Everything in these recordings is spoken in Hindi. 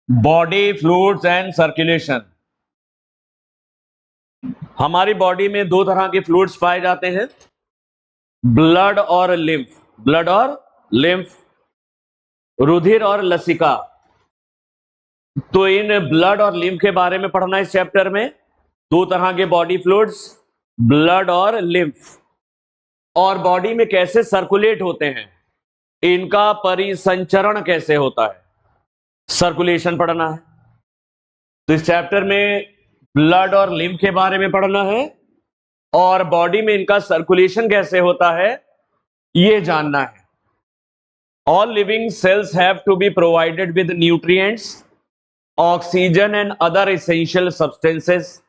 Body fluids and circulation. हमारी बॉडी में दो तरह के फ्लूइड्स पाए जाते हैं, ब्लड और लिम्फ। ब्लड और लिम्फ, रुधिर और लसिका। तो इन ब्लड और लिम्फ के बारे में पढ़ना इस चैप्टर में। दो तरह के बॉडी फ्लूइड्स, ब्लड और लिम्फ, और बॉडी में कैसे सर्कुलेट होते हैं, इनका परिसंचरण कैसे होता है, सर्कुलेशन पढ़ना है। तो इस चैप्टर में ब्लड और लिम्फ के बारे में पढ़ना है और बॉडी में इनका सर्कुलेशन कैसे होता है ये जानना है। All living cells have to be provided with nutrients, oxygen and other essential substances.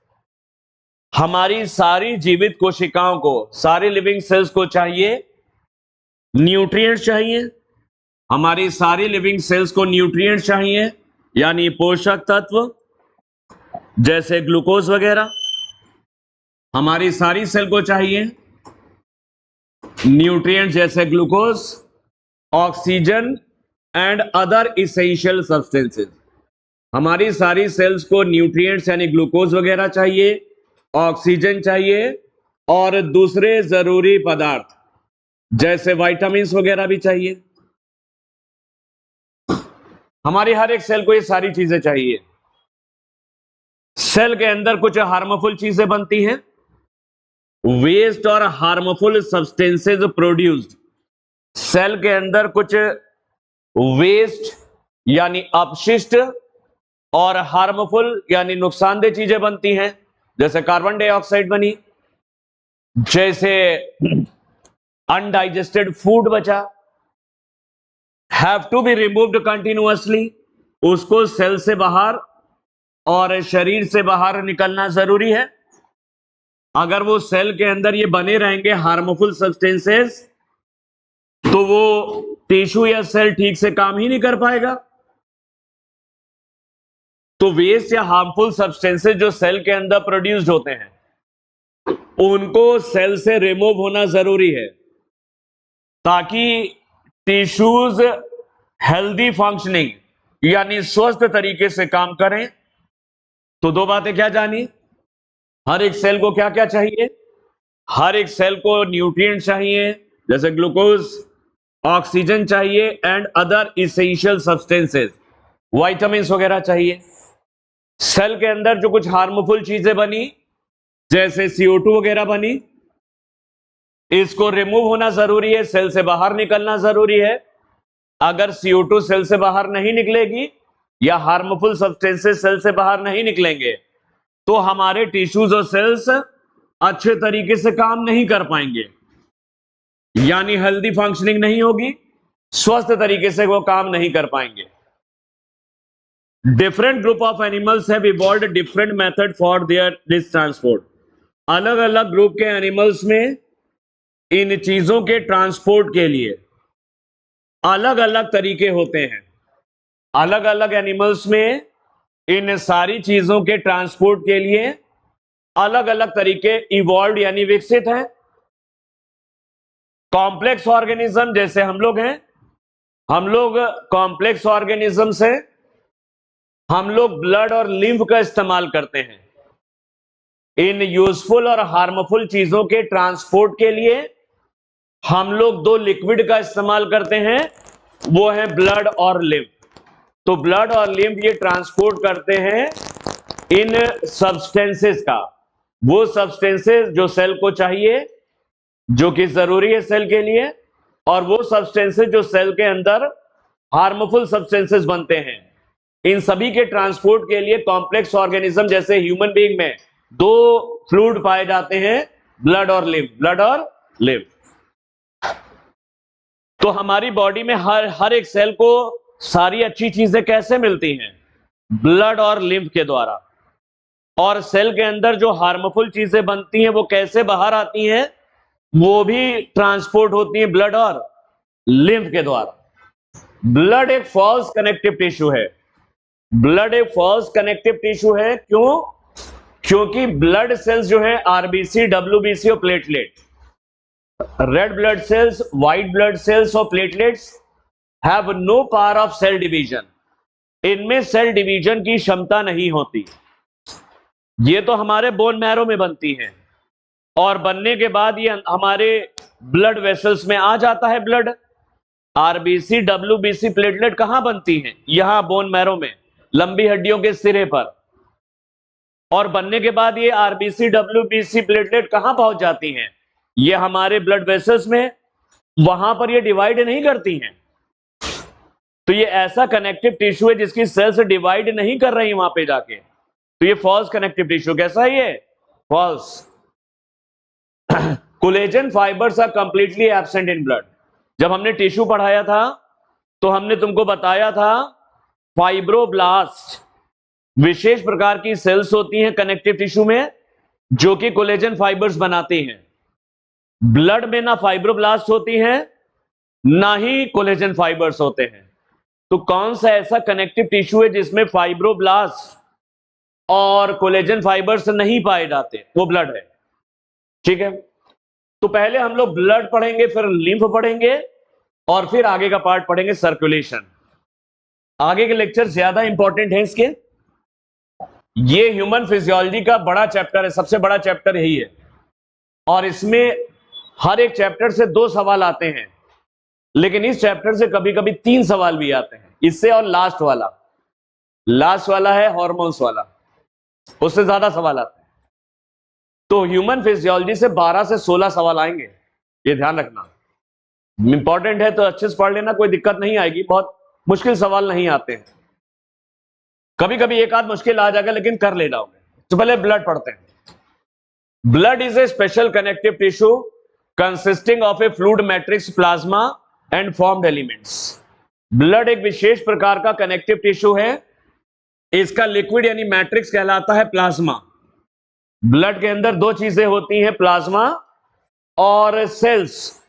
हमारी सारी जीवित कोशिकाओं को, सारी लिविंग सेल्स को चाहिए न्यूट्रिएंट्स चाहिए। हमारी सारी लिविंग सेल्स को न्यूट्रिएंट्स चाहिए, यानी पोषक तत्व जैसे ग्लूकोज वगैरह। हमारी सारी सेल को चाहिए न्यूट्रिएंट्स जैसे glucose, oxygen and other essential substances. हमारी सारी सेल्स को न्यूट्रिएंट्स यानी ग्लूकोज वगैरह चाहिए, ऑक्सीजन चाहिए और दूसरे जरूरी पदार्थ जैसे विटामिन्स वगैरह भी चाहिए। हमारी हर एक सेल को ये सारी चीजें चाहिए। सेल के अंदर कुछ हार्मफुल चीजें बनती हैं, वेस्ट और हार्मफुल सब्सटेंसेस प्रोड्यूस्ड। सेल के अंदर कुछ वेस्ट यानी अपशिष्ट और हार्मफुल यानी नुकसानदेह चीजें बनती हैं, जैसे कार्बन डाइऑक्साइड बनी, जैसे अनडाइजेस्टेड फूड बचा, have to be removed continuously. उसको सेल से बाहर और शरीर से बाहर निकलना जरूरी है। अगर वो सेल के अंदर ये बने रहेंगे हार्मफुल सब्सटेंसेस, तो वो टिश्यू या सेल ठीक से काम ही नहीं कर पाएगा। तो वेस्ट या हार्मफुल सब्सटेंसेस जो सेल के अंदर प्रोड्यूस्ड होते हैं, उनको सेल से रिमूव होना जरूरी है ताकि टिश्यूज हेल्दी फंक्शनिंग यानी स्वस्थ तरीके से काम करें। तो दो बातें क्या जानी, हर एक सेल को क्या क्या चाहिए। हर एक सेल को न्यूट्रिएंट चाहिए जैसे ग्लूकोज, ऑक्सीजन चाहिए and other essential substances, vitamins वगैरह चाहिए। सेल के अंदर जो कुछ हार्मफुल चीजें बनी जैसे CO2 वगैरह बनी, इसको रिमूव होना जरूरी है, सेल से बाहर निकलना जरूरी है। अगर CO2 सेल से बाहर नहीं निकलेगी या हार्मफुल सब्सटेंसेस सेल से बाहर नहीं निकलेंगे, तो हमारे टिश्यूज और सेल्स अच्छे तरीके से काम नहीं कर पाएंगे, यानी हेल्दी फंक्शनिंग नहीं होगी, स्वस्थ तरीके से वो काम नहीं कर पाएंगे। Different group of animals have evolved different method for their this transport. अलग अलग ग्रुप के एनिमल्स में इन चीजों के ट्रांसपोर्ट के लिए अलग अलग तरीके होते हैं। अलग अलग एनिमल्स में इन सारी चीजों के ट्रांसपोर्ट के लिए अलग अलग तरीके इवॉल्व यानी विकसित हैं। कॉम्प्लेक्स ऑर्गेनिज्म जैसे हम लोग हैं, हम लोग कॉम्प्लेक्स ऑर्गेनिज्म से हम लोग ब्लड और लिम्फ का इस्तेमाल करते हैं इन यूजफुल और हार्मफुल चीजों के ट्रांसपोर्ट के लिए। हम लोग दो लिक्विड का इस्तेमाल करते हैं, वो है ब्लड और लिम्फ। तो ब्लड और लिम्फ ये ट्रांसपोर्ट करते हैं इन सब्सटेंसेस का, वो सब्सटेंसेस जो सेल को चाहिए, जो कि जरूरी है सेल के लिए, और वो सब्सटेंसेस जो सेल के अंदर हार्मफुल सब्सटेंसेस बनते हैं। इन सभी के ट्रांसपोर्ट के लिए कॉम्प्लेक्स ऑर्गेनिज्म जैसे ह्यूमन बीइंग में दो फ्लूइड पाए जाते हैं, ब्लड और लिम्फ। ब्लड और लिम्फ। तो हमारी बॉडी में हर एक सेल को सारी अच्छी चीजें कैसे मिलती हैं? ब्लड और लिम्फ के द्वारा। और सेल के अंदर जो हार्मफुल चीजें बनती हैं वो कैसे बाहर आती हैं? वो भी ट्रांसपोर्ट होती हैं ब्लड और लिम्फ के द्वारा। ब्लड एक फॉल्स कनेक्टिव टिश्यू है। ब्लड एक फॉल्स कनेक्टिव टिश्यू है। क्यों? क्योंकि ब्लड सेल्स जो है आरबीसी, डब्ल्यूबीसी और platelet, red blood cells, white blood cells और platelets have no power of cell division. इनमें सेल डिवीजन की क्षमता नहीं होती। ये तो हमारे बोन मैरो में बनती हैं और बनने के बाद ये हमारे ब्लड वेसल्स में आ जाता है ब्लड। आरबीसी डब्ल्यूबीसी प्लेटलेट कहां बनती हैं? यहां बोन मैरो में, लंबी हड्डियों के सिरे पर। और बनने के बाद ये आरबीसी डब्ल्यूबीसी प्लेटलेट कहां पहुंच जाती हैं? ये हमारे ब्लड वेसल्स में, वहां पर ये डिवाइड नहीं करती हैं। तो ये ऐसा कनेक्टिव टिश्यू है जिसकी सेल्स डिवाइड नहीं कर रही वहां पे जाके, तो ये फॉल्स कनेक्टिव टिश्यू। कैसा है ये? False. Collagen fibres are completely absent in blood. जब हमने टिश्यू पढ़ाया था तो हमने तुमको बताया था फाइब्रोब्लास्ट विशेष प्रकार की सेल्स होती हैं कनेक्टिव टिश्यू में जो कि कोलेजन फाइबर्स बनाती हैं। ब्लड में ना फाइब्रोब्लास्ट होती हैं ना ही कोलेजन फाइबर्स होते हैं। तो कौन सा ऐसा कनेक्टिव टिश्यू है जिसमें फाइब्रोब्लास्ट और कोलेजन फाइबर्स नहीं पाए जाते? वो ब्लड है। ठीक है, तो पहले हम लोग ब्लड पढ़ेंगे, फिर लिम्फ पढ़ेंगे और फिर आगे का पार्ट पढ़ेंगे सर्कुलेशन। आगे के लेक्चर ज्यादा इंपॉर्टेंट है इसके। ये ह्यूमन फिजियोलॉजी का बड़ा चैप्टर है, सबसे बड़ा चैप्टर यही है और इसमें हर एक चैप्टर से 2 सवाल आते हैं, लेकिन इस चैप्टर से कभी कभी 3 सवाल भी आते हैं। इससे और लास्ट वाला है हार्मोन्स वाला, उससे ज्यादा सवाल आते हैं। तो ह्यूमन फिजियोलॉजी से 12 से 16 सवाल आएंगे, ये ध्यान रखना। इंपॉर्टेंट है तो अच्छे से पढ़ लेना, कोई दिक्कत नहीं आएगी। बहुत मुश्किल सवाल नहीं आते हैं, कभी कभी एक आध मुश्किल आ जाएगा लेकिन कर ले जाओगे। तो पहले ब्लड पढ़ते हैं। Blood is a special connective tissue consisting of A fluid matrix plasma and formed elements. Blood एक विशेष प्रकार का कनेक्टिव टिश्यू है, इसका लिक्विड यानी मैट्रिक्स कहलाता है प्लाज्मा। ब्लड के अंदर 2 चीजें होती हैं, प्लाज्मा और सेल्स।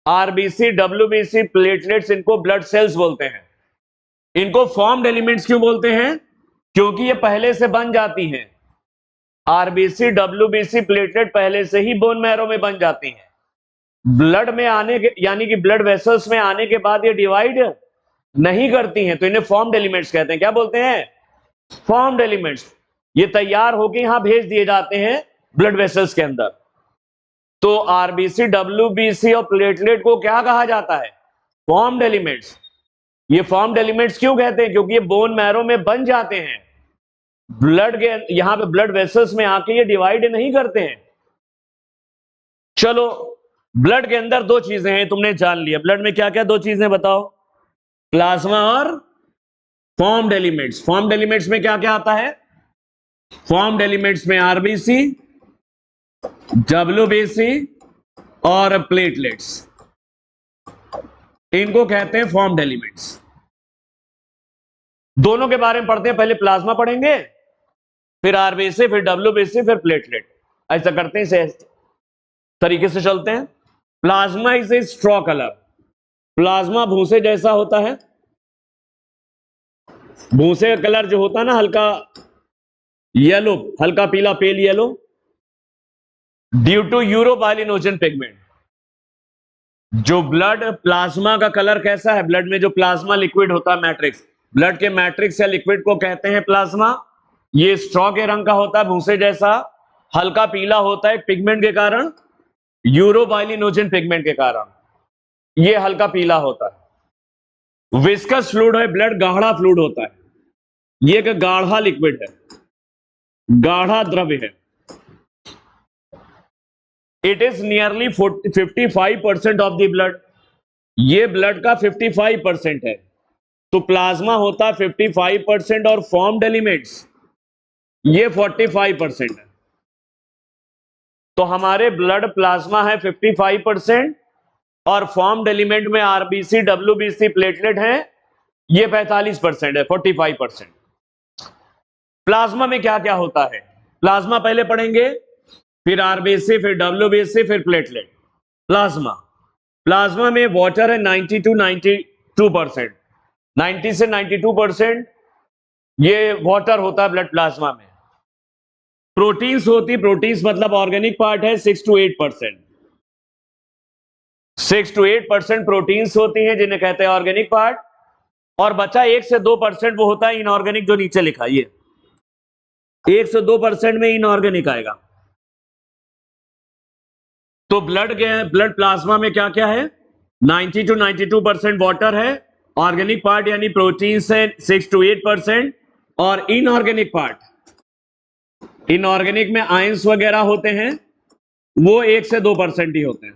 आरबीसी डब्ल्यूबीसी प्लेटलेट्स, इनको ब्लड सेल्स बोलते हैं। इनको फॉर्म्ड एलिमेंट्स क्यों बोलते हैं? क्योंकि ये पहले से बन जाती हैं। आरबीसी डब्ल्यूबीसी प्लेटलेट पहले से ही बोन मैरो में बन जाती हैं। ब्लड में आने के यानी कि ब्लड वेसल्स में आने के बाद ये डिवाइड नहीं करती हैं, तो इन्हें फॉर्म्ड एलिमेंट्स कहते हैं। क्या बोलते हैं? Formed elements. ये तैयार होकर यहां भेज दिए जाते हैं ब्लड वेसल्स के अंदर। तो आरबीसी डब्ल्यूबीसी और प्लेटलेट को क्या कहा जाता है? Formed elements. ये फॉर्म्ड एलिमेंट्स क्यों कहते हैं? क्योंकि ये बोन मैरो में बन जाते हैं, ब्लड के यहां पे ब्लड वेसल्स में आके ये डिवाइड नहीं करते हैं। चलो, ब्लड के अंदर 2 चीजें हैं, तुमने जान लिया। ब्लड में क्या क्या 2 चीजें बताओ? प्लाज्मा और फॉर्म्ड एलिमेंट्स। फॉर्म्ड एलिमेंट्स में क्या क्या आता है? फॉर्म्ड एलिमेंट्स में आरबीसी, डब्ल्यूबीसी और प्लेटलेट्स, इनको कहते हैं फॉर्म्ड एलिमेंट्स। दोनों के बारे में पढ़ते हैं। पहले प्लाज्मा पढ़ेंगे, फिर आरबीसी, फिर डब्ल्यूबीसी, फिर प्लेटलेट। ऐसा करते हैं, इसे तरीके से चलते हैं। Plasma is a straw colour. Plasma भूसे जैसा होता है। भूसे का कलर जो होता है ना, हल्का येलो, हल्का पीला, pale yellow, due to urobilinogen pigment. जो ब्लड प्लाज्मा का कलर कैसा है? ब्लड में जो प्लाज्मा लिक्विड होता है, मैट्रिक्स, ब्लड के मैट्रिक्स या लिक्विड को कहते हैं प्लाज्मा। ये स्ट्रॉ के रंग का होता है, भूसे जैसा, हल्का पीला होता है पिगमेंट के कारण, यूरोबाइलिनोजन पिगमेंट के कारण ये हल्का पीला होता है। विस्कस फ्लूइड है, ब्लड गाढ़ा फ्लूइड होता है। ये एक गाढ़ा लिक्विड है, गाढ़ा द्रव्य है। It is nearly 55% of the blood. ये ब्लड का 55% है। तो प्लाज्मा होता है 55% और फॉर्म्ड एलिमेंट्स ये 45% है। तो हमारे ब्लड प्लाज्मा है 55% और फॉर्म्ड एलिमेंट में आरबीसी डब्ल्यूबीसी प्लेटलेट है ये 45% है, 45%। प्लाज्मा में क्या क्या होता है? प्लाज्मा पहले पढ़ेंगे, फिर आरबीसी, फिर डब्ल्यूबीसी, फिर प्लेटलेट। प्लाज्मा में वाटर है 90 to 92%। 90 से 92% ये वाटर होता है ब्लड प्लाज्मा में। प्रोटीन्स होती, प्रोटीन्स मतलब ऑर्गेनिक पार्ट है 6 to 8%। 6 to 8% प्रोटीन्स होती हैं जिन्हें कहते हैं ऑर्गेनिक पार्ट, और बचा 1 से 2% वो होता है इनऑर्गेनिक, जो नीचे लिखा है ये 1 से 2% में इनऑर्गेनिक आएगा। तो ब्लड प्लाज्मा में क्या क्या है? 90 to 92% वाटर है, ऑर्गेनिक पार्ट यानी प्रोटीन से 6 to 8%, और इनऑर्गेनिक पार्ट, इनऑर्गेनिक में आयंस वगैरह होते हैं, वो 1 से 2% ही होते हैं।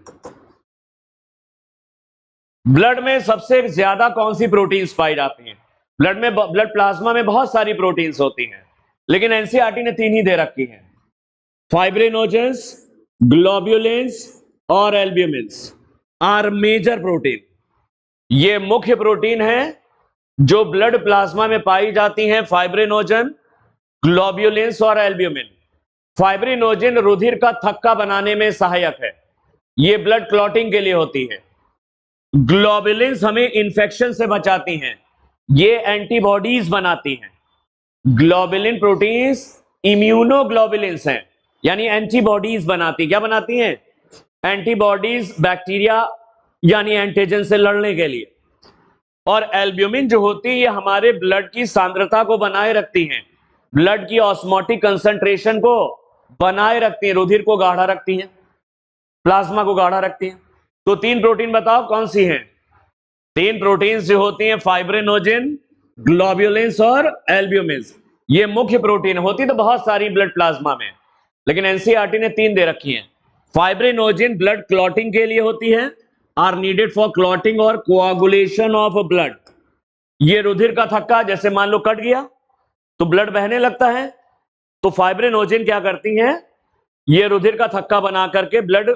ब्लड में सबसे ज्यादा कौन सी प्रोटीन्स पाई जाती हैं? ब्लड प्लाज्मा में बहुत सारी प्रोटीन्स होती हैं, लेकिन एनसीईआरटी ने 3 ही दे रखी हैं, फाइब्रिनोजेंस, ग्लोब्युलिन्स और एल्ब्यूमिन्स आर मेजर प्रोटीन। ये मुख्य प्रोटीन है जो ब्लड प्लाज्मा में पाई जाती हैं, फाइब्रिनोजन, ग्लोब्युलिन्स और एल्ब्यूमिन। फाइब्रिनोजन रुधिर का थक्का बनाने में सहायक है, ये ब्लड क्लॉटिंग के लिए होती है। ग्लोब्युलिन्स हमें इंफेक्शन से बचाती हैं, ये एंटीबॉडीज बनाती हैं। ग्लोबुलिन प्रोटीन्स इम्यूनोग्लोबुलिन्स हैं, यानी एंटीबॉडीज बनाती। क्या बनाती हैं? एंटीबॉडीज बैक्टीरिया यानी एंटीजन से लड़ने के लिए। और एल्ब्यूमिन जो होती है ये हमारे ब्लड की सांद्रता को बनाए रखती हैं, ब्लड की ऑस्मोटिक कंसंट्रेशन को बनाए रखती हैं, रुधिर को गाढ़ा रखती हैं, प्लाज्मा को गाढ़ा रखती हैं। तो 3 प्रोटीन बताओ कौन सी हैं? 3 प्रोटीन्स जो होती हैं, फाइब्रिनोजन, ग्लोब्युलिन्स और एल्ब्यूमिन्स। ये मुख्य प्रोटीन होती तो बहुत सारी ब्लड प्लाज्मा में, लेकिन एनसीईआरटी ने 3 दे रखी हैं। फाइब्रिनोजन ब्लड क्लॉटिंग के लिए होती है, आर नीडेड फॉर क्लॉटिंग और कोआगुलेशन ऑफ ब्लड। ये रुधिर का थक्का जैसे मान लो कट गया तो ब्लड बहने लगता है, तो फाइब्रिनोजन क्या करती हैं? ये रुधिर का थक्का बना करके ब्लड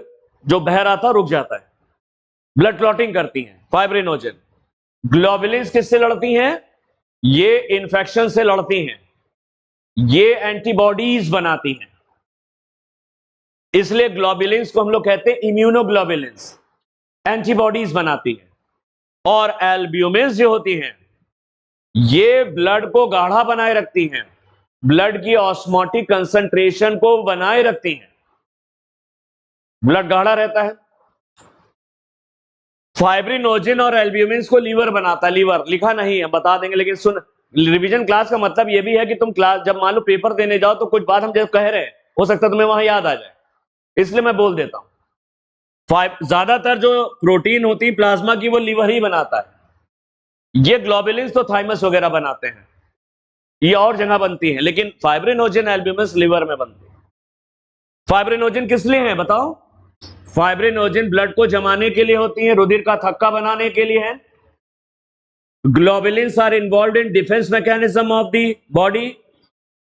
जो बह रहा था रुक जाता है, ब्लड क्लॉटिंग करती हैं फाइब्रिनोजन। ग्लोबुलिन्स किससे लड़ती हैं? ये इंफेक्शन से लड़ती हैं, ये एंटीबॉडीज बनाती हैं, इसलिए ग्लोबुलिन्स को हम लोग कहते हैं इम्यूनोग्लोबुलिन्स, एंटीबॉडीज बनाती हैं। और एल्ब्यूमिन्स जो होती हैं ये ब्लड को गाढ़ा बनाए रखती हैं, ब्लड की ऑस्मोटिक कंसंट्रेशन को बनाए रखती हैं, ब्लड गाढ़ा रहता है। फाइब्रिनोजन और एल्ब्यूमिन्स को लीवर बनाता है, लीवर लिखा नहीं है, बता देंगे, लेकिन सुन, रिवीजन क्लास का मतलब यह भी है कि तुम क्लास जब मान लो पेपर देने जाओ तो कुछ बात हम जब कह रहे हैं हो सकता है तुम्हें वहां याद आ जाए, इसलिए मैं बोल देता हूं। ज्यादातर जो प्रोटीन होती है प्लाज्मा की वो लीवर ही बनाता है। ये ग्लोबुलिन्स तो थाइमस वगैरह बनाते हैं, ये और जगह बनती है, लेकिन फाइब्रिनोजन एल्ब्यूमिन्स लीवर में बनती है। फाइब्रिनोजन किस लिए है बताओ? फाइब्रिनोजन ब्लड को जमाने के लिए होती है, रुधिर का थक्का बनाने के लिए है। Globulins are involved in defence mechanism of the body.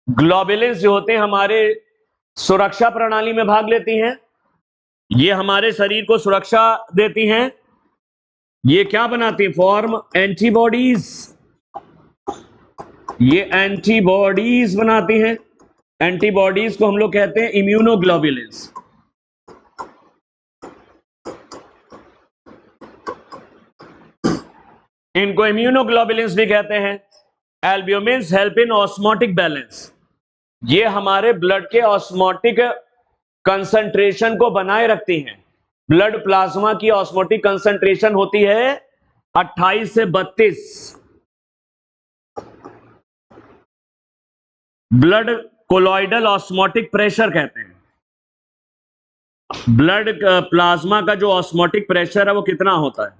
Globulins जो होते हैं हमारे सुरक्षा प्रणाली में भाग लेती हैं, ये हमारे शरीर को सुरक्षा देती हैं। ये क्या बनाती है? फॉर्म एंटीबॉडीज, ये एंटीबॉडीज बनाती हैं। एंटीबॉडीज को हम लोग कहते हैं इम्यूनोग्लोबुलिन्स। इनको इम्यूनोग्लोबुलिन्स भी कहते हैं। Albumins help in osmotic balance, ये हमारे ब्लड के ऑस्मोटिक कंसंट्रेशन को बनाए रखती हैं। ब्लड प्लाज्मा की ऑस्मोटिक कंसंट्रेशन होती है 28 से 32। ब्लड कोलॉइडल ऑस्मोटिक प्रेशर कहते हैं। ब्लड प्लाज्मा का जो ऑस्मोटिक प्रेशर है वो कितना होता है?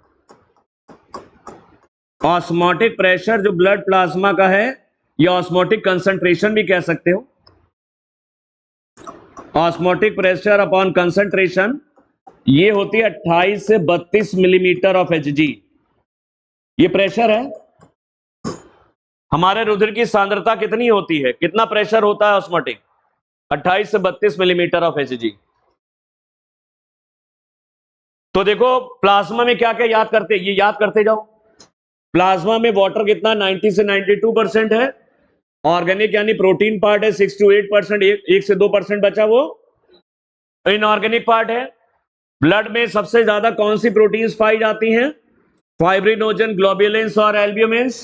ऑस्मोटिक प्रेशर जो ब्लड प्लाज्मा का है, या ऑस्मोटिक कंसंट्रेशन भी कह सकते हो। ऑस्मोटिक प्रेशर अपॉन कंसंट्रेशन ये होती है 28 से 32 मिलीमीटर ऑफ Hg। ये प्रेशर है। हमारे रुधिर की सांद्रता कितनी होती है, कितना प्रेशर होता है ऑस्मोटिक? 28 से 32 मिलीमीटर ऑफ Hg। तो देखो प्लाज्मा में क्या क्या याद करते, ये याद करते जाओ। प्लाज्मा में वाटर कितना 90 से 92% है, ऑर्गेनिक यानी प्रोटीन पार्ट है 6 to 8%, 1 से 2% बचा वो इनऑर्गेनिक पार्ट है। ब्लड में सबसे ज्यादा कौन सी प्रोटीन्स पाई जाती हैं? फाइब्रिनोजन, ग्लोबुलिन्स और एल्ब्यूमिन्स।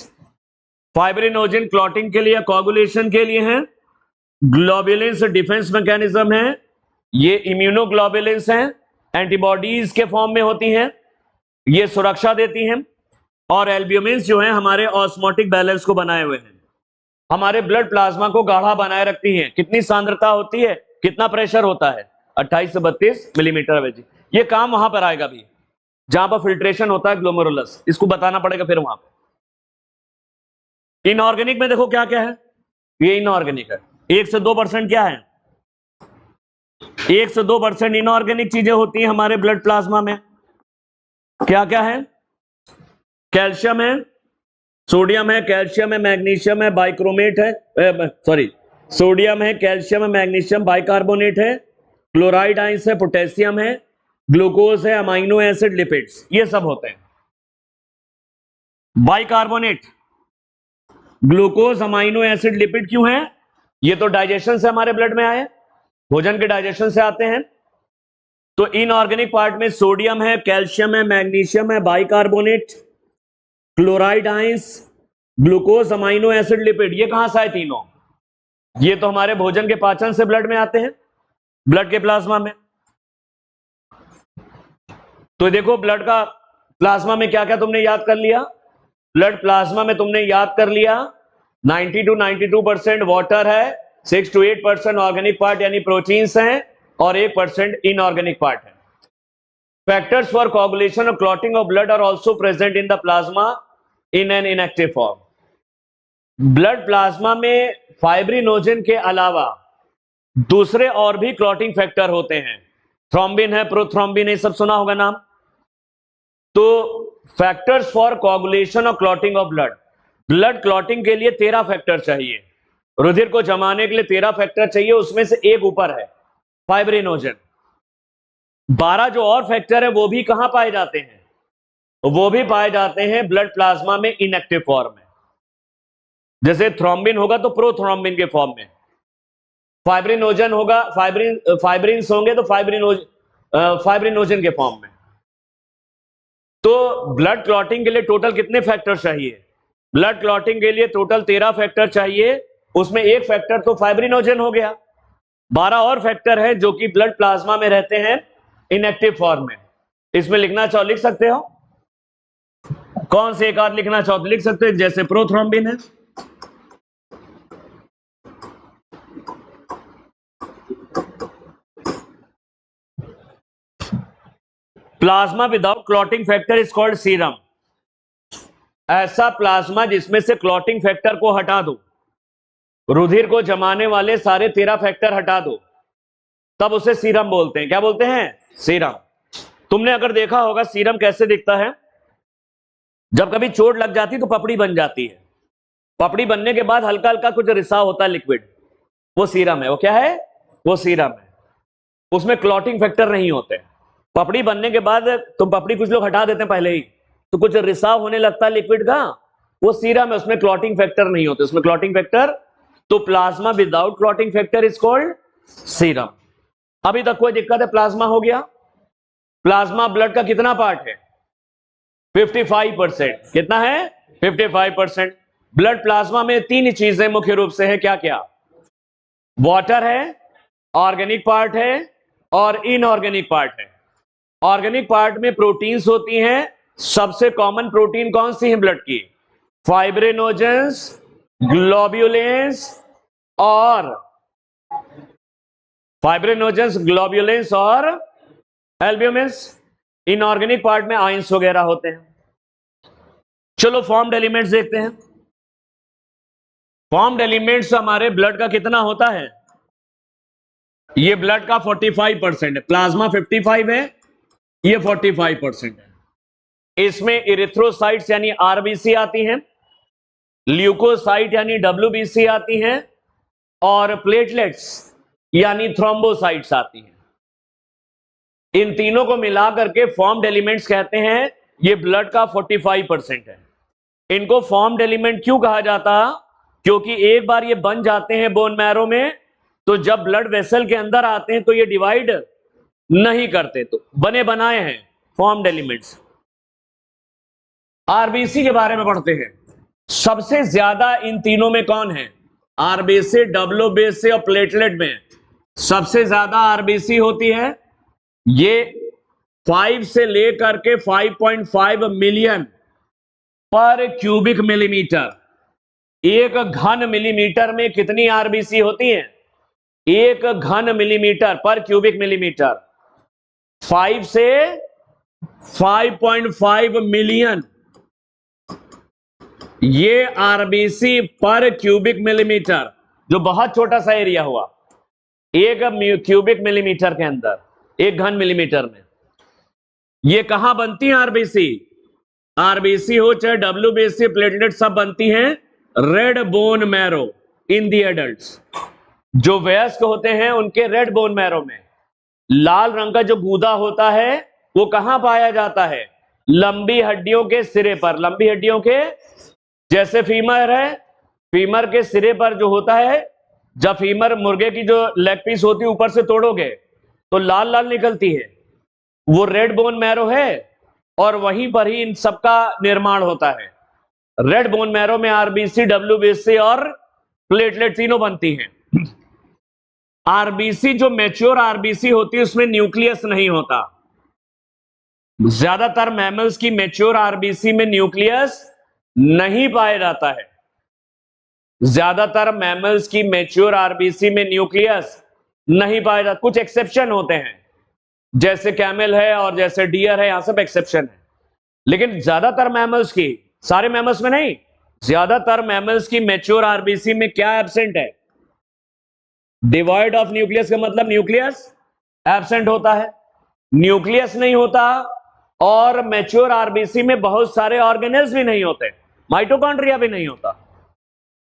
फाइब्रिनोजन क्लॉटिंग के लिए, कोआगुलेशन के लिए है। ग्लोबुलिन्स डिफेंस मैकेनिज्म है, ये इम्यूनोग्लोबुलिन्स हैं, एंटीबॉडीज के फॉर्म में होती हैं, ये सुरक्षा देती हैं। और एल्ब्यूमिन जो है हमारे ऑस्मोटिक बैलेंस को बनाए हुए हैं, हमारे ब्लड प्लाज्मा को गाढ़ा बनाए रखती हैं। कितनी सांद्रता होती है, कितना प्रेशर होता है, 28 से 32 मिलीमीटर वेजी। ये काम वहां पर आएगा भी जहां पर फिल्ट्रेशन होता है ग्लोमेरुलस, इसको बताना पड़ेगा फिर वहां पर। इनऑर्गेनिक में देखो क्या क्या है, ये इनऑर्गेनिक है। 1 से 2% क्या है, 1 से 2% इनऑर्गेनिक चीजें होती हैं हमारे ब्लड प्लाज्मा में। क्या क्या है, कैल्शियम है, सोडियम है, कैल्शियम है, मैग्नीशियम है, बाइक्रोमेट है, सॉरी सोडियम है, कैल्शियम है, मैग्नीशियम, बाइकार्बोनेट है, क्लोराइड आइंस है, पोटेशियम है, ग्लूकोज है, अमाइनो एसिड, लिपिड्स, ये सब होते हैं। Bicarbonate, glucose, amino acid, lipid क्यों है, ये तो डाइजेशन से हमारे ब्लड में आए, भोजन के डाइजेशन से आते हैं। तो इनऑर्गेनिक पार्ट में सोडियम है, कैल्शियम है, मैग्नीशियम है, bicarbonate, chloride ions, glucose, amino acid, lipid, ये कहां से आए तीनों, ये तो हमारे भोजन के पाचन से ब्लड में आते हैं, ब्लड के प्लाज्मा में। तो देखो ब्लड का प्लाज्मा में क्या क्या तुमने याद कर लिया, ब्लड प्लाज्मा में तुमने याद कर लिया 90 to 92% वाटर है, 6 to 8% ऑर्गेनिक पार्ट यानी प्रोटीन्स हैं, और 1% इनऑर्गेनिक पार्ट है। फैक्टर्स फॉर कोगुलेशन और clotting of blood are also present in the plasma in an inactive form. Blood plasma में फाइब्रिनोजन के अलावा दूसरे और भी क्लॉटिंग फैक्टर होते हैं, थ्रोम्बिन है, प्रोथ्रोम्बिन, ये सब सुना होगा नाम। तो फैक्टर्स फॉर कोगुलेशन और clotting of blood, blood clotting के लिए 13 फैक्टर चाहिए, रुधिर को जमाने के लिए 13 फैक्टर चाहिए, उसमें से एक ऊपर है फाइब्रिनोजन। 12 जो और फैक्टर है वो भी कहां पाए जाते हैं, वो भी पाए जाते हैं ब्लड प्लाज्मा में इनएक्टिव फॉर्म में। जैसे थ्रोम्बिन होगा तो प्रोथ्रोम्बिन के फॉर्म में, फाइब्रिनोजन होगा, फाइब्रिन्स होंगे तो फाइब्रिनोजन के फॉर्म में। तो ब्लड क्लॉटिंग के लिए टोटल कितने फैक्टर चाहिए, ब्लड क्लॉटिंग के लिए टोटल 13 फैक्टर चाहिए, उसमें एक फैक्टर तो फाइब्रिनोजन हो गया, 12 और फैक्टर है जो कि ब्लड प्लाज्मा में रहते हैं इनएक्टिव फॉर्म में। इसमें लिखना चाहो लिख सकते हो, कौन से एक आध लिखना चाहो तो लिख सकते हो, जैसे प्रोथ्रोम्बिन है, plasma without clotting factor is called serum. ऐसा प्लाज्मा जिसमें से क्लॉटिंग फैक्टर को हटा दो, रुधिर को जमाने वाले सारे 13 फैक्टर हटा दो, तब उसे सीरम बोलते हैं। क्या बोलते हैं, सीरम। तुमने अगर देखा होगा सीरम कैसे दिखता है, जब कभी चोट लग जाती तो पपड़ी बन जाती है, पपड़ी बनने के बाद हल्का हल्का कुछ रिसाव होता है लिक्विड, वो सीरम है। वो क्या है, वो सीरम है। उसमें क्लॉटिंग फैक्टर नहीं होते। पपड़ी बनने के बाद तो पपड़ी कुछ लोग हटा देते हैं पहले ही, तो कुछ रिसाव होने लगता है लिक्विड का, वो सीरम है, उसमें क्लॉटिंग फैक्टर नहीं होते, उसमें क्लॉटिंग फैक्टर। तो plasma without clotting factor is called serum. अभी तक कोई दिक्कत है, प्लाज्मा हो गया। प्लाज्मा ब्लड का कितना पार्ट है, 55%। कितना है, 55%। ब्लड प्लाज्मा में 3 चीजें मुख्य रूप से है, क्या क्या, वाटर है, ऑर्गेनिक पार्ट है, और इनऑर्गेनिक पार्ट है। ऑर्गेनिक पार्ट में प्रोटीन्स होती हैं, सबसे कॉमन प्रोटीन कौन सी है ब्लड की, फाइब्रिनोजेंस, ग्लोब्युलेंस और एल्ब्यूमिन्स। इनऑर्गेनिक पार्ट में आयंस वगैरह होते हैं। चलो फॉर्म्ड एलिमेंट्स देखते हैं। फॉर्म्ड एलिमेंट्स हमारे ब्लड का कितना होता है, ये ब्लड का 45% है, प्लाज्मा 55 है, ये 45% है। इसमें इरिथ्रोसाइट्स यानी आरबीसी आती हैं, ल्यूकोसाइट यानी डब्ल्यूबीसी आती हैं, और प्लेटलेट्स यानी थ्रोम्बोसाइट्स आती हैं। इन तीनों को मिलाकर के फॉर्म्ड एलिमेंट्स कहते हैं। ये ब्लड का 45% है। इनको फॉर्म्ड एलिमेंट क्यों कहा जाता, क्योंकि एक बार ये बन जाते हैं बोन मैरो में, तो जब ब्लड वेसल के अंदर आते हैं तो ये डिवाइड नहीं करते, तो बने बनाए हैं फॉर्म्ड एलिमेंट्स। आरबीसी के बारे में पढ़ते हैं। सबसे ज्यादा इन तीनों में कौन है, आरबीसी, डब्ल्यूबीसी और प्लेटलेट में सबसे ज्यादा आरबीसी होती है। ये 5 से लेकर के 5.5 मिलियन पर क्यूबिक मिलीमीटर। एक घन मिलीमीटर में कितनी आरबीसी होती हैं? एक घन मिलीमीटर पर क्यूबिक मिलीमीटर 5 से 5.5 मिलियन, ये आरबीसी पर क्यूबिक मिलीमीटर, जो बहुत छोटा सा एरिया हुआ, एक क्यूबिक मिलीमीटर के अंदर, एक घन मिलीमीटर में। ये कहां बनती है आरबीसी? आरबीसी हो चाहे डब्ल्यूबीसी, प्लेटलेट, सब बनती हैं रेड बोन मैरो इन दी एडल्ट्स। जो वयस्क होते हैं उनके रेड बोन मैरो में लाल रंग का जो गूदा होता है वो कहां पाया जाता है? लंबी हड्डियों के सिरे पर। लंबी हड्डियों के, जैसे फीमर है, फीमर के सिरे पर जो होता है, जब फीमर मुर्गे की जो लेग पीस होती है ऊपर से तोड़ोगे तो लाल लाल निकलती है, वो रेड बोन मैरो है, और वहीं पर ही इन सबका निर्माण होता है। रेड बोन मैरो में आरबीसी, डब्ल्यूबीसी और प्लेटलेट तीनों बनती हैं। आरबीसी जो मैच्योर आरबीसी होती है उसमें न्यूक्लियस नहीं होता। ज्यादातर मैमल्स की मैच्योर आरबीसी में न्यूक्लियस नहीं पाया जाता है। ज्यादातर मैमल्स की मैच्योर आरबीसी में न्यूक्लियस नहीं पाया जाता। कुछ एक्सेप्शन होते हैं, जैसे कैमल है और जैसे डियर है, यहां सब एक्सेप्शन है, लेकिन ज्यादातर मैमल्स की, सारे मैमल्स में नहीं, ज्यादातर मैमल्स की मैच्योर आरबीसी में क्या एब्सेंट है? डिवॉइड ऑफ न्यूक्लियस का मतलब न्यूक्लियस एब्सेंट होता है, न्यूक्लियस नहीं होता, और मैच्योर आरबीसी में बहुत सारे ऑर्गेनेल्स भी नहीं होते, माइटोकॉन्ड्रिया भी नहीं होता।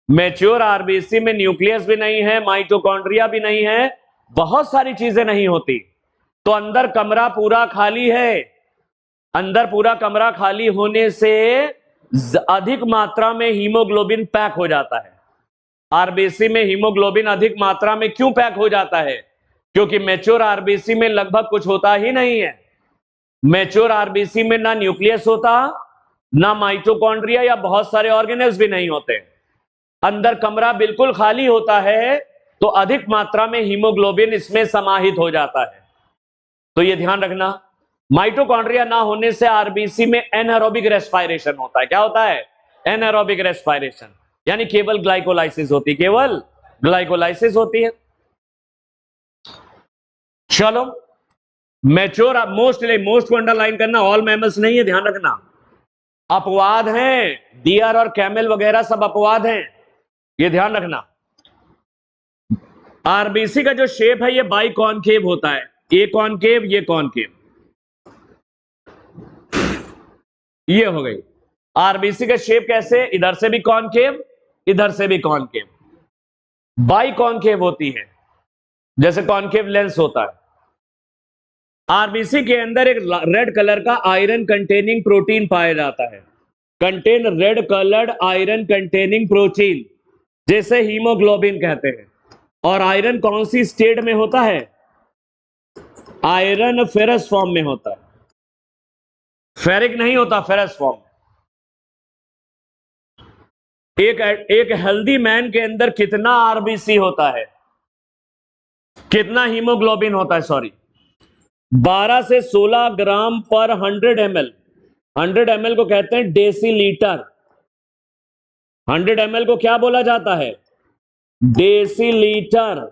मैच्योर आरबीसी में न्यूक्लियस भी नहीं है, माइटोकॉन्ड्रिया भी नहीं है, बहुत सारी चीजें नहीं होती, तो अंदर कमरा पूरा खाली है। अंदर पूरा कमरा खाली होने से अधिक मात्रा में हीमोग्लोबिन पैक हो जाता है। आरबीसी में हीमोग्लोबिन अधिक मात्रा में क्यों पैक हो जाता है? क्योंकि मैच्योर आरबीसी में लगभग कुछ होता ही नहीं है। मैच्योर आरबीसी में ना न्यूक्लियस होता, ना माइटोकॉन्ड्रिया या बहुत सारे ऑर्गेनेल्स भी नहीं होते, अंदर कमरा बिल्कुल खाली होता है, तो अधिक मात्रा में हीमोग्लोबिन इसमें समाहित हो जाता है। तो यह ध्यान रखना, माइटोकॉन्ड्रिया ना होने से आरबीसी में एनारोबिक रेस्पिरेशन होता है। क्या होता है? एनारोबिक रेस्पिरेशन, यानी केवल ग्लाइकोलाइसिस होती है, केवल ग्लाइकोलाइसिस होती है। चलो, मैच्योर, मोस्ट को अंडरलाइन करना, ऑल मैमल्स नहीं है, ध्यान रखना। अपवाद हैं, डियर और कैमल वगैरह सब अपवाद हैं, ये ध्यान रखना। आरबीसी का जो शेप है ये बाई कॉनकेव होता है, ये कॉनकेव, ये कॉनकेव, ये हो गई आरबीसी का शेप। कैसे? इधर से भी कॉनकेव, इधर से भी कॉनकेव, बाई कॉनकेव होती है, जैसे कॉनकेव लेंस होता है। आरबीसी के अंदर एक रेड कलर का आयरन कंटेनिंग प्रोटीन पाया जाता है, contain red coloured iron containing protein, जैसे हीमोग्लोबिन कहते हैं। और आयरन कौन सी स्टेट में होता है? आयरन फेरस फॉर्म में होता है, फेरिक नहीं होता, फेरस फॉर्म। एक हेल्दी मैन के अंदर कितना आरबीसी होता है, कितना हीमोग्लोबिन होता है? सॉरी, 12 से 16 ग्राम पर 100 ml। 100 ml को कहते हैं डेसीलीटर। 100 ml को क्या बोला जाता है? डेसीलीटर।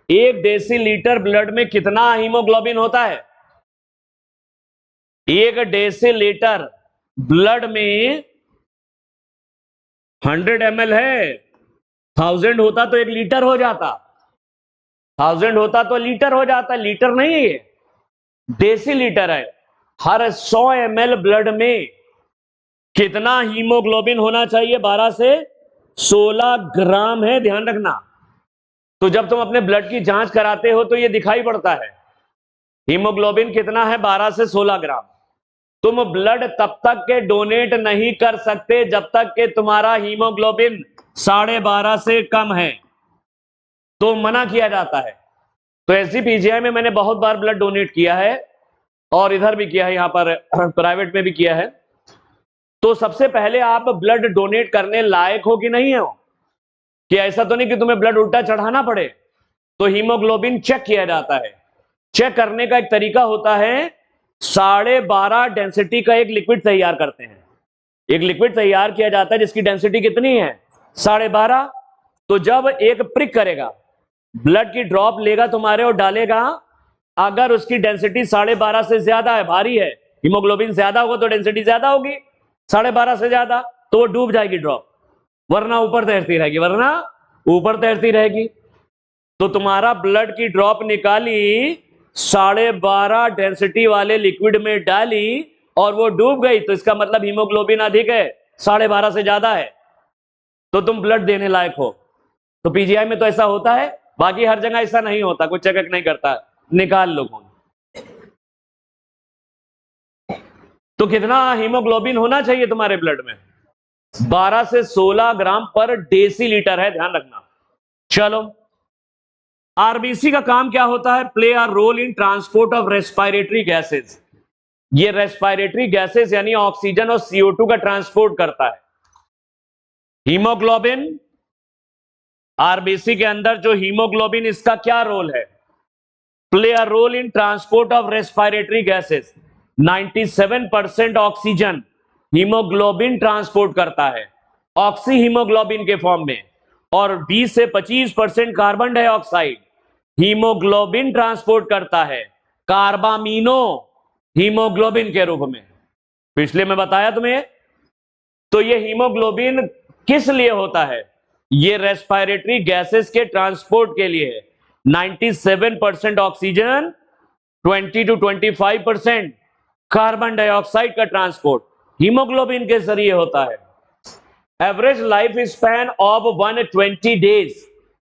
एक डेसीलीटर ब्लड में कितना हीमोग्लोबिन होता है? एक डेसीलीटर ब्लड में 100 ml है, 1000 होता तो 1 लीटर हो जाता, 1000 होता तो लीटर हो जाता, लीटर नहीं है ये, डेसीलीटर है। हर 100 ml ब्लड में कितना हीमोग्लोबिन होना चाहिए? 12 से 16 ग्राम है, ध्यान रखना। तो जब तुम अपने ब्लड की जांच कराते हो तो ये दिखाई पड़ता है, हीमोग्लोबिन कितना है? 12 से 16 ग्राम। तुम ब्लड तब तक के डोनेट नहीं कर सकते जब तक कि तुम्हारा हीमोग्लोबिन 12.5 से कम है, तो मना किया जाता है। तो एसजीपीजीआई में मैंने बहुत बार ब्लड डोनेट किया है, और इधर भी किया है, यहां पर प्राइवेट में भी किया है। तो सबसे पहले आप ब्लड डोनेट करने लायक हो कि नहीं हो, कि ऐसा तो नहीं कि तुम्हें ब्लड उल्टा चढ़ाना पड़े। तो हीमोग्लोबिन चेक किया जाता है। चेक करने का एक तरीका होता है, 12.5 डेंसिटी का एक लिक्विड तैयार करते हैं, एक लिक्विड तैयार किया जाता है जिसकी डेंसिटी कितनी है 12.5। तो जब एक प्रिक करेगा, ब्लड की ड्रॉप लेगा तुम्हारे और डालेगा, अगर उसकी डेंसिटी 12.5 से ज्यादा है, भारी है, हीमोग्लोबिन ज्यादा होगा तो डेंसिटी ज्यादा होगी, 12.5 से ज्यादा, तो वो डूब जाएगी ड्रॉप, वरना ऊपर तैरती रहेगी, वरना ऊपर तैरती रहेगी। तो तुम्हारा ब्लड की ड्रॉप निकाली, 12.5 डेंसिटी वाले लिक्विड में डाली और वो डूब गई, तो इसका मतलब हीमोग्लोबिन अधिक है, 12.5 से ज्यादा है, तो तुम ब्लड देने लायक हो। तो पीजीआई में तो ऐसा होता है, बाकी हर जगह ऐसा नहीं होता, कोई चेक नहीं करता, निकाल लो कौन। तो कितना हीमोग्लोबिन होना चाहिए तुम्हारे ब्लड में? 12 से 16 ग्राम पर डेसीलीटर है, ध्यान रखना। चलो, आरबीसी का काम क्या होता है? Play a role in transport of respiratory gases. ये रेस्पिरेटरी गैसेज यानी ऑक्सीजन और CO2 का ट्रांसपोर्ट करता है। हीमोग्लोबिन, आरबीसी के अंदर जो हीमोग्लोबिन, इसका क्या रोल है? Play a role in transport of respiratory gases. 97% oxygen haemoglobin transport करता है, ऑक्सी हीमोग्लोबिन के फॉर्म में, और 20 से 25% कार्बन डाइऑक्साइड हीमोग्लोबिन ट्रांसपोर्ट करता है, कार्बामीनो हीमोग्लोबिन के रूप में। पिछले में बताया तुम्हें। तो ये हीमोग्लोबिन किस लिए होता है? ये रेस्पिरेटरी गैसेस के ट्रांसपोर्ट के लिए है। 97% ऑक्सीजन, 20 to 25% कार्बन डाइऑक्साइड का ट्रांसपोर्ट हीमोग्लोबिन के जरिए होता है। Average life span of 120 days,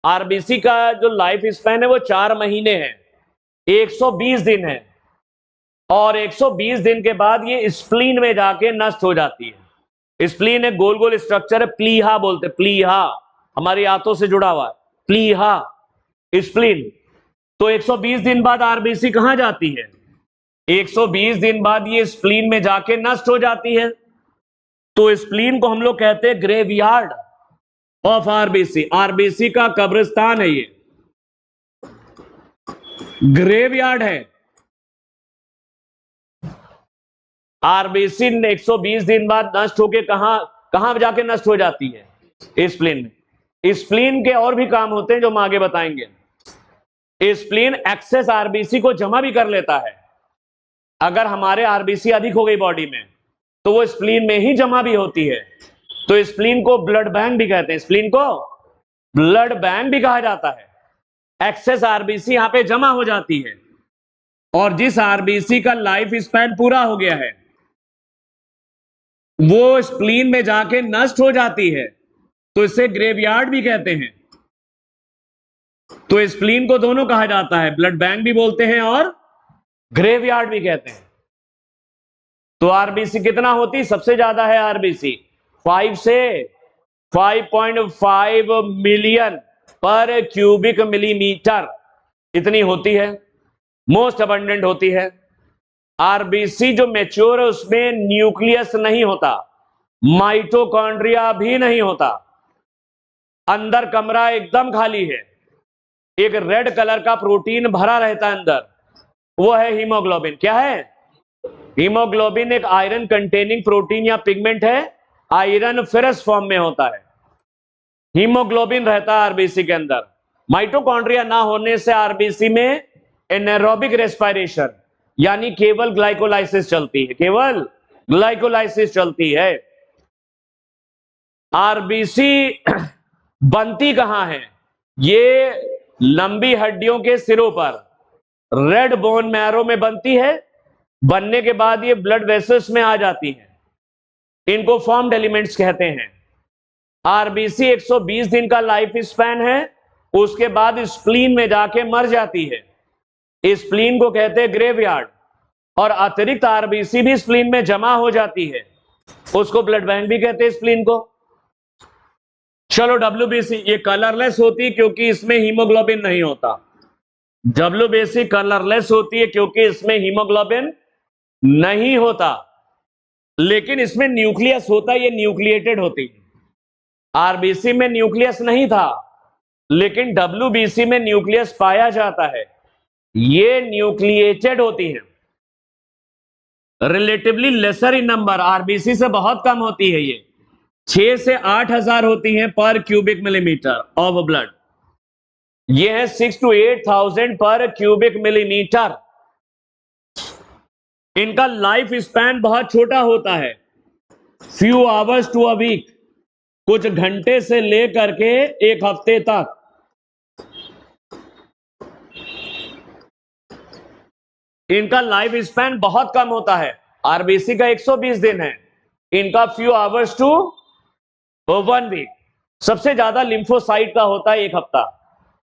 RBC का जो लाइफ स्पैन है वो 4 महीने है, 120 दिन है, और 120 दिन के बाद ये स्प्लीन में जाके नष्ट हो जाती है। स्प्लीन एक गोल गोल स्ट्रक्चर है, प्लीहा बोलते, प्लीहा, हमारी आंतों से जुड़ा हुआ है, प्लीहा स्प्लीन। तो 120 दिन बाद आरबीसी कहां जाती है? 120 दिन बाद ये स्प्लीन में जाके नष्ट हो जाती है। तो स्प्लीन को हम लोग कहते हैं ग्रेवयार्ड ऑफ आरबीसी। आरबीसी का कब्रिस्तान है ये, ग्रेवयार्ड है। आरबीसी 120 दिन बाद नष्ट होके कहां जाके नष्ट हो जाती है? स्प्लीन में। स्प्लीन के और भी काम होते हैं जो हम आगे बताएंगे। स्प्लीन एक्सेस आरबीसी को जमा भी कर लेता है। अगर हमारे आरबीसी अधिक हो गई बॉडी में तो वो स्प्लीन में ही जमा भी होती है। तो स्प्लीन को ब्लड बैंक भी कहते हैं, स्प्लीन को ब्लड बैंक भी कहा जाता है। एक्सेस आरबीसी यहां पे जमा हो जाती है, और जिस आरबीसी का लाइफ स्पैन पूरा हो गया है वो स्प्लीन में जाके नष्ट हो जाती है, तो इसे ग्रेवयार्ड भी कहते हैं। तो स्प्लीन को दोनों कहा जाता है, ब्लड बैंक भी बोलते हैं और ग्रेवयार्ड भी कहते हैं। तो आरबीसी कितना होती? सबसे ज्यादा है आरबीसी 5 से 5.5 मिलियन पर क्यूबिक मिलीमीटर, इतनी होती है, मोस्ट अबंडेंट होती है। आरबीसी जो मैच्योर है उसमें न्यूक्लियस नहीं होता, माइटोकॉन्ड्रिया भी नहीं होता, अंदर कमरा एकदम खाली है, एक रेड कलर का प्रोटीन भरा रहता है अंदर, वो है हीमोग्लोबिन। क्या है? हीमोग्लोबिन एक आयरन कंटेनिंग प्रोटीन या पिगमेंट है, आयरन फेरस फॉर्म में होता है। हीमोग्लोबिन रहता है आरबीसी के अंदर। माइटोकॉन्ड्रिया ना होने से आरबीसी में एनारोबिक रेस्पिरेशन यानी केवल ग्लाइकोलाइसिस चलती है, केवल ग्लाइकोलाइसिस चलती है। आरबीसी बनती कहां है? ये लंबी हड्डियों के सिरों पर रेड बोन मैरो में बनती है। बनने के बाद ये ब्लड वेसल्स में आ जाती हैं, इनको फॉर्म्ड एलिमेंट्स कहते हैं। आरबीसी 120 दिन का लाइफ स्पैन है, उसके बाद स्प्लीन में जाके मर जाती है। स्प्लीन को कहते हैं ग्रेवयार्ड, और अतिरिक्त आरबीसी भी स्प्लीन में जमा हो जाती है, उसको ब्लड बैंक भी कहते हैं स्प्लीन को। चलो, डब्ल्यूबीसी ये कलरलेस होती है क्योंकि इसमें हीमोग्लोबिन नहीं होता। डब्ल्यूबीसी कलरलेस होती है क्योंकि इसमें हीमोग्लोबिन नहीं होता, लेकिन इसमें न्यूक्लियस होता है, ये न्यूक्लिएटेड होती है। आरबीसी में न्यूक्लियस नहीं था, लेकिन डब्ल्यूबीसी में न्यूक्लियस पाया जाता है, ये न्यूक्लिएटेड होती है। रिलेटिवली लेसर इन नंबर, आरबीसी से बहुत कम होती है ये, 6 से 8,000 होती है पर क्यूबिक मिलीमीटर ऑफ ब्लड। ये है 6 to 8,000 पर क्यूबिक मिलीमीटर। इनका लाइफ स्पैन बहुत छोटा होता है, few hours to a week, कुछ घंटे से लेकर के एक हफ्ते तक। इनका लाइफ स्पैन बहुत कम होता है, आरबीसी का 120 दिन है, इनका फ्यू आवर्स टू 1 वीक। सबसे ज्यादा लिम्फोसाइट का होता है 1 हफ्ता,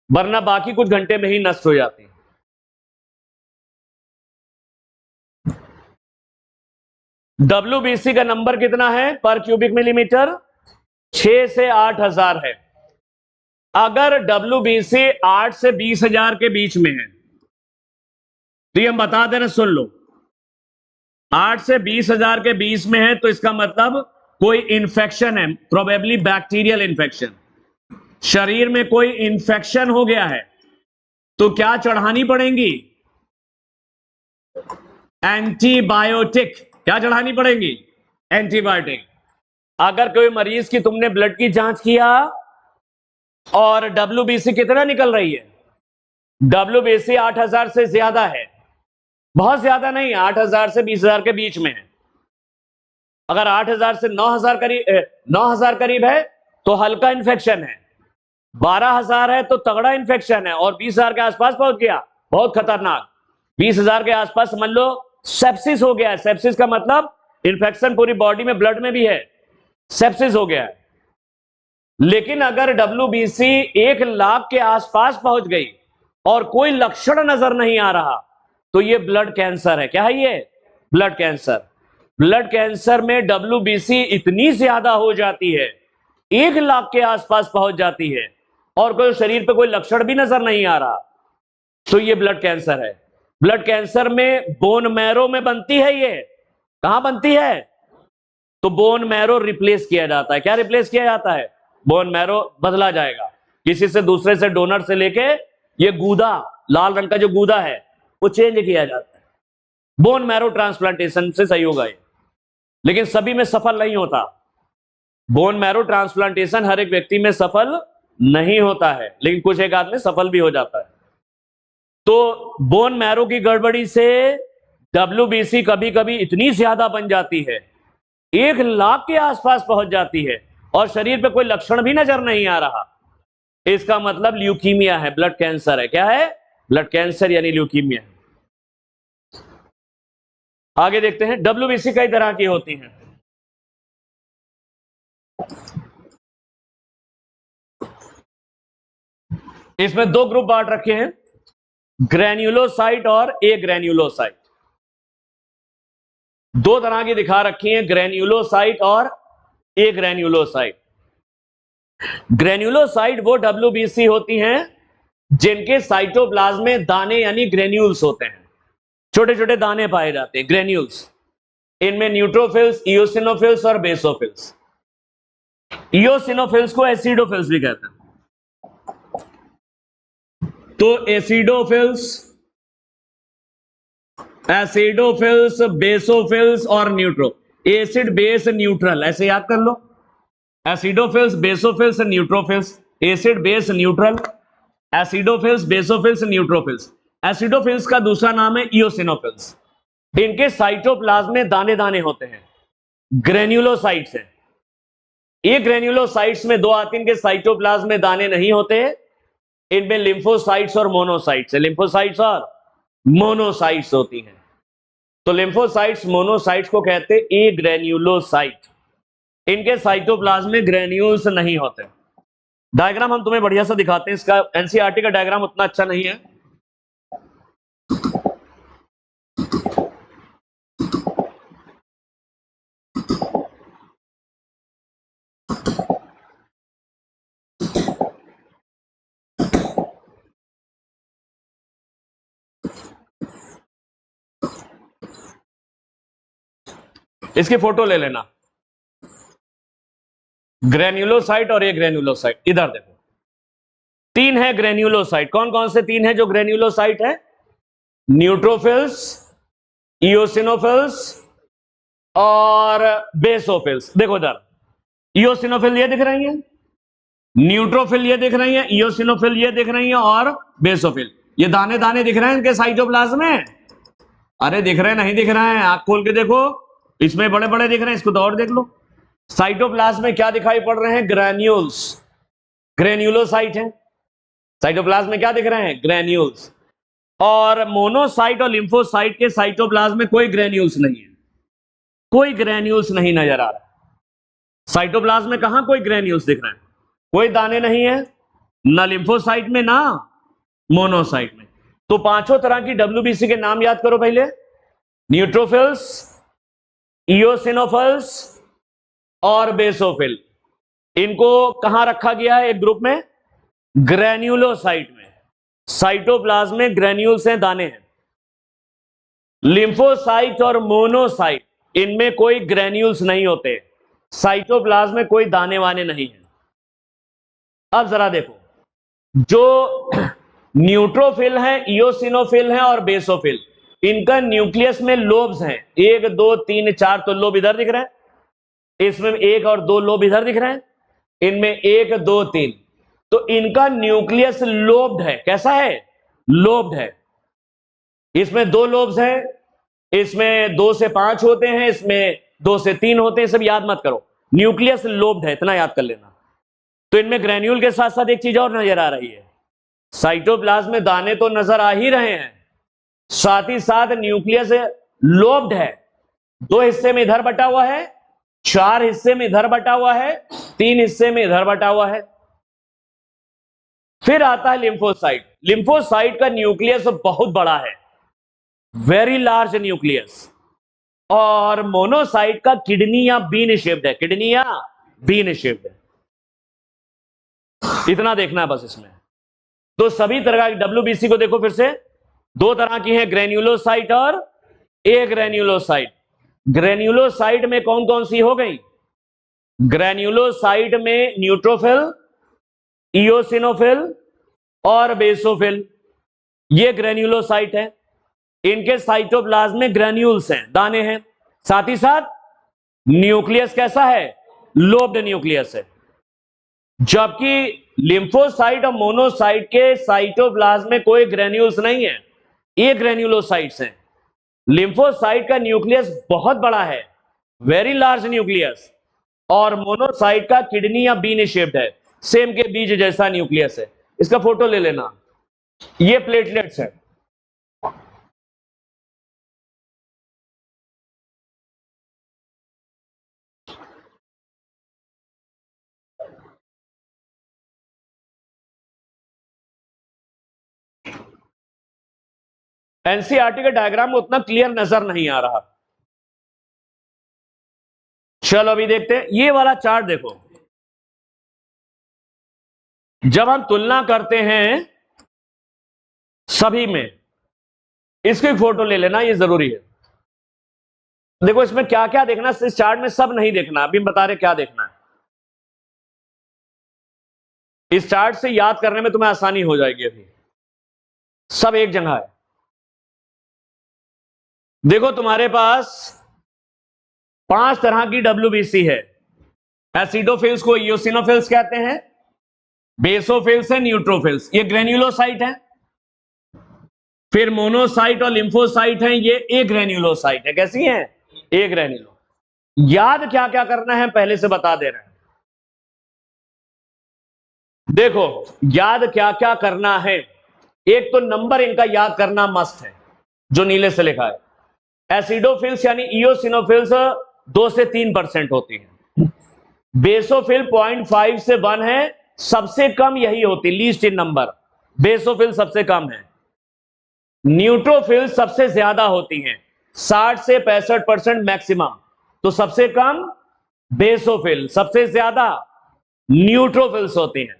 वरना बाकी कुछ घंटे में ही नष्ट हो जाती है। डब्ल्यूबीसी का नंबर कितना है पर क्यूबिक मिलीमीटर? 6 से 8,000 है। अगर डब्ल्यूबीसी 8 से 20,000 के बीच में है तो ये हम बता देना, सुन लो, 8 से 20,000 के बीच में है तो इसका मतलब कोई इंफेक्शन है, प्रोबेबली बैक्टीरियल इंफेक्शन, शरीर में कोई इंफेक्शन हो गया है। तो क्या चढ़ानी पड़ेंगी? एंटीबायोटिक। क्या चढ़ानी पड़ेगी? एंटीबायोटिक। अगर कोई मरीज की तुमने ब्लड की जांच किया और डब्ल्यूबीसी कितना निकल रही है, डब्ल्यूबीसी 8,000 से ज्यादा है, बहुत ज्यादा नहीं, 8,000 से 20,000 के बीच में है। अगर 8,000 से 9,000 करीब है तो हल्का इन्फेक्शन है, 12,000 है तो तगड़ा इन्फेक्शन है, और 20,000 के आसपास पहुंच गया बहुत खतरनाक, 20,000 के आसपास समझ लो सेप्सिस हो गया है। सेप्सिस का मतलब इन्फेक्शन पूरी बॉडी में, ब्लड में भी है, सेप्सिस हो गया है। लेकिन अगर डब्ल्यूबीसी 1 लाख के आसपास पहुंच गई और कोई लक्षण नजर नहीं आ रहा तो ये ब्लड कैंसर है। क्या है ये? Blood cancer. ब्लड कैंसर में डब्ल्यूबीसी इतनी ज्यादा हो जाती है, 1 लाख के आसपास पहुंच जाती है, और कोई शरीर पे कोई लक्षण भी नजर नहीं आ रहा, तो ये ब्लड कैंसर है। ब्लड कैंसर में बोन मैरो में बनती है। ये कहां बनती है? तो बोन मैरो रिप्लेस किया जाता है। क्या रिप्लेस किया जाता है? बोन मैरो बदला जाएगा, किसी से दूसरे से, डोनर से लेके ये गूदा, लाल रंग का जो गूदा है वो चेंज किया जाता है। बोन मैरो ट्रांसप्लांटेशन से सही होगा ये, लेकिन सभी में सफल नहीं होता। बोन मैरो ट्रांसप्लांटेशन हर एक व्यक्ति में सफल नहीं होता है, लेकिन कुछ एक आदमी सफल भी हो जाता है। तो बोन मैरो की गड़बड़ी से डब्ल्यूबीसी कभी कभी इतनी ज्यादा बन जाती है, 1 लाख के आसपास पहुंच जाती है, और शरीर पे कोई लक्षण भी नजर नहीं आ रहा। इसका मतलब ल्यूकीमिया है, ब्लड कैंसर है। क्या है? ब्लड कैंसर यानी ल्यूकीमिया है। आगे देखते हैं, डब्ल्यूबीसी कई तरह की होती हैं। इसमें 2 ग्रुप बांट रखे हैं, ग्रेन्युलोसाइट और ए ग्रेन्युलोसाइट। 2 तरह की दिखा रखी हैं, ग्रेन्युलोसाइट और ए ग्रेन्युलोसाइट। ग्रेन्युलोसाइट वो डब्ल्यूबीसी होती हैं जिनके साइटोप्लाज्म में दाने यानी ग्रेन्यूल्स होते हैं, छोटे छोटे दाने पाए जाते हैं, ग्रेन्यूल्स। इनमें न्यूट्रोफिल्स, इओसिनोफिल्स और बेसोफिल्स। इओसिनोफिल्स को एसिडोफिल्स भी कहते हैं। तो एसिडोफिल्स, बेसोफिल्स और न्यूट्रो, एसिड बेस न्यूट्रल, ऐसे याद कर लो। Acidophils, basophils, neutrophils, acid base neutral, acidophils, basophils, neutrophils. Acidophils का दूसरा नाम है इओसिनोफिल्स। इनके साइटोप्लाज्म में दाने दाने होते हैं, ग्रेन्युलोसाइट्स हैं। ये ग्रेन्युलोसाइट्स में 2 आती हैं, इनके साइटोप्लाज्म में दाने नहीं होते। इनमें लिम्फोसाइट्स और मोनोसाइट्स है, लिम्फोसाइट्स और मोनोसाइट्स होती हैं। तो लिम्फोसाइट्स, मोनोसाइट्स को कहते हैं ए ग्रेन्युलोसाइट। इनके साइटोप्लाज्म में ग्रेन्यूल्स नहीं होते। डायग्राम हम तुम्हें बढ़िया सा दिखाते हैं, इसका एनसीईआरटी का डायग्राम उतना अच्छा नहीं है। इसकी फोटो ले लेना, ग्रेन्युलोसाइट और ए ग्रेन्युलोसाइट। इधर देखो, 3 है ग्रेन्युलोसाइट। कौन कौन से 3 है जो ग्रेन्युलोसाइट है? न्यूट्रोफिल्स, इयोसिनोफिल्स और बेसोफिल्स। देखो इधर, इयोसिनोफिल ये दिख रही है, न्यूट्रोफिल ये दिख रही है, इयोसिनोफिल ये दिख रही है और बेसोफिल। ये दाने दाने दिख रहे हैं इनके साइटोप्लाज्म में? अरे दिख रहे हैं, नहीं दिख रहे हैं? आंख खोल के देखो, इसमें बड़े बड़े दिख रहे हैं, इसको तो और देख लो। साइटोप्लाज्म में क्या दिखाई पड़ रहे हैं? ग्रैन्यूल्स, ग्रेन्यूलोसाइट है। साइटोप्लाज्म में क्या दिख रहे हैं? ग्रैन्यूल्स। और मोनोसाइट और लिम्फोसाइट के साइटोप्लाज्म में कोई ग्रैन्यूल्स नहीं है, कोई ग्रैन्यूल्स नहीं नजर आ रहा है। साइटोप्लाज्म में कहां कोई ग्रैन्यूल्स दिख रहे हैं? कोई दाने नहीं है, ना लिम्फोसाइट में ना मोनोसाइट में। तो पांचों तरह की डब्ल्यूबीसी के नाम याद करो पहले। न्यूट्रोफिल्स, इयोसिनोफिल्स और बेसोफिल। इनको कहां रखा गया है एक ग्रुप में? ग्रैन्युलोसाइट में। साइटोप्लाज्म में ग्रैन्यूल्स हैं, दाने हैं। लिम्फोसाइट और मोनोसाइट, इनमें कोई ग्रैन्यूल्स नहीं होते, साइटोप्लाज्म में कोई दाने वाने नहीं है। अब जरा देखो, जो न्यूट्रोफिल है, इयोसिनोफिल है और बेसोफिल, इनका न्यूक्लियस में लोब्स हैं, 1 2 3 4। तो लोब इधर दिख रहे हैं, इसमें 1 और 2 लोब इधर दिख रहे हैं, इनमें 1 2 3। तो इनका न्यूक्लियस लोब्ड है। कैसा है? लोब्ड है। इसमें 2 लोब्स हैं, इसमें 2 से 5 होते हैं, इसमें 2 से 3 होते हैं। सब याद मत करो, न्यूक्लियस लोब्ड है, इतना याद कर लेना। तो इनमें ग्रैन्यूल के साथ साथ एक चीज और नजर आ रही है, साइटोप्लाज्म में दाने तो नजर आ ही रहे हैं, साथ ही साथ न्यूक्लियस लोब्ड है। 2 हिस्से में इधर बटा हुआ है, 4 हिस्से में इधर बटा हुआ है, 3 हिस्से में इधर बटा हुआ है। फिर आता है लिम्फोसाइट। लिम्फोसाइट का न्यूक्लियस बहुत बड़ा है, वेरी लार्ज न्यूक्लियस। और मोनोसाइट का किडनी या बीन शेप्ड है, किडनी या बीन शेप्ड है। इतना देखना है बस इसमें। तो सभी तरह की डब्ल्यूबीसी को देखो फिर से, 2 तरह की है, ग्रेन्युलोसाइट और एग्रेन्युलोसाइट। ग्रेन्युलोसाइट में कौन कौन सी हो गई? ग्रेन्युलोसाइट में न्यूट्रोफिल, इयोसिनोफिल और बेसोफिल, ये ग्रेन्युलोसाइट है। इनके साइटोप्लाज्म में ग्रेन्यूल्स हैं, दाने हैं, साथ ही साथ न्यूक्लियस कैसा है? लोब्ड न्यूक्लियस है। जबकि लिम्फोसाइट और मोनोसाइट के साइटोप्लाज्म में कोई ग्रेन्यूल्स नहीं है, ये ग्रेन्युलोसाइट्स हैं। लिम्फोसाइट का न्यूक्लियस बहुत बड़ा है, वेरी लार्ज न्यूक्लियस, और मोनोसाइट का किडनी या बीन शेप्ड है, सेम के बीज जैसा न्यूक्लियस है। इसका फोटो ले लेना, ये प्लेटलेट्स है। एनसीईआरटी के डायग्राम में उतना क्लियर नजर नहीं आ रहा। चलो अभी देखते हैं ये वाला चार्ट। देखो, जब हम तुलना करते हैं सभी में, इसकी फोटो ले लेना, ये जरूरी है। देखो इसमें क्या क्या देखना, इस चार्ट में सब नहीं देखना, अभी बता रहे क्या देखना है। इस चार्ट से याद करने में तुम्हें आसानी हो जाएगी। अभी सब एक जगह है। देखो तुम्हारे पास 5 तरह की डब्ल्यूबीसी है। एसिडोफिल्स को इयोसिनोफिल्स कहते हैं, बेसोफिल्स है, न्यूट्रोफिल्स, ये ग्रेन्युलोसाइट है। फिर मोनोसाइट और लिम्फोसाइट हैं, ये ए ग्रेन्युलोसाइट है। कैसी हैं? ए ग्रेन्युलो। याद क्या क्या करना है पहले से बता दे रहे हैं। देखो याद क्या क्या करना है, एक तो नंबर इनका याद करना मस्ट है, जो नीले से लिखा है। एसिडोफिल्स यानी इयोसिनोफिल्स 2 से 3% होती है। बेसोफिल 0.5 से 1 है, सबसे कम यही होती, लीस्ट इन नंबर। बेसोफिल सबसे कम है। न्यूट्रोफिल सबसे ज्यादा होती हैं, 60 से 65% मैक्सिमम। तो सबसे कम बेसोफिल, सबसे ज्यादा न्यूट्रोफिल्स होती हैं,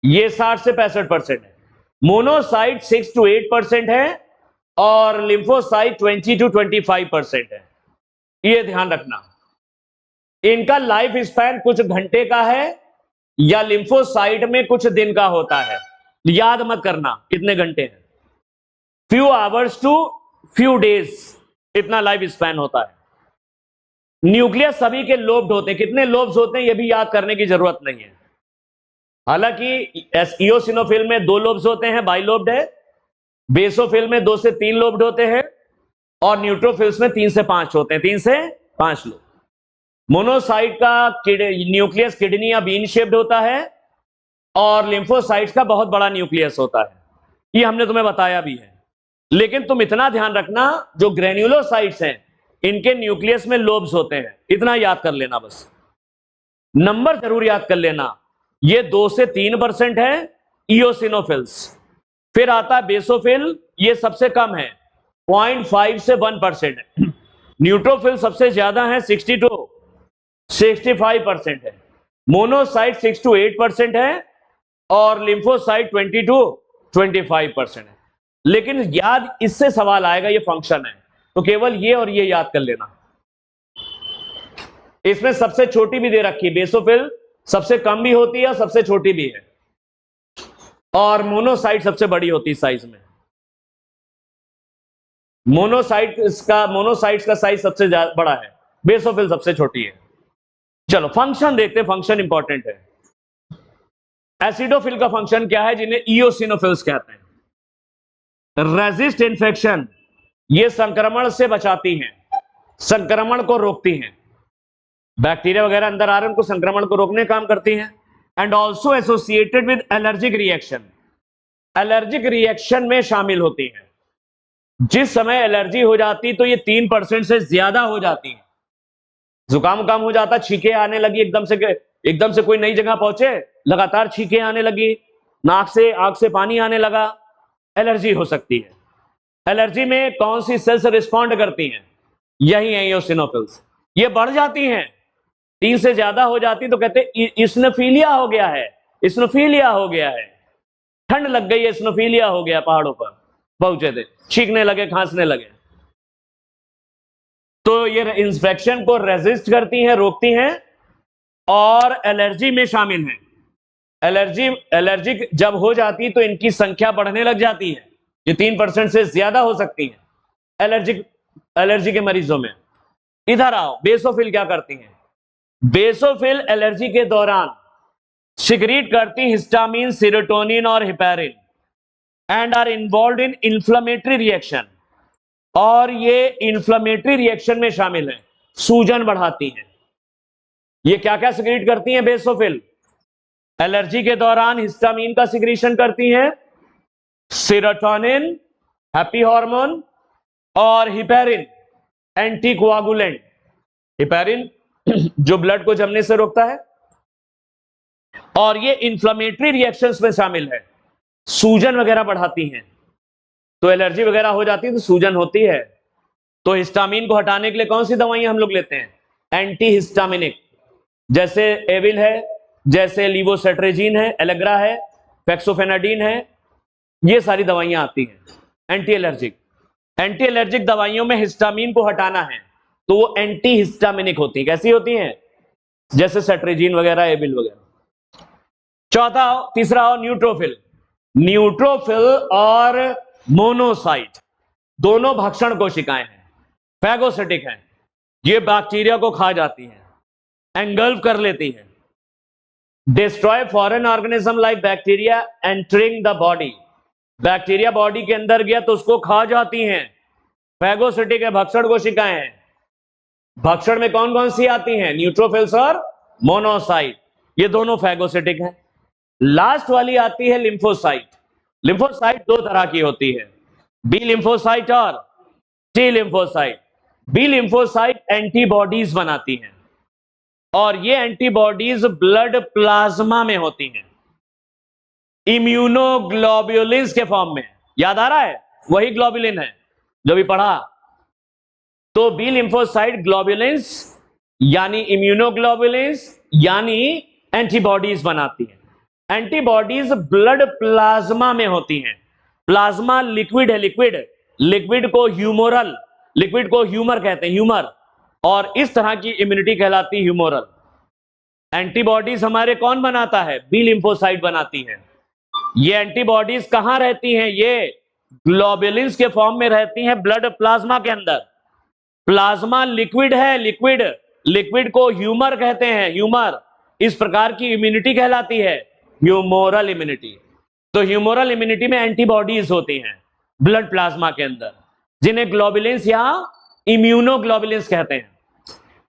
ये 60 से 65% है। मोनोसाइट 6 to 8% है और लिम्फोसाइट 20 to 25% है। ये ध्यान रखना, इनका लाइफ स्पैन कुछ घंटे का है या लिम्फोसाइट में कुछ दिन का होता है। याद मत करना कितने घंटे हैं, few hours to few days, इतना लाइफ स्पैन होता है। न्यूक्लियस सभी के लोब्ड होते हैं, कितने लोब्स होते हैं ये भी याद करने की जरूरत नहीं है। हालांकि इओसिनोफिल में 2 लोब्स होते हैं, बाइलोब्ड है। बेसोफिल में 2 से 3 लोब्ड होते हैं और न्यूट्रोफिल्स में 3 से 5 होते हैं, 3 से 5 लोब। मोनोसाइट का न्यूक्लियस किडनी या बीन शेप्ड होता है और लिम्फोसाइट्स का बहुत बड़ा न्यूक्लियस होता है, ये हमने तुम्हें बताया भी है। लेकिन तुम इतना ध्यान रखना, जो ग्रेन्युलोसाइट्स हैं इनके न्यूक्लियस में लोब्स होते हैं, इतना याद कर लेना बस। नंबर जरूर याद कर लेना, ये 2 से 3% है इओसिनोफिल्स। फिर आता है बेसोफिल, ये सबसे कम है, 0.5 से 1% है। न्यूट्रोफिल सबसे ज्यादा है, 60 to 65% है। मोनोसाइट 6 to 8% है और लिम्फोसाइट 20 to 25% है। लेकिन याद इससे सवाल आएगा, ये फंक्शन है, तो केवल ये और ये याद कर लेना। इसमें सबसे छोटी भी दे रखी है, बेसोफिल सबसे कम भी होती है और सबसे छोटी भी है, और मोनोसाइट सबसे बड़ी होती है साइज में। मोनोसाइट्स का साइज सबसे बड़ा है, बेसोफिल सबसे छोटी है। चलो फंक्शन देखते हैं, फंक्शन इंपॉर्टेंट है। एसिडोफिल का फंक्शन क्या है, जिन्हें इओसिनोफिल्स कहते हैं? रेजिस्ट इन्फेक्शन, ये संक्रमण से बचाती हैं, संक्रमण को रोकती हैं। बैक्टीरिया वगैरह अंदर आ रहे हैं, उनको संक्रमण को रोकने काम करती हैं। And also associated with allergic reaction, allergic reaction में शामिल होती हैं। जिस समय एलर्जी हो जाती तो ये 3% से ज्यादा हो जाती है। जुकाम काम हो जाता, छींके आने लगी, एकदम से कोई नई जगह पहुंचे, लगातार छींके आने लगी, नाक से आंख से पानी आने लगा, एलर्जी हो सकती है। एलर्जी में कौन सी सेल्स रिस्पॉन्ड करती हैं? यही है इओसिनोफिल्स। ये बढ़ जाती हैं, 3 से ज्यादा हो जाती तो कहते इस्नोफिलिया हो गया है, इस्नोफिलिया हो गया है, ठंड लग गई है, इस्नोफिलिया हो गया, पहाड़ों पर पहुंचे थे, छींकने लगे, खांसने लगे। तो ये इंफेक्शन को रेजिस्ट करती हैं, रोकती हैं और एलर्जी में शामिल हैं। एलर्जिक जब हो जाती तो इनकी संख्या बढ़ने लग जाती है, ये 3% से ज्यादा हो सकती है एलर्जी के मरीजों में। इधर आओ, बेसोफिल क्या करती हैं? बेसोफिल एलर्जी के दौरान सिक्रीट करती हिस्टामिन, सेरोटोनिन और heparin and are involved in inflammatory reaction, और ये इंफ्लेमेटरी रिएक्शन में शामिल है, सूजन बढ़ाती हैं। ये क्या क्या सिक्रीट करती हैं बेसोफिल? एलर्जी के दौरान हिस्टामिन का सिक्रीशन करती हैं, सेरोटोनिन हैप्पी हार्मोन और हिपेरिन एंटीकोआगुलेंट, हिपेरिन जो ब्लड को जमने से रोकता है, और ये इंफ्लेमेटरी रिएक्शंस में शामिल है, सूजन वगैरह बढ़ाती हैं। तो एलर्जी वगैरह हो जाती है तो सूजन होती है, तो हिस्टामिन को हटाने के लिए कौन सी दवाइयां हम लोग लेते हैं? एंटी हिस्टामिनिक, जैसे एविल है, जैसे लीवोसेट्रेजिन है, एलेग्रा है, फेक्सोफेनाडिन है, ये सारी दवाइयां आती हैं एंटी एलर्जिक। एंटी एलर्जिक दवाइयों में हिस्टामिन को हटाना है तो वो एंटी हिस्टामिनिक होती हैं। कैसी होती हैं? जैसे सेट्रेजिन वगैरह, एविल वगैरह। तीसरा हो न्यूट्रोफिल। न्यूट्रोफिल और मोनोसाइट दोनों भक्षण कोशिकाएं हैं, फैगोसिटिक हैं। ये बैक्टीरिया को खा जाती हैं, एंगल्फ कर लेती हैं, destroy foreign organism like bacteria entering the body. Bacteria body के अंदर गया तो उसको खा जाती हैं, फैगोसिटिक है, भक्षण कोशिकाएं हैं। भक्षण में कौन कौन सी आती हैं? न्यूट्रोफिल्स और मोनोसाइट, ये दोनों फैगोसिटिक हैं। लास्ट वाली आती है लिम्फोसाइट। लिम्फोसाइट 2 तरह की होती है, बी लिम्फोसाइट और T lymphocyte. B lymphocyte antibodies बनाती हैं और ये एंटीबॉडीज ब्लड प्लाज्मा में होती हैं, इम्यूनोग्लोब्युलिन्स के फॉर्म में। याद आ रहा है? वही ग्लोब्युलिन है जो भी पढ़ा। तो बी लिम्फोसाइट ग्लोब्युलिन्स यानी इम्यूनोग्लोब्युलिन्स यानी एंटीबॉडीज बनाती हैं। एंटीबॉडीज ब्लड प्लाज्मा में होती हैं। प्लाज्मा लिक्विड है, लिक्विड को ह्यूमर कहते हैं, ह्यूमर, और इस तरह की इम्यूनिटी कहलाती है ह्यूमोरल। एंटीबॉडीज हमारे कौन बनाता है? बी लिम्फोसाइट बनाती है। ये एंटीबॉडीज कहां रहती हैं? ये ग्लोबुलिन्स के फॉर्म में रहती हैं ब्लड प्लाज्मा के अंदर। प्लाज्मा लिक्विड है, लिक्विड, लिक्विड को ह्यूमर कहते हैं, ह्यूमर। इस प्रकार की इम्यूनिटी कहलाती है ह्यूमोरल इम्यूनिटी। तो ह्यूमोरल इम्यूनिटी में एंटीबॉडीज होती हैं ब्लड प्लाज्मा के अंदर, जिन्हें ग्लोबुलिन्स या इम्यूनोग्लोबुलिन्स कहते हैं।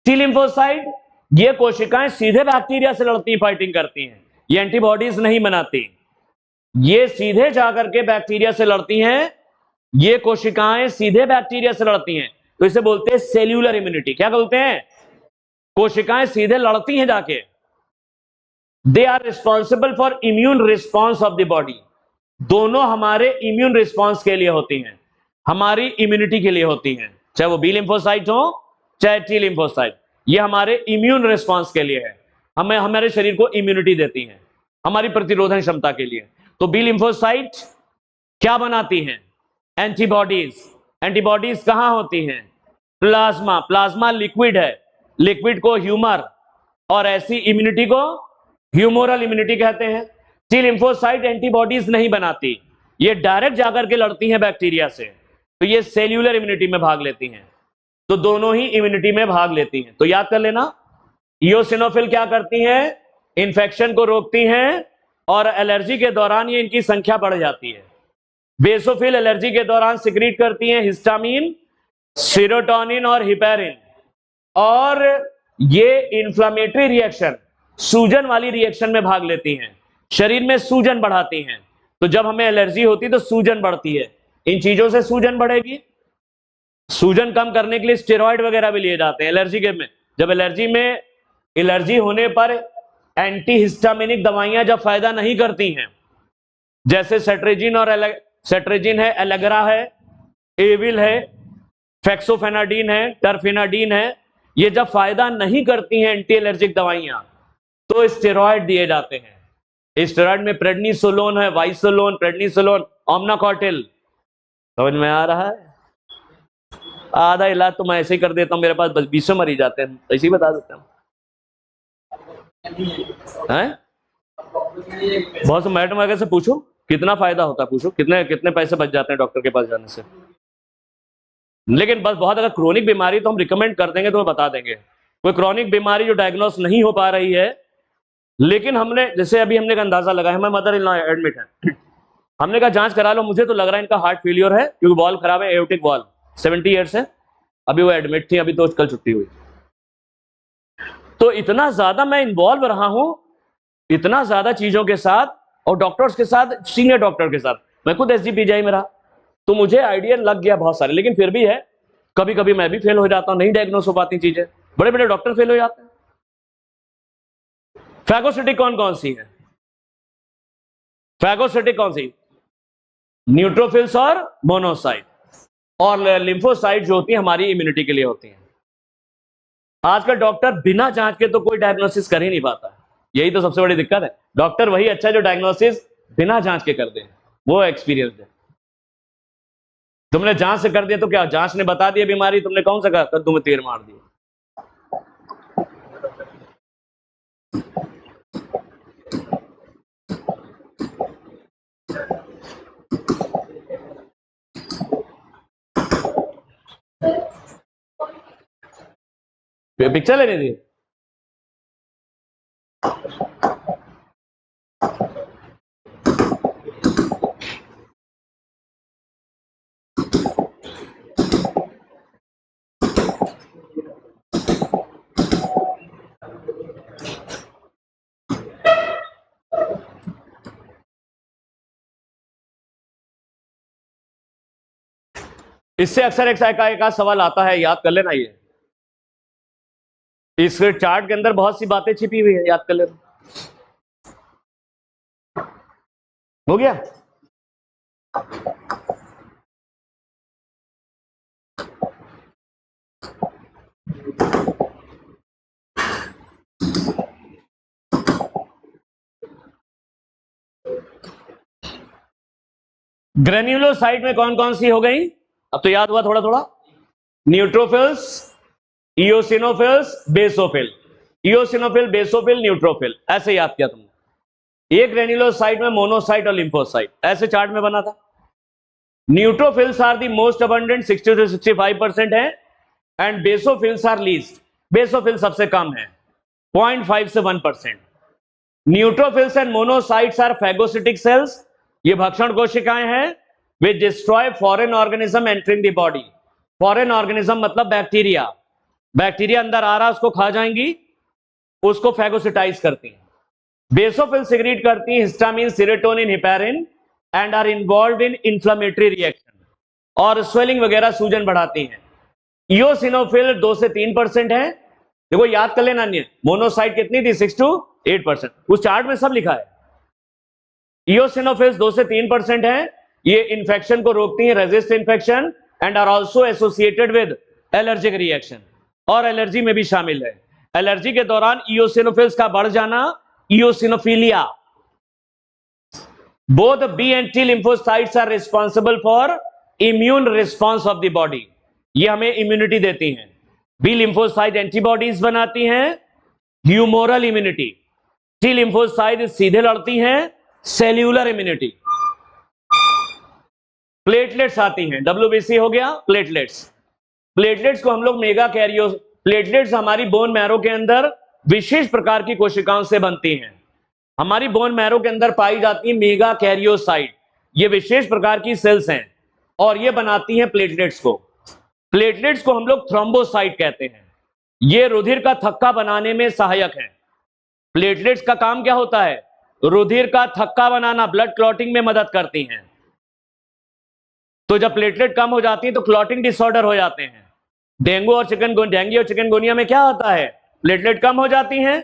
टी लिम्फोसाइट, ये कोशिकाएं सीधे बैक्टीरिया से लड़ती हैं, फाइटिंग करती हैं, ये एंटीबॉडीज नहीं बनाती, ये सीधे जाकर के बैक्टीरिया से लड़ती हैं, ये कोशिकाएं सीधे बैक्टीरिया से लड़ती हैं, तो इसे बोलते हैं सेल्यूलर इम्यूनिटी। क्या बोलते हैं? कोशिकाएं सीधे लड़ती हैं जाके। They are responsible for immune response of the body. दोनों हमारे इम्यून रिस्पॉन्स के लिए होती हैं, हमारी इम्यूनिटी के लिए होती हैं, चाहे वो बी लिम्फोसाइट हो चाहे टी लिम्फोसाइट, ये हमारे इम्यून रिस्पॉन्स के लिए है, हमें हमारे शरीर को इम्यूनिटी देती हैं, हमारी प्रतिरोधन क्षमता के लिए। तो बी लिम्फोसाइट क्या बनाती हैं? एंटीबॉडीज। एंटीबॉडीज कहां होती हैं? प्लाज्मा। प्लाज्मा लिक्विड है, लिक्विड को ह्यूमर, और ऐसी इम्यूनिटी को ह्यूमोरल इम्यूनिटी कहते हैं। टी लिम्फोसाइट एंटीबॉडीज नहीं बनाती, ये डायरेक्ट जाकर के लड़ती हैं बैक्टीरिया से, तो ये सेल्यूलर इम्यूनिटी में भाग लेती हैं। तो दोनों ही इम्यूनिटी में भाग लेती हैं। तो याद कर लेना, इओसिनोफिल क्या करती हैं? इंफेक्शन को रोकती हैं, और एलर्जी के दौरान ये इनकी संख्या बढ़ जाती है। बेसोफिल एलर्जी के दौरान सिक्रीट करती हैं हिस्टामिन, सेरोटोनिन और हिपेरिन, और ये इंफ्लेमेटरी रिएक्शन, सूजन वाली रिएक्शन में भाग लेती हैं, शरीर में सूजन बढ़ाती हैं। तो जब हमें एलर्जी होती है तो सूजन बढ़ती है, इन चीजों से सूजन बढ़ेगी। सूजन कम करने के लिए स्टेरॉइड वगैरह भी लिए जाते हैं एलर्जी के में। जब एलर्जी होने पर एंटीहिस्टामिनिक दवाइयां जब फायदा नहीं करती हैं, जैसे सेट्रेजिन है, एलेग्रा है, एविल है, फेक्सोफेनाडीन है, टर्फेनाडीन है, ये जब फायदा नहीं करती हैं एंटी एलर्जिक दवाइयां, तो स्टेरॉइड दिए जाते हैं। स्टेरॉइड में प्रेडनिसोलोन है, वाइसोलोन, प्रेडनिसोलोन, ओमनाकॉटिल। समझ में आ रहा है? आधा इलाज तो मैं ऐसे ही कर देता हूं, मेरे पास बस 20 मरीज आते हैं, ऐसे ही बता देता हूं। बहुत से मैडम वगैरह से पूछो कितना फायदा होता है, पूछो कितने पैसे बच जाते हैं डॉक्टर के पास जाने से। लेकिन बस बहुत अगर क्रोनिक बीमारी तो हम रिकमेंड कर देंगे, तो मैं बता देंगे। कोई क्रोनिक बीमारी जो डायग्नोस नहीं हो पा रही है, लेकिन हमने जैसे अभी हमने का अंदाजा लगाया, हमारे मदर इन लॉ एडमिट है, हमने कहा जांच करा लो, मुझे तो लग रहा है इनका हार्ट फेलियर है, क्योंकि वॉल्व खराब है, एओर्टिक वॉल्व, 70 ईयर्स है। अभी वो एडमिट थी, अभी तो कल छुट्टी हुई। तो इतना ज्यादा मैं इन्वॉल्व रहा हूं, इतना ज्यादा चीजों के साथ, और डॉक्टर्स के साथ, सीनियर डॉक्टर के साथ। मैं खुद एसजीपीजीआई में रहा, तो मुझे आइडिया लग गया बहुत सारे, लेकिन फिर भी है, कभी कभी मैं भी फेल हो जाता हूं, नहीं डायग्नोस हो पाती चीजें, बड़े बड़े डॉक्टर फेल हो जाते हैं। फैगोसिटिक कौन कौन सी है? फैगोसिटिक कौन सी? न्यूट्रोफिल्स और मोनोसाइट, और लिम्फोसाइट जो होती है हमारी इम्यूनिटी के लिए होती है। आजकल डॉक्टर बिना जांच के तो कोई डायग्नोसिस कर ही नहीं पाता, यही तो सबसे बड़ी दिक्कत है। डॉक्टर वही अच्छा जो डायग्नोसिस बिना जांच के कर दे, वो एक्सपीरियंस है। तुमने जांच से कर दिया तो क्या, जांच ने बता दिया बीमारी, तुमने कौन सा कद्दू में तीर मार दिया। पिक्चर लेने दी। इससे अक्सर एक सवाल आता है, याद कर लेना, ये इस चार्ट के अंदर बहुत सी बातें छिपी हुई है, याद कर लेना। हो गया? ग्रेन्युलोसाइट में कौन कौन सी हो गई? अब तो याद हुआ थोड़ा थोड़ा। Neutrophils, eosinophils, basophil. Eosinophil, basophil, neutrophil, ऐसे याद किया तुमने। एक ग्रेन्युलोसाइट में मोनोसाइट और लिम्फोसाइट, ऐसे चार्ट में बना था। Neutrophils are the most abundant 60 से 65% है, and basophils are least, basophil सबसे कम है 0.5 से 1%। Neutrophils and monocytes are phagocytic cells, ये भक्षण कोशिकाएं हैं, वे destroy foreign organism entering the body. Foreign organism मतलब बैक्टीरिया, बैक्टीरिया अंदर आ रहा उसको खा जाएंगी, उसको फैगोसिटाइज करती हैं। बेसोफिल सिक्रीट करती हैं histamine, serotonin, heparin and are involved in inflammatory reaction, और स्वेलिंग वगैरह, सूजन बढ़ाती हैं। इओसिनोफिल 2 से 3% है। देखो याद कर लेना, मोनोसाइट कितनी थी? 6 to 8%, उस चार्ट में सब लिखा है। इओसिनोफिल्स 2 से 3% है, ये इंफेक्शन को रोकती हैं, resist infection, and are also associated with allergic reaction, और एलर्जी में भी शामिल है। एलर्जी के दौरान इओसिनोफिल्स का बढ़ जाना, eosinophilia. Both B and T lymphocytes are responsible for immune response of the body, ये हमें इम्यूनिटी देती हैं। बी लिम्फोसाइट एंटीबॉडीज बनाती हैं, ह्यूमोरल इम्यूनिटी। टी लिम्फोसाइट सीधे लड़ती हैं, सेल्यूलर इम्यूनिटी। प्लेटलेट्स आती हैं, डब्ल्यूबीसी हो गया, प्लेटलेट्स। प्लेटलेट्स को हम लोग मेगा कैरियो, प्लेटलेट्स हमारी बोन मैरो के अंदर विशेष प्रकार की कोशिकाओं से बनती हैं। हमारी बोन मैरो के अंदर पाई जाती है मेगा कैरियोसाइट, ये विशेष प्रकार की सेल्स हैं, और ये बनाती हैं प्लेटलेट्स को। प्लेटलेट्स को हम लोग थ्रोम्बोसाइट कहते हैं, ये रुधिर का थक्का बनाने में सहायक है। प्लेटलेट्स का काम क्या होता है? रुधिर का थक्का बनाना, ब्लड क्लॉटिंग में मदद करती हैं। तो जब प्लेटलेट कम हो जाती है तो क्लॉटिंग डिसऑर्डर हो जाते हैं। डेंगू और चिकनगुनिया में क्या होता है? प्लेटलेट कम हो जाती हैं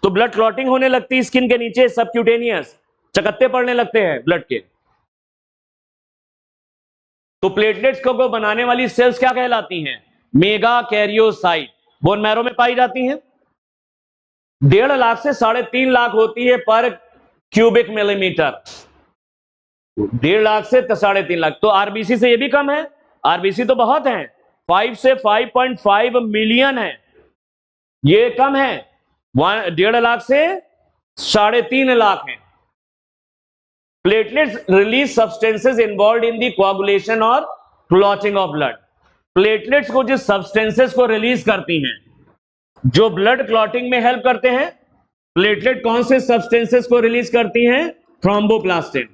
तो ब्लड क्लॉटिंग होने लगती है, स्किन के नीचे सबक्यूटेनियस चकत्ते पड़ने लगते हैं ब्लड के। तो प्लेटलेट्स को बनाने वाली सेल्स क्या कहलाती हैं? मेगा कैरियोसाइट, बोन मैरो में पाई जाती हैं। 1.5 लाख से 3.5 लाख होती है पर क्यूबिक मिलीमीटर, 1.5 लाख से 3.5 लाख। तो आरबीसी से ये भी कम है, आरबीसी तो बहुत है, 5 से 5.5 मिलियन है, ये कम है। 1.5 लाख से 3.5 लाख है। Platelets release substances involve in the coagulation और क्लॉटिंग ऑफ ब्लड। प्लेटलेट्स को जिस सब्सटेंसेस को रिलीज करती हैं जो ब्लड क्लॉटिंग में हेल्प करते हैं, प्लेटलेट कौन से सब्सटेंसेस को रिलीज करती हैं? थ्रोम्बोप्लास्टिन।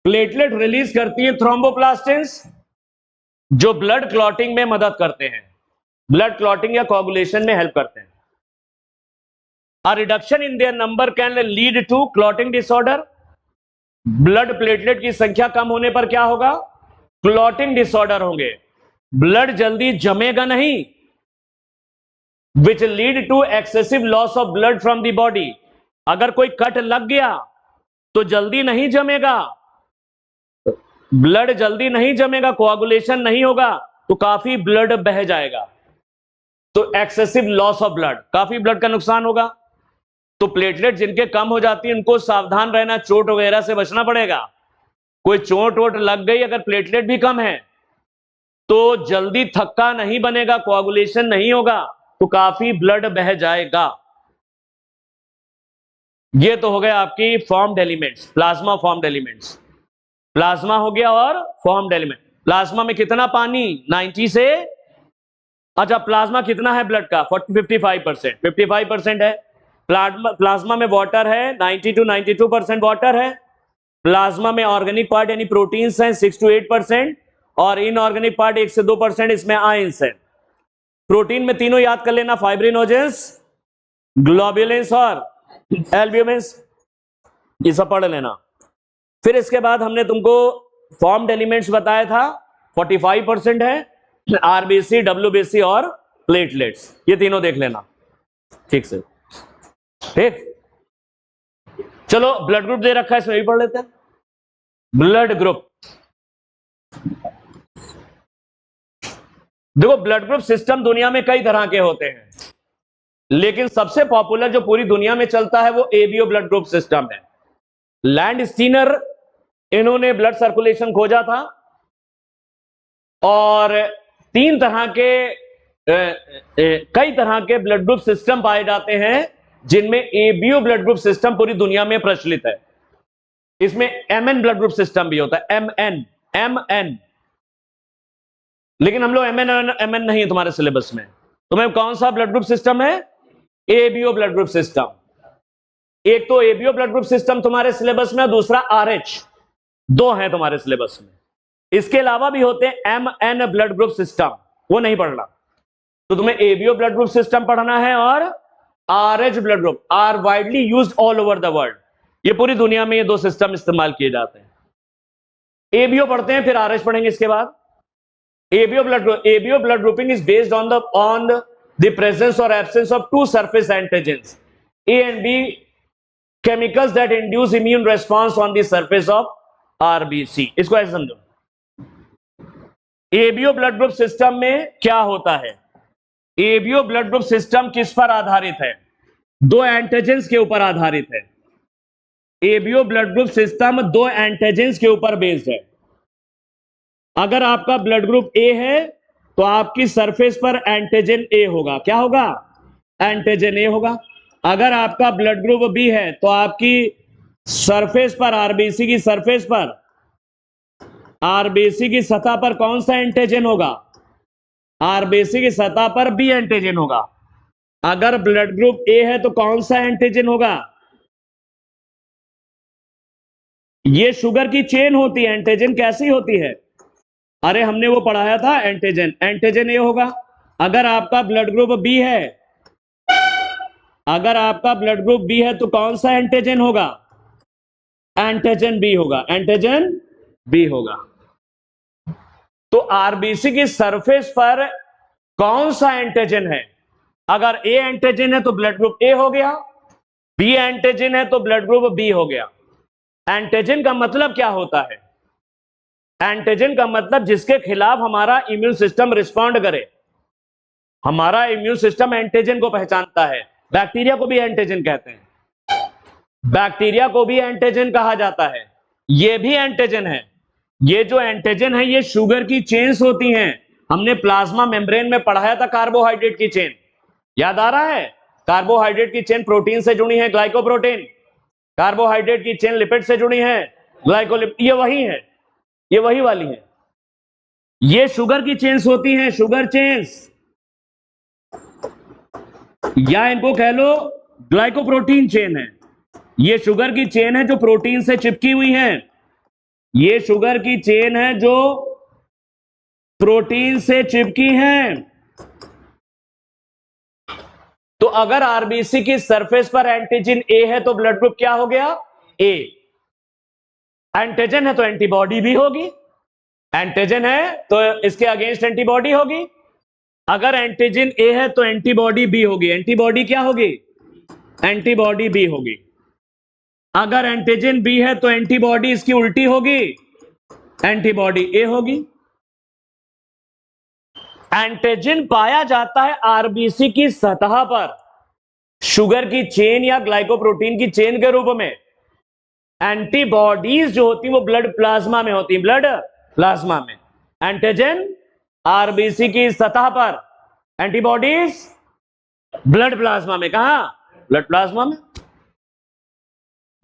प्लेटलेट रिलीज करती है थ्रोम्बोप्लास्टिन्स जो ब्लड क्लॉटिंग में मदद करते हैं, ब्लड क्लॉटिंग या कोआगुलेशन में हेल्प करते हैं। A reduction in their number can lead to clotting disorder. Blood platelet की संख्या कम होने पर क्या होगा? क्लॉटिंग डिसऑर्डर होंगे, ब्लड जल्दी जमेगा नहीं, which lead to excessive loss of blood from the body. अगर कोई कट लग गया तो जल्दी नहीं जमेगा, ब्लड जल्दी नहीं जमेगा, कोआगुलेशन नहीं होगा, तो काफी ब्लड बह जाएगा, तो एक्सेसिव लॉस ऑफ ब्लड, काफी ब्लड का नुकसान होगा। तो प्लेटलेट जिनके कम हो जाती है उनको सावधान रहना, चोट वगैरह से बचना पड़ेगा। कोई चोट वोट लग गई, अगर प्लेटलेट भी कम है तो जल्दी थक्का नहीं बनेगा, कोआगुलेशन नहीं होगा, तो काफी ब्लड बह जाएगा। ये तो हो गया आपकी formed elements, plasma formed elements. Plasma हो गया और फॉर्म्ड एलिमेंट। प्लाज्मा में कितना पानी? 90 से, अच्छा प्लाज्मा कितना है ब्लड का? 55%, 55% है। प्लाज्मा में वाटर है, 90 to 92% वाटर है। प्लाज्मा में ऑर्गेनिक पार्ट यानी प्रोटीन्स हैं 6 to 8%, और इनऑर्गेनिक पार्ट 1 से 2%, इसमें आयंस है। प्रोटीन में तीनों याद कर लेना, फाइब्रिनोजेंस, ग्लोब्युलिन्स और एल्ब्यूमिन्स, ये सब पढ़ लेना। फिर इसके बाद हमने तुमको फॉर्म्ड एलिमेंट्स बताया था, 45% है, आरबीसी, डब्ल्यूबीसी और प्लेटलेट्स, ये तीनों देख लेना ठीक से। ठीक, चलो ब्लड ग्रुप दे रखा है, इसमें भी पढ़ लेते हैं। ब्लड ग्रुप, देखो ब्लड ग्रुप सिस्टम दुनिया में कई तरह के होते हैं, लेकिन सबसे पॉपुलर जो पूरी दुनिया में चलता है वो एबीओ ब्लड ग्रुप सिस्टम है। लैंड स्टीनर इन्होंने ब्लड सर्कुलेशन खोजा था, और 3 तरह के कई तरह के ब्लड ग्रुप सिस्टम पाए जाते हैं जिनमें एबीओ ब्लड ग्रुप सिस्टम पूरी दुनिया में प्रचलित है। इसमें एमएन ब्लड ग्रुप सिस्टम भी होता है, एमएन। लेकिन हम लोग एमएन नहीं है तुम्हारे सिलेबस में। तुम्हें कौन सा ब्लड ग्रुप सिस्टम है? ABO blood group system. एक तो एबीओ ब्लड ग्रुप सिस्टम तुम्हारे सिलेबस में, दूसरा आरएच, दो हैं तुम्हारे सिलेबस में। इसके अलावा भी होते हैं एमएन ब्लड ग्रुप सिस्टम, वो नहीं पढ़ना। तो तुम्हें एबीओ ब्लड ग्रुप सिस्टम पढ़ना है और Rh blood group, are widely used all over the world. ये पूरी दुनिया में ये दो सिस्टम इस्तेमाल किए जाते हैं। एबीओ पढ़ते हैं, फिर आरएच पढ़ेंगे इसके बाद। ABO blood grouping is based on the presence और absence of two surface antigens A and B chemicals that induce immune response on the surface of RBC. इसको ऐसे समझो, एबीओ ब्लड ग्रुप सिस्टम में क्या होता है? एबीओ ब्लड ग्रुप सिस्टम किस पर आधारित है? दो एंटीजेंस के ऊपर आधारित है। एबीओ ब्लड ग्रुप सिस्टम दो एंटीजेंस के ऊपर बेस्ड है। अगर आपका ब्लड ग्रुप ए है तो आपकी सरफेस पर एंटीजन ए होगा। क्या होगा? एंटीजन ए होगा। अगर आपका ब्लड ग्रुप बी है तो आपकी सरफेस पर, आरबीसी की सरफेस पर, आरबीसी की सतह पर कौन सा एंटीजन होगा? आरबीसी की सतह पर बी एंटीजन होगा। अगर ब्लड ग्रुप ए है तो कौन सा एंटीजन होगा? ये शुगर की चेन होती है। एंटीजन कैसी होती है? अरे हमने वो पढ़ाया था, एंटीजन ए होगा। अगर आपका ब्लड ग्रुप बी है, अगर आपका ब्लड ग्रुप बी है तो कौन सा एंटीजन होगा? एंटीजन बी होगा, एंटीजन बी होगा। तो आरबीसी की सरफेस पर कौन सा एंटीजन है? अगर ए एंटीजन है तो ब्लड ग्रुप ए हो गया, बी एंटीजन है तो ब्लड ग्रुप बी हो गया। एंटीजन का मतलब क्या होता है? एंटीजन का मतलब जिसके खिलाफ हमारा इम्यून सिस्टम रिस्पॉन्ड करे। हमारा इम्यून सिस्टम एंटीजन को पहचानता है। बैक्टीरिया को भी एंटीजन कहते हैं, बैक्टीरिया को भी एंटीजन कहा जाता है। ये भी एंटीजन है। ये जो एंटीजन है ये शुगर की चेन्स होती हैं। हमने प्लाज्मा मेम्ब्रेन में पढ़ाया था कार्बोहाइड्रेट की चेन, याद आ रहा है? कार्बोहाइड्रेट की चेन प्रोटीन से जुड़ी है, ग्लाइकोप्रोटीन। कार्बोहाइड्रेट की चेन लिपिड से जुड़ी है, ग्लाइकोलिपिड। ये वही है, ये वही वाली है। ये शुगर की चेन्स होती हैं, शुगर चेन्स, या इनको कह लो ग्लाइकोप्रोटीन चेन है। ये शुगर की चेन है जो प्रोटीन से चिपकी हुई है। ये शुगर की चेन है जो प्रोटीन से चिपकी है। तो अगर आरबीसी की सरफेस पर एंटीजन ए है तो ब्लड ग्रुप क्या हो गया? ए। एंटीजन है तो एंटीबॉडी भी होगी। एंटीजन है तो इसके अगेंस्ट एंटीबॉडी होगी। अगर एंटीजन ए है तो एंटीबॉडी बी होगी। एंटीबॉडी क्या होगी? एंटीबॉडी बी होगी। अगर एंटीजन बी है तो एंटीबॉडी इसकी उल्टी होगी, एंटीबॉडी ए होगी। एंटीजन पाया जाता है आरबीसी की सतह पर शुगर की चेन या ग्लाइकोप्रोटीन की चेन के रूप में। एंटीबॉडीज जो होती है वो ब्लड प्लाज्मा में होती है, ब्लड प्लाज्मा में। एंटीजन आरबीसी की सतह पर, एंटीबॉडीज ब्लड प्लाज्मा में। कहां? ब्लड प्लाज्मा में।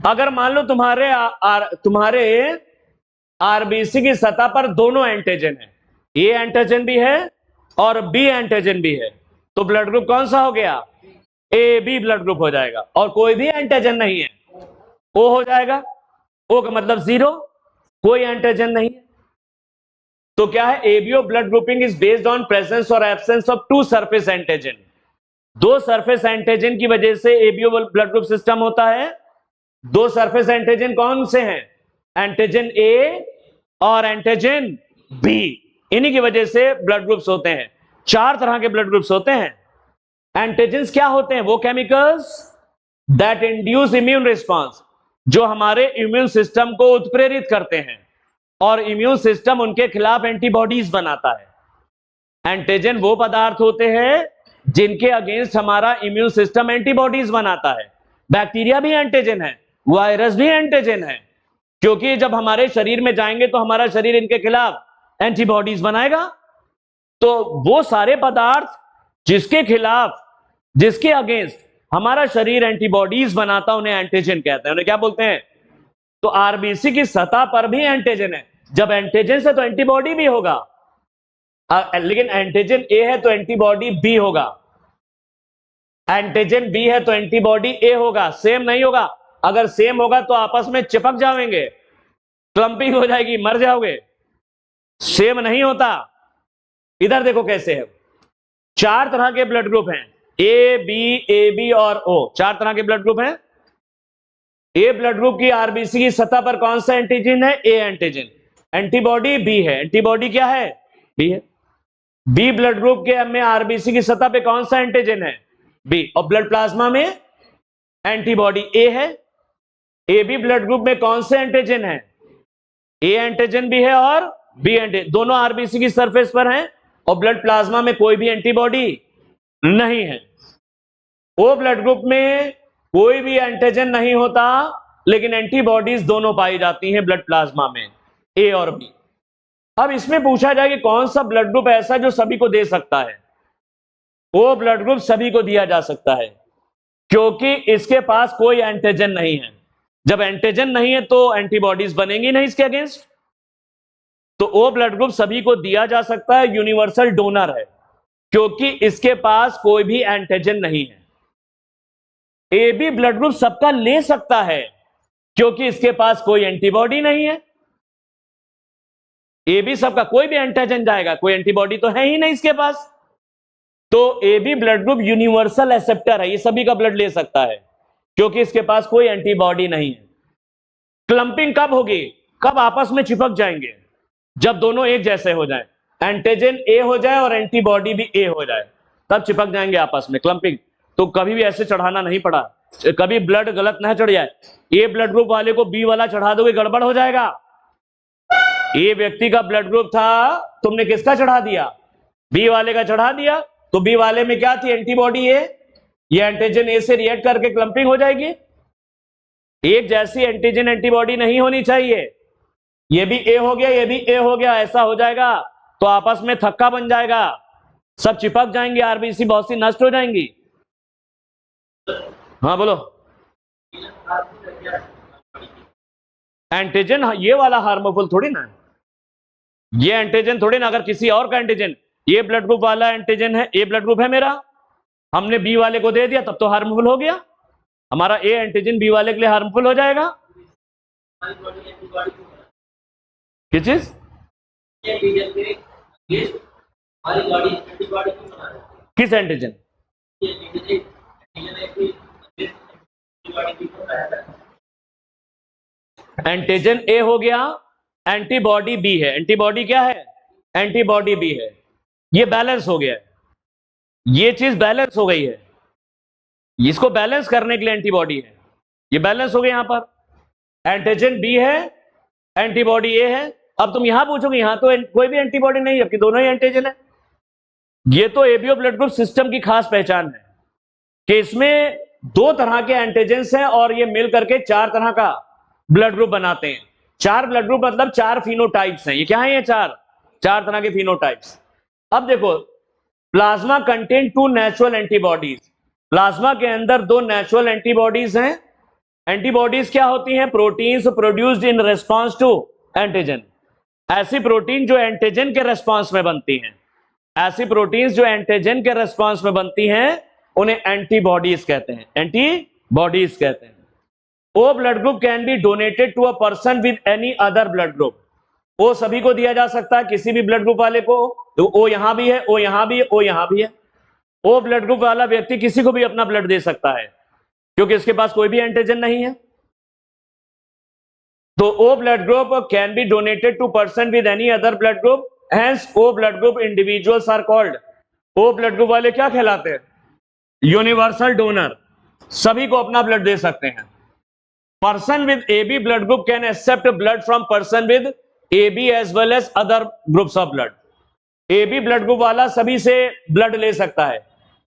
अगर मान लो तुम्हारे आरबीसी की सतह पर दोनों एंटीजन है, ए एंटीजन भी है और बी एंटीजन भी है, तो ब्लड ग्रुप कौन सा हो गया? ए बी ब्लड ग्रुप हो जाएगा। और कोई भी एंटीजन नहीं है, ओ हो जाएगा। ओ का मतलब जीरो, कोई एंटीजन नहीं है। तो क्या है? ABO blood grouping is based on presence और absence of two surface antigen. दो सरफेस एंटीजन की वजह से एबीओ ब्लड ग्रुप सिस्टम होता है। दो सरफेस एंटीजन कौन से हैं? एंटीजन ए और एंटीजन बी। इन्हीं की वजह से ब्लड ग्रुप्स होते हैं। चार तरह के ब्लड ग्रुप्स होते हैं। एंटीजेंस क्या होते हैं? वो chemicals that induce immune response, जो हमारे इम्यून सिस्टम को उत्प्रेरित करते हैं और इम्यून सिस्टम उनके खिलाफ एंटीबॉडीज बनाता है। एंटीजन वो पदार्थ होते हैं जिनके अगेंस्ट हमारा इम्यून सिस्टम एंटीबॉडीज बनाता है। बैक्टीरिया भी एंटीजन है, वायरस भी एंटीजन है, क्योंकि जब हमारे शरीर में जाएंगे तो हमारा शरीर इनके खिलाफ एंटीबॉडीज बनाएगा। तो वो सारे पदार्थ जिसके खिलाफ, जिसके अगेंस्ट हमारा शरीर एंटीबॉडीज बनाता है, उन्हें एंटीजन कहते हैं। उन्हें क्या बोलते हैं? तो आरबीसी की सतह पर भी एंटीजन है। जब एंटीजन से तो एंटीबॉडी भी होगा, लेकिन एंटीजन ए है तो एंटीबॉडी बी होगा, एंटीजन बी है तो एंटीबॉडी ए होगा। सेम नहीं होगा। अगर सेम होगा तो आपस में चिपक जाएंगे, क्लंपिंग हो जाएगी, मर जाओगे। सेम नहीं होता। इधर देखो कैसे है। 4 तरह के ब्लड ग्रुप हैं, ए बी और ओ। 4 तरह के ब्लड ग्रुप हैं। ए ब्लड ग्रुप की आरबीसी की सतह पर कौन सा एंटीजन है? A antigen. एंटीबॉडी बी है। एंटीबॉडी क्या है? बी है। बी ब्लड ग्रुप के में आरबीसी की सतह पे कौन सा एंटीजन है? बी। और ब्लड प्लाज्मा में एंटीबॉडी ए है। ए बी ब्लड ग्रुप में कौन से एंटीजन है? ए एंटीजन भी है और बी एंटीजन, दोनों आरबीसी की सरफेस पर हैं और ब्लड प्लाज्मा में कोई भी एंटीबॉडी नहीं है। ओ ब्लड ग्रुप में कोई भी एंटीजन नहीं होता, लेकिन एंटीबॉडीज दोनों पाई जाती हैं ब्लड प्लाज्मा में, ए और बी। अब इसमें पूछा जाए कि कौन सा ब्लड ग्रुप ऐसा जो सभी को दे सकता है? ओ ब्लड ग्रुप सभी को दिया जा सकता है, क्योंकि इसके पास कोई एंटीजन नहीं है। जब एंटीजन नहीं है तो एंटीबॉडीज बनेंगी नहीं इसके अगेंस्ट। तो ओ ब्लड ग्रुप सभी को दिया जा सकता है, यूनिवर्सल डोनर है, क्योंकि इसके पास कोई भी एंटीजन नहीं है। ए बी ब्लड ग्रुप सबका ले सकता है, क्योंकि इसके पास कोई एंटीबॉडी नहीं है। ए बी सबका, कोई भी एंटीजन जाएगा, कोई एंटीबॉडी तो है ही नहीं इसके पास। तो A B blood group universal acceptor है, ये सभी का ब्लड ले सकता है, क्योंकि इसके पास कोई एंटीबॉडी नहीं है। क्लंपिंग कब होगी? कब आपस में चिपक जाएंगे? जब दोनों एक जैसे हो जाएं, एंटीजन ए हो जाए और एंटीबॉडी भी ए हो जाए, तब चिपक जाएंगे आपस में। क्लंपिंग तो कभी भी ऐसे चढ़ाना नहीं पड़ा, कभी ब्लड गलत ना चढ़ जाए। ए ब्लड ग्रुप वाले को बी वाला चढ़ा दोगे, गड़बड़ हो जाएगा। ए व्यक्ति का ब्लड ग्रुप था, तुमने किसका चढ़ा दिया? बी वाले का चढ़ा दिया, तो बी वाले में क्या थी? एंटीबॉडी ए। ये एंटीजन ए से रिएक्ट करके क्लंपिंग हो जाएगी। एक जैसी एंटीजन एंटीबॉडी नहीं होनी चाहिए। ये भी ए हो गया, ये भी ए हो गया, ऐसा हो जाएगा तो आपस में थक्का बन जाएगा, सब चिपक जाएंगे, आरबीसी बहुत सी नष्ट हो जाएंगी। हाँ बोलो। एंटीजन ये वाला हार्मफुल थोड़ी ना, ये एंटीजन थोड़ी ना। अगर किसी और का एंटीजन, ये ब्लड ग्रुप वाला एंटीजन है, ए ब्लड ग्रुप है मेरा, हमने बी वाले को दे दिया, तब तो हार्मफुल हो गया। हमारा ए एंटीजन बी वाले के लिए हार्मफुल हो जाएगा। किस चीज? किस एंटीजन? एंटीजन ए हो गया, एंटीबॉडी बी है। एंटीबॉडी क्या है? एंटीबॉडी बी है। ये बैलेंस हो गया है, ये चीज बैलेंस हो गई है। इसको बैलेंस करने के लिए एंटीबॉडी है, ये बैलेंस हो गया। यहां पर एंटीजन बी है, एंटीबॉडी ए है। अब तुम यहां पूछोगे, यहां तो कोई भी एंटीबॉडी नहीं है, जबकि दोनों ही एंटीजन है। ये तो एबीओ ब्लड ग्रुप सिस्टम की खास पहचान है कि इसमें 2 तरह के एंटीजेंस हैं और ये मिल करके 4 तरह का ब्लड ग्रुप बनाते हैं। 4 ब्लड ग्रुप मतलब 4 फिनोटाइप्स हैं। ये क्या है? ये 4 तरह के फिनोटाइप्स। अब देखो, plasma contain 2 natural antibodies. Plasma के अंदर 2 नेचुरल एंटीबॉडीज हैं। एंटीबॉडीज क्या होती हैं? Proteins produced in response to antigen. ऐसी प्रोटीन जो एंटीजन के रेस्पॉन्स में बनती हैं, ऐसी प्रोटीन्स जो एंटीजन के रेस्पॉन्स में बनती हैं, उन्हें एंटीबॉडीज कहते हैं, एंटीबॉडीज कहते हैं। O blood group can be donated to a person with any other blood group. O सभी को दिया जा सकता है, किसी भी ब्लड ग्रुप वाले को। तो ओ यहां भी है, ओ यहां भी है, ओ यहां भी है। ओ ब्लड ग्रुप वाला व्यक्ति किसी को भी अपना ब्लड दे सकता है, क्योंकि इसके पास कोई भी एंटीजन नहीं है। तो O blood group can be donated to person with any other blood group, hence O blood group individuals are called. O blood group वाले क्या कहलाते हैं? यूनिवर्सल डोनर, सभी को अपना ब्लड दे सकते हैं। Person with AB blood group can accept blood from person with AB as well as other groups of blood. AB blood group वाला सभी से ब्लड ले सकता है,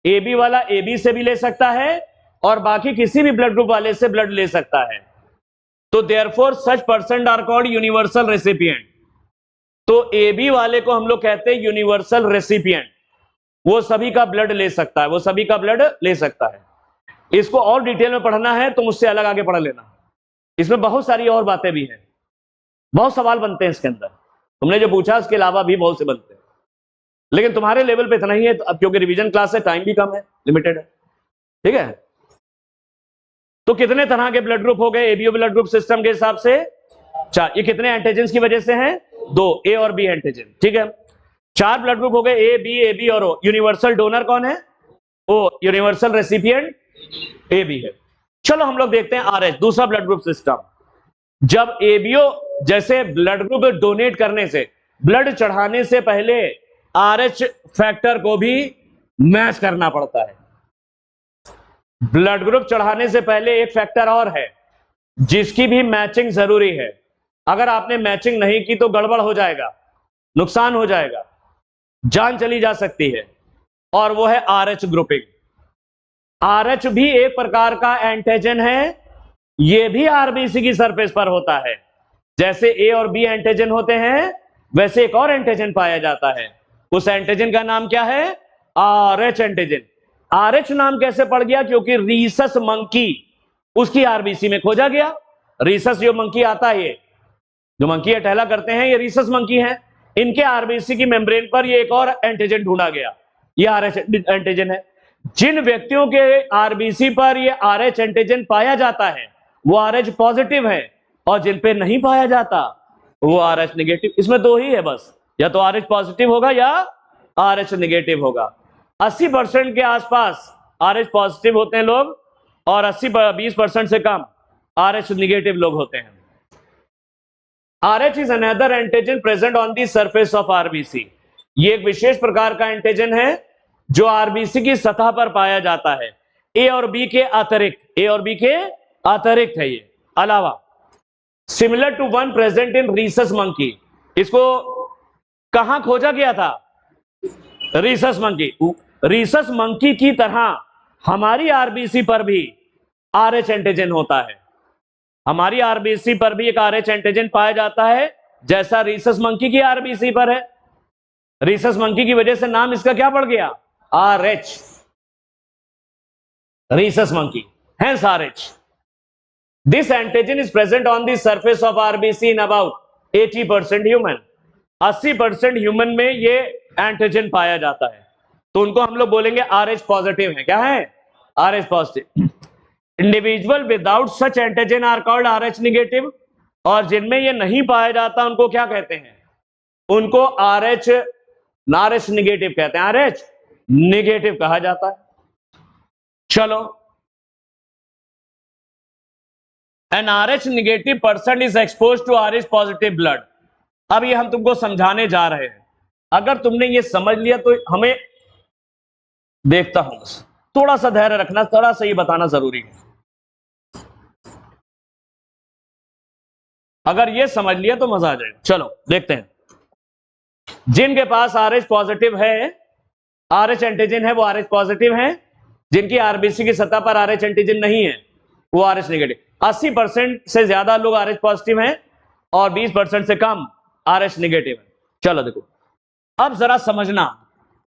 AB वाला AB से भी ले सकता है और बाकी किसी भी ब्लड ग्रुप वाले से ब्लड ले सकता है। तो therefore such person are called universal recipient. तो AB वाले को हम लोग कहते हैं यूनिवर्सल रेसिपिएंट, वो सभी का ब्लड ले सकता है, वो सभी का ब्लड ले सकता है। इसको और डिटेल में पढ़ना है तो मुझसे अलग आगे पढ़ लेना, इसमें बहुत सारी और बातें भी हैं, बहुत सवाल बनते हैं इसके अंदर, तुमने जो पूछा उसके अलावा भी बहुत से बनते हैं, लेकिन तुम्हारे लेवल पे इतना ही है अब क्योंकि रिवीजन क्लास है, टाइम भी कम है, लिमिटेड है, ठीक है। तो कितने तरह के ब्लड ग्रुप हो गए एबीओ ब्लड ग्रुप सिस्टम के हिसाब से? 4। ये कितने एंटीजन की वजह से हैं? 2, ए और बी एंटीजन, ठीक है। 4 ब्लड ग्रुप हो गए, ए बी और ओ। यूनिवर्सल डोनर कौन है? ओ। यूनिवर्सल रेसिपिएंट ए बी है। चलो हम लोग देखते हैं आरएच, दूसरा ब्लड ग्रुप सिस्टम। जब एबीओ जैसे ब्लड ग्रुप डोनेट करने से, ब्लड चढ़ाने से पहले आरएच फैक्टर को भी मैच करना पड़ता है। ब्लड ग्रुप चढ़ाने से पहले एक फैक्टर और है जिसकी भी मैचिंग जरूरी है। अगर आपने मैचिंग नहीं की तो गड़बड़ हो जाएगा, नुकसान हो जाएगा, जान चली जा सकती है, और वो है आरएच ग्रुपिंग। आरएच भी एक प्रकार का एंटीजन है, ये भी आरबीसी की सरफेस पर होता है। जैसे ए और बी एंटीजन होते हैं वैसे एक और एंटीजन पाया जाता है, उस एंटीजन का नाम क्या है? RH antigen. आरएच नाम कैसे पड़ गया? क्योंकि रीसस मंकी उसकी आरबीसी में खोजा गया। रीसस जो मंकी आता है, ये जो मंकी टहला करते हैं, ये रीसस मंकी हैं, इनके आरबीसी की मेम्ब्रेन पर ये एक और एंटीजन ढूंढा गया, ये आरएच एंटीजन है। जिन व्यक्तियों के आरबीसी पर ये आरएच एंटीजन पाया जाता है वो आरएच पॉजिटिव है, और जिन पे नहीं पाया जाता वो आरएच नेगेटिव। इसमें 2 ही है बस, या तो आरएच पॉजिटिव होगा या आरएच नेगेटिव होगा। 80% के आसपास आरएच पॉजिटिव होते हैं लोग, और 20% से कम आरएच नेगेटिव लोग होते हैं। RH is another antigen present on the surface of RBC. ये एक विशेष प्रकार का एंटीजन है जो आरबीसी की सतह पर पाया जाता है, ए और बी के अतिरिक्त, ए और बी के अतिरिक्त है ये, अलावा। Similar to one present in rhesus monkey. इसको कहां खोजा गया था? Rhesus monkey. रीसस मंकी की तरह हमारी आरबीसी पर भी आरएच एंटीजन होता है, हमारी आरबीसी पर भी एक आरएच एंटीजन पाया जाता है जैसा रीसस मंकी की आरबीसी पर है। रीसस मंकी की वजह से नाम इसका क्या पड़ गया? RH, Rhesus monkey, hence RH. This antigen is present on the surface of RBC in about 80% human. 80% human में ये एंटीजन पाया जाता है, तो उनको हम लोग बोलेंगे आरएच पॉजिटिव है। क्या है? Rh positive. Individual without such antigen are called Rh negative, और जिनमें ये नहीं पाया जाता उनको क्या कहते हैं? उनको आरएच नेगेटिव कहते हैं, आरएच नेगेटिव कहा जाता है। चलो, an Rh negative person is expose to Rh positive blood. अब ये हम तुमको समझाने जा रहे हैं, अगर तुमने ये समझ लिया तो हमें, देखता हूं, थोड़ा सा धैर्य रखना, थोड़ा सा ये बताना जरूरी है। अगर ये समझ लिया तो मजा आ जाएगा। चलो देखते हैं, जिनके पास आरएच पॉजिटिव है, आरएच एंटीजन है, वो आरएच पॉजिटिव है। जिनकी आरबीसी की सतह पर आरएच एंटीजन नहीं है वो आरएच नेगेटिव। 80% से ज्यादा लोग आरएच पॉजिटिव हैं और 20% से कम आरएच नेगेटिव है। चलो देखो, अब जरा समझना,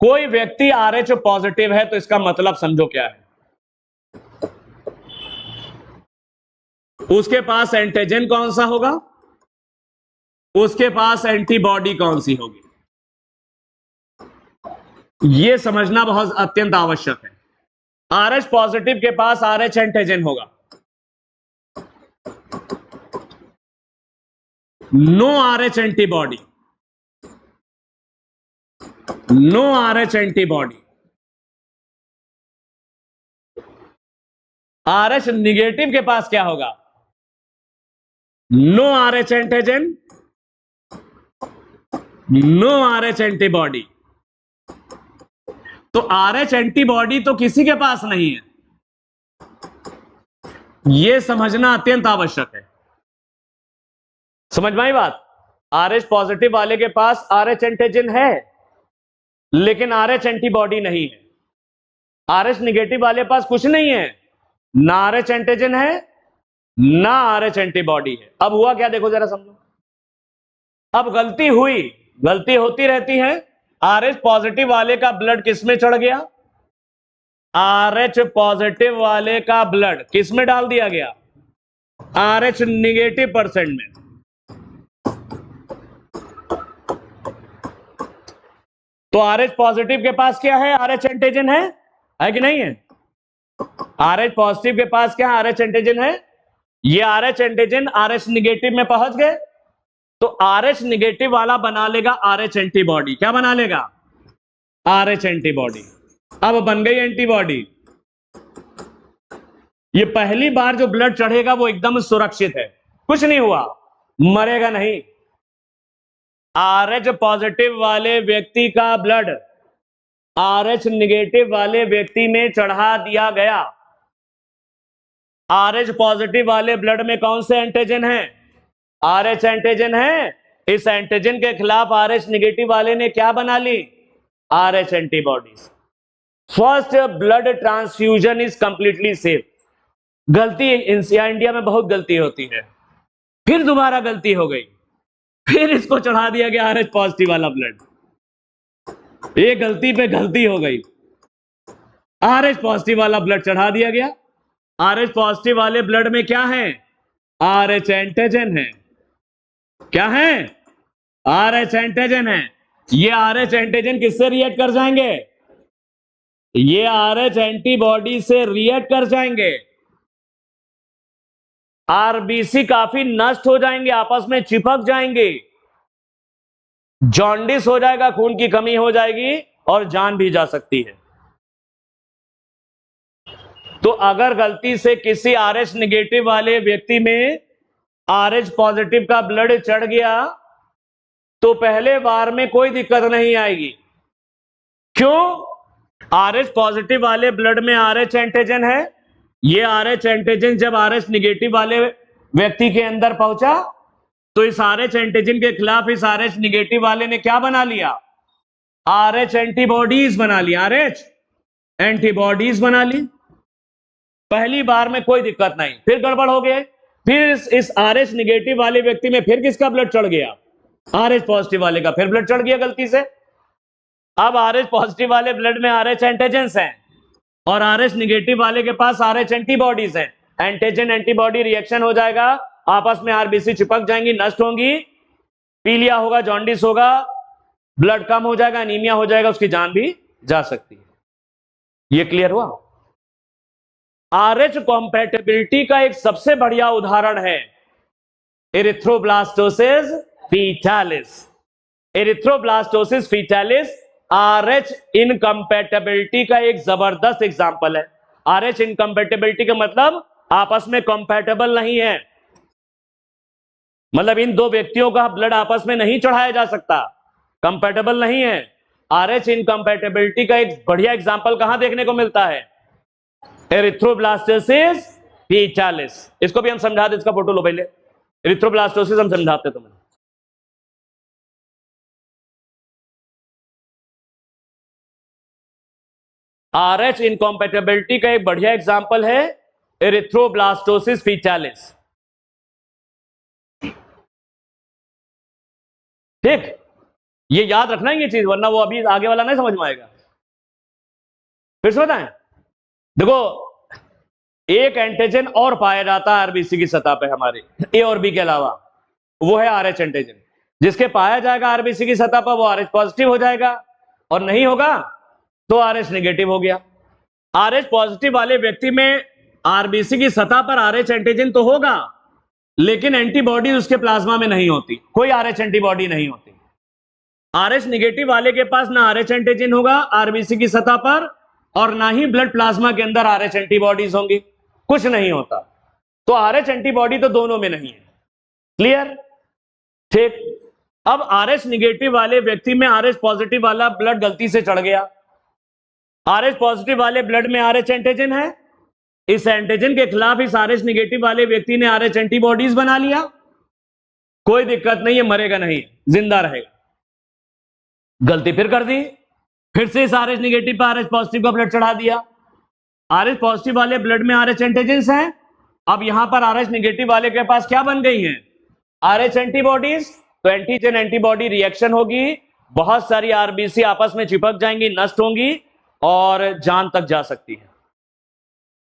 कोई व्यक्ति आरएच पॉजिटिव है तो इसका मतलब समझो क्या है। उसके पास एंटीजन कौन सा होगा? उसके पास एंटीबॉडी कौन सी होगी? यह समझना बहुत अत्यंत आवश्यक है। आरएच पॉजिटिव के पास आरएच एंटीजन होगा, no Rh antibody, no Rh antibody. Rh negative के पास क्या होगा? No Rh antigen, no Rh antibody. तो आरएच एंटीबॉडी तो किसी के पास नहीं है, यह समझना अत्यंत आवश्यक है। समझ में आई बात? आरएच पॉजिटिव वाले के पास आरएच एंटीजन है लेकिन आरएच एंटीबॉडी नहीं है। आरएच निगेटिव वाले पास कुछ नहीं है, ना आरएच एंटीजन है ना आरएच एंटीबॉडी है। अब हुआ क्या देखो जरा समझो। अब गलती हुई, गलती होती रहती है। आरएच पॉजिटिव वाले का ब्लड किस में चढ़ गया? RH पॉजिटिव वाले का ब्लड किस में डाल दिया गया? RH निगेटिव परसेंट में। तो RH पॉजिटिव के पास क्या है? RH एंटीजन है कि नहीं है? RH पॉजिटिव के पास क्या है? RH एंटीजन है। ये RH एंटीजन RH निगेटिव में पहुंच गए तो RH निगेटिव वाला बना लेगा RH एंटीबॉडी। क्या बना लेगा? RH antibody. अब बन गई एंटीबॉडी। ये पहली बार जो ब्लड चढ़ेगा वो एकदम सुरक्षित है, कुछ नहीं हुआ, मरेगा नहीं। RH पॉजिटिव वाले व्यक्ति का ब्लड RH निगेटिव वाले व्यक्ति में चढ़ा दिया गया। RH पॉजिटिव वाले ब्लड में कौन से एंटीजन है? RH एंटीजन है। इस एंटीजन के खिलाफ RH निगेटिव वाले ने क्या बना ली? RH antibodies. First blood transfusion is completely safe. गलती इंडिया में बहुत गलती होती है, फिर दोबारा गलती हो गई, फिर इसको चढ़ा दिया गया RH पॉजिटिव वाला ब्लड। ये गलती पे गलती हो गई, RH पॉजिटिव वाला ब्लड चढ़ा दिया गया। RH पॉजिटिव वाले ब्लड में क्या है? RH एंटीजन है। क्या है? RH एंटीजन है। ये RH एंटीजन किससे रिएक्ट कर जाएंगे? ये RH एंटीबॉडी से रिएक्ट कर जाएंगे। आरबीसी काफी नष्ट हो जाएंगे, आपस में चिपक जाएंगे, जॉन्डिस हो जाएगा, खून की कमी हो जाएगी और जान भी जा सकती है। तो अगर गलती से किसी RH निगेटिव वाले व्यक्ति में RH पॉजिटिव का ब्लड चढ़ गया तो पहले बार में कोई दिक्कत नहीं आएगी। क्यों? RH पॉजिटिव वाले ब्लड में RH एंटीजन है। ये RH एंटीजन जब RH निगेटिव वाले व्यक्ति के अंदर पहुंचा तो इस RH एंटीजन के खिलाफ इस RH निगेटिव वाले ने क्या बना लिया? RH एंटीबॉडीज बना ली। RH एंटीबॉडीज बना ली। पहली बार में कोई दिक्कत नहीं, फिर गड़बड़ हो गए, फिर इस RH निगेटिव वाले व्यक्ति में फिर किसका ब्लड चढ़ गया? RH पॉजिटिव वाले का फिर ब्लड चढ़ गया गलती से। अब RH पॉजिटिव वाले ब्लड में RH एंटीजन्स हैं और RH निगेटिव वाले के पास RH एंटीबॉडीज हैं। एंटीजन एंटीबॉडी रिएक्शन हो जाएगा, आपस में आरबीसी चिपक जाएंगी, नष्ट होंगी, पीलिया होगा, जॉन्डिस होगा, ब्लड कम हो जाएगा, एनीमिया हो जाएगा, उसकी जान भी जा सकती है। ये क्लियर हुआ? RH कॉम्पैटिबिलिटी का एक सबसे बढ़िया उदाहरण है erythroblastosis fetalis. Erythroblastosis fetalis RH incompatibility का एक जबरदस्त एग्जाम्पल है। RH इनकम्पैटिबिलिटी का मतलब आपस में कंपैटिबल नहीं है, मतलब इन दो व्यक्तियों का ब्लड आपस में नहीं चढ़ाया जा सकता, कंपैटिबल नहीं है। RH इनकम्पैटिबिलिटी का एक बढ़िया एग्जाम्पल कहां देखने को मिलता है? Erythroblastosis fetalis. इसको भी हम समझा दे, इसका फोटो लो पहले। एरिथ्रोब्लास्टोसिस हम समझाते तुम्हें। RH इनकम्पैटिबिलिटी का एक बढ़िया एग्जाम्पल है एरिथ्रोब्लास्टोसिस फीटालिस। ठीक, ये याद रखना है ये चीज, वरना वो अभी आगे वाला नहीं समझ में आएगा। फिर से बताएं, देखो एक एंटीजन और पाया जाता है आरबीसी की सतह पे हमारे ए और बी के अलावा, वो है RH एंटीजन। जिसके पाया जाएगा आरबीसी की सतह पर वो RH पॉजिटिव हो जाएगा और नहीं होगा तो RH निगेटिव हो गया। RH पॉजिटिव वाले व्यक्ति में आरबीसी की सतह पर RH एंटीजन तो होगा लेकिन एंटीबॉडी उसके प्लाज्मा में नहीं होती, कोई RH एंटीबॉडी नहीं होती। RH निगेटिव वाले के पास ना RH एंटीजन होगा आरबीसी की सतह पर और ना ही ब्लड प्लाज्मा के अंदर RH एंटीबॉडीज होंगी, कुछ नहीं होता। तो RH एंटीबॉडी तो दोनों में नहीं है। क्लियर? ठीक। अब RH निगेटिव वाले व्यक्ति में RH पॉजिटिव वाला ब्लड गलती से चढ़ गया। RH पॉजिटिव वाले ब्लड में RH एंटीजन है, इस एंटीजन के खिलाफ इस RH निगेटिव वाले व्यक्ति ने RH एंटीबॉडीज बना लिया, कोई दिक्कत नहीं है, मरेगा नहीं, जिंदा रहेगा। गलती फिर कर दी, फिर से इस RH निगेटिव पर RH पॉजिटिव का ब्लड चढ़ा दिया। RH पॉजिटिव वाले ब्लड में RH एंटीजन्स हैं, अब यहां पर RH निगेटिव वाले के पास क्या बन गई हैं? RH antibodies. तो एंटीजन एंटीबॉडी रिएक्शन होगी, बहुत सारी आरबीसी आपस में चिपक जाएंगी, नष्ट होंगी, और जान तक जा सकती है।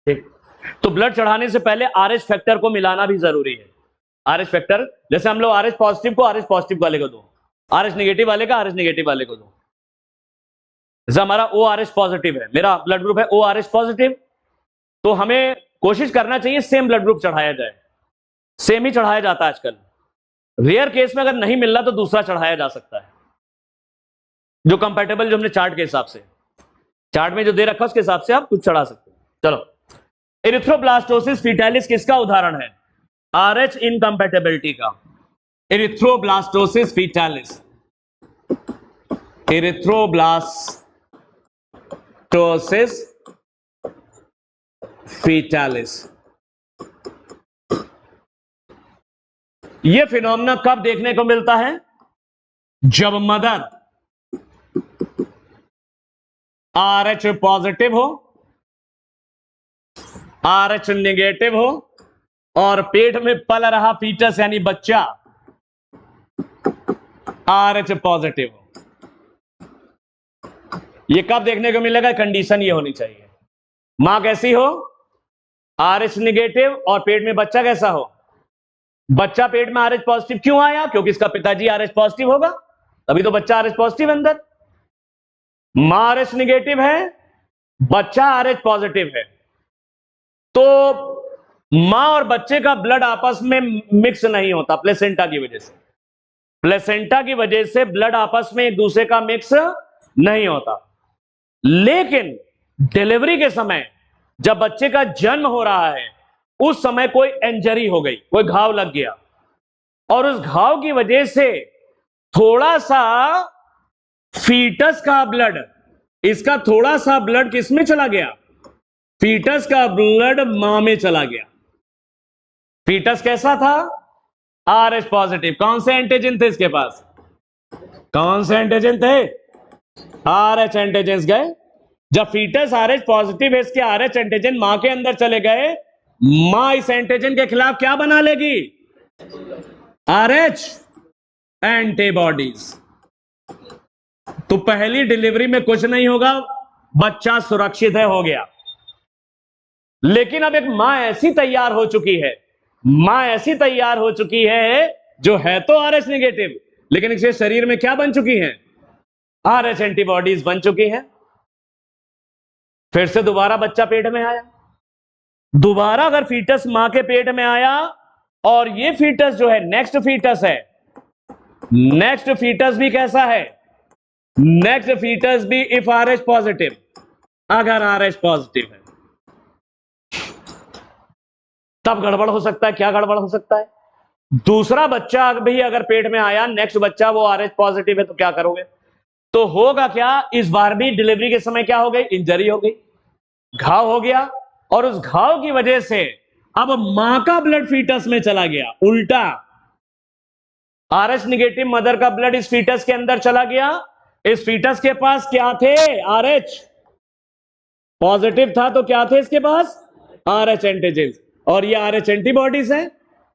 ठीक, तो ब्लड चढ़ाने से पहले आरएच फैक्टर को मिलाना भी जरूरी है। आरएच फैक्टर, जैसे हम लोग आरएच पॉजिटिव को आरएच पॉजिटिव वाले को दो, आरएच नेगेटिव वाले का आरएच नेगेटिव वाले को दो। जैसे हमारा ओ आरएच पॉजिटिव है, मेरा ब्लड ग्रुप है ओ आरएच पॉजिटिव, तो हमें कोशिश करना चाहिए सेम ब्लड ग्रुप चढ़ाया जाए। सेम ही चढ़ाया जाता है आजकल। रेयर केस में अगर नहीं मिल रहा तो दूसरा चढ़ाया जा सकता है, जो कंपैटिबल, जो हमने चार्ट के हिसाब से, चार्ट में जो दे रखा उसके हिसाब से आप कुछ चढ़ा सकते हैं। चलो, एरिथ्रोब्लास्टोसिस फीटालिस किसका उदाहरण है? आरएच इनकम्पैटिबिलिटी का। Erythroblastosis fetalis, erythroblastosis fetalis. यह फिनोमेना कब देखने को मिलता है? जब मदर आरएच पॉजिटिव हो, आरएच नेगेटिव हो और पेट में पल रहा फीटस यानी बच्चा आरएच पॉजिटिव हो। यह कब देखने को मिलेगा? कंडीशन ये होनी चाहिए, मां कैसी हो? आरएच नेगेटिव और पेट में बच्चा कैसा हो? बच्चा पेट में आरएच पॉजिटिव क्यों आया? क्योंकि इसका पिताजी आरएच पॉजिटिव होगा, तभी तो बच्चा आरएच पॉजिटिव अंदर। मां आरएच नेगेटिव है, बच्चा आरएच पॉजिटिव है, तो मां और बच्चे का ब्लड आपस में मिक्स नहीं होता प्लेसेंटा की वजह से। प्लेसेंटा की वजह से ब्लड आपस में एक दूसरे का मिक्स नहीं होता। लेकिन डिलीवरी के समय जब बच्चे का जन्म हो रहा है, उस समय कोई इंजरी हो गई, कोई घाव लग गया, और उस घाव की वजह से थोड़ा सा फीटस का ब्लड, इसका थोड़ा सा ब्लड किसमें चला गया? फीटस का ब्लड मां में चला गया। फीटस कैसा था? RH positive. कौन से एंटीजन थे इसके पास? कौन से एंटीजन थे? आरएच एंटीजन गए। जब फीटस आरएच पॉजिटिव है, इसके आरएच एंटीजन मां के अंदर चले गए, मां इस एंटीजन के खिलाफ क्या बना लेगी? RH antibodies. तो पहली डिलीवरी में कुछ नहीं होगा, बच्चा सुरक्षित है, हो गया। लेकिन अब एक मां ऐसी तैयार हो चुकी है, मां ऐसी तैयार हो चुकी है जो है तो आरएच नेगेटिव, लेकिन इसके शरीर में क्या बन चुकी है? आरएच एंटीबॉडीज बन चुकी है। फिर से दोबारा बच्चा पेट में आया, दोबारा अगर फीटस मां के पेट में आया, और ये फीटस जो है नेक्स्ट फीटस है, नेक्स्ट फीटस भी कैसा है? नेक्स्ट फीटस भी इफ आरएच पॉजिटिव, अगर आरएच पॉजिटिव है तब गड़बड़ हो सकता है। क्या गड़बड़ हो सकता है? दूसरा बच्चा भी अगर पेट में आया, नेक्स्ट बच्चा वो आरएच पॉजिटिव है, तो क्या करोगे? तो होगा क्या? इस बार भी डिलीवरी के समय क्या हो गई? इंजरी हो गई, घाव हो गया, और उस घाव की वजह से अब मां का ब्लड फीटस में चला गया। उल्टा, आरएच नेगेटिव मदर का ब्लड इस फीटस के अंदर चला गया। इस फीटस के पास क्या थे? आरएच पॉजिटिव था, तो क्या थे इसके पास? आरएच एंटीजन, और ये आरएच एंटीबॉडीज है।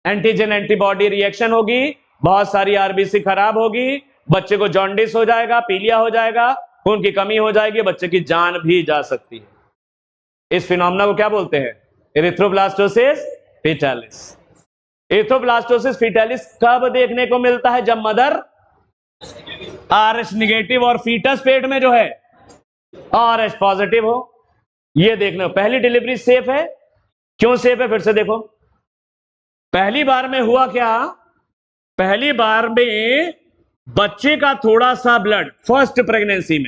एंटीजन एंटीबॉडी रिएक्शन होगी, बहुत सारी आरबीसी खराब होगी, बच्चे को जॉन्डिस हो जाएगा, पीलिया हो जाएगा, खून की कमी हो जाएगी, बच्चे की जान भी जा सकती है। इस फिनोमेना को क्या बोलते हैं? Erythroblastosis fetalis. एरिथ्रोब्लास्टोसिस फीटालिस कब देखने को मिलता है? जब मदर आरएच नेगेटिव और फीटस पेट में जो है आरएच पॉजिटिव हो। यह देखना, पहली डिलीवरी सेफ है। क्यों सेफ है? फिर से देखो, पहली बार में हुआ क्या? पहली बार में बच्चे का थोड़ा सा ब्लड, फर्स्ट प्रेगनेंसी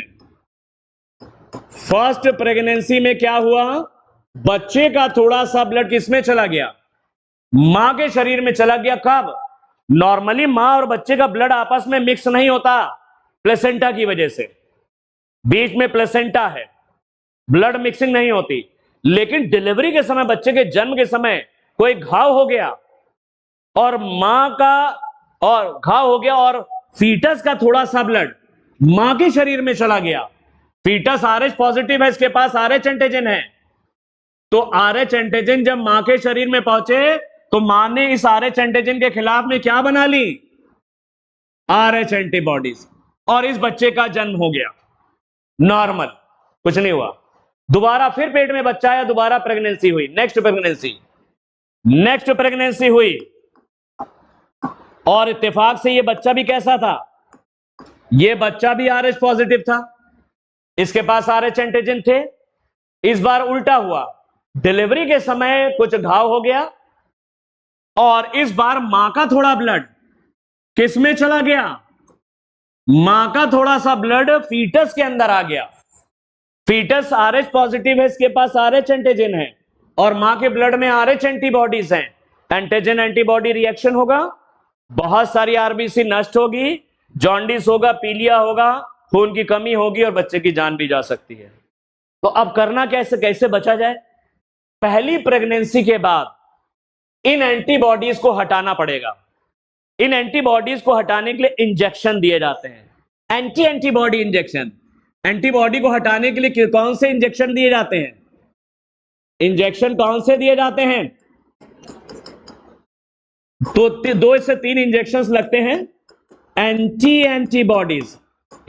में क्या हुआ? बच्चे का थोड़ा सा ब्लड किसमें चला गया? मां के शरीर में चला गया। कब? नॉर्मली मां और बच्चे का ब्लड आपस में मिक्स नहीं होता प्लेसेंटा की वजह से, बीच में प्लेसेंटा है, ब्लड मिक्सिंग नहीं होती। लेकिन डिलीवरी के समय, बच्चे के जन्म के समय कोई घाव हो गया, और मां का और घाव हो गया, और फीटस का थोड़ा सा ब्लड मां के शरीर में चला गया। फीटस आरएच पॉजिटिव है, इसके पास आरएच एंटीजन है, तो आरएच एंटीजन जब मां के शरीर में पहुंचे, तो मां ने इस आरएच एंटीजन के खिलाफ में क्या बना ली? आरएच एंटीबॉडीज, और इस बच्चे का जन्म हो गया नॉर्मल। कुछ नहीं हुआ। दोबारा फिर पेट में बच्चा आया, दोबारा प्रेगनेंसी हुई, नेक्स्ट प्रेगनेंसी हुई, और इत्तेफाक से ये बच्चा भी कैसा था, ये बच्चा भी RH पॉजिटिव था, इसके पास RH एंटीजन थे। इस बार उल्टा हुआ, डिलीवरी के समय कुछ घाव हो गया और इस बार मां का थोड़ा ब्लड किस में चला गया, मां का थोड़ा सा ब्लड फीटस के अंदर आ गया। फीटस RH पॉजिटिव है, इसके पास RH एंटीजन है और मां के ब्लड में RH एंटीबॉडीज हैं। एंटीजन एंटीबॉडी रिएक्शन होगा, बहुत सारी आरबीसी नष्ट होगी, जॉन्डिस होगा, पीलिया होगा, खून की कमी होगी और बच्चे की जान भी जा सकती है। तो अब करना कैसे बचा जाए? पहली प्रेगनेंसी के बाद इन एंटीबॉडीज को हटाना पड़ेगा। इन एंटीबॉडीज को हटाने के लिए इंजेक्शन दिए जाते हैं, एंटीबॉडी इंजेक्शन। एंटीबॉडी को हटाने के लिए कौन से इंजेक्शन दिए जाते हैं? इंजेक्शन कौन से दिए जाते हैं? तो 2 से 3 इंजेक्शंस लगते हैं, एंटीबॉडीज।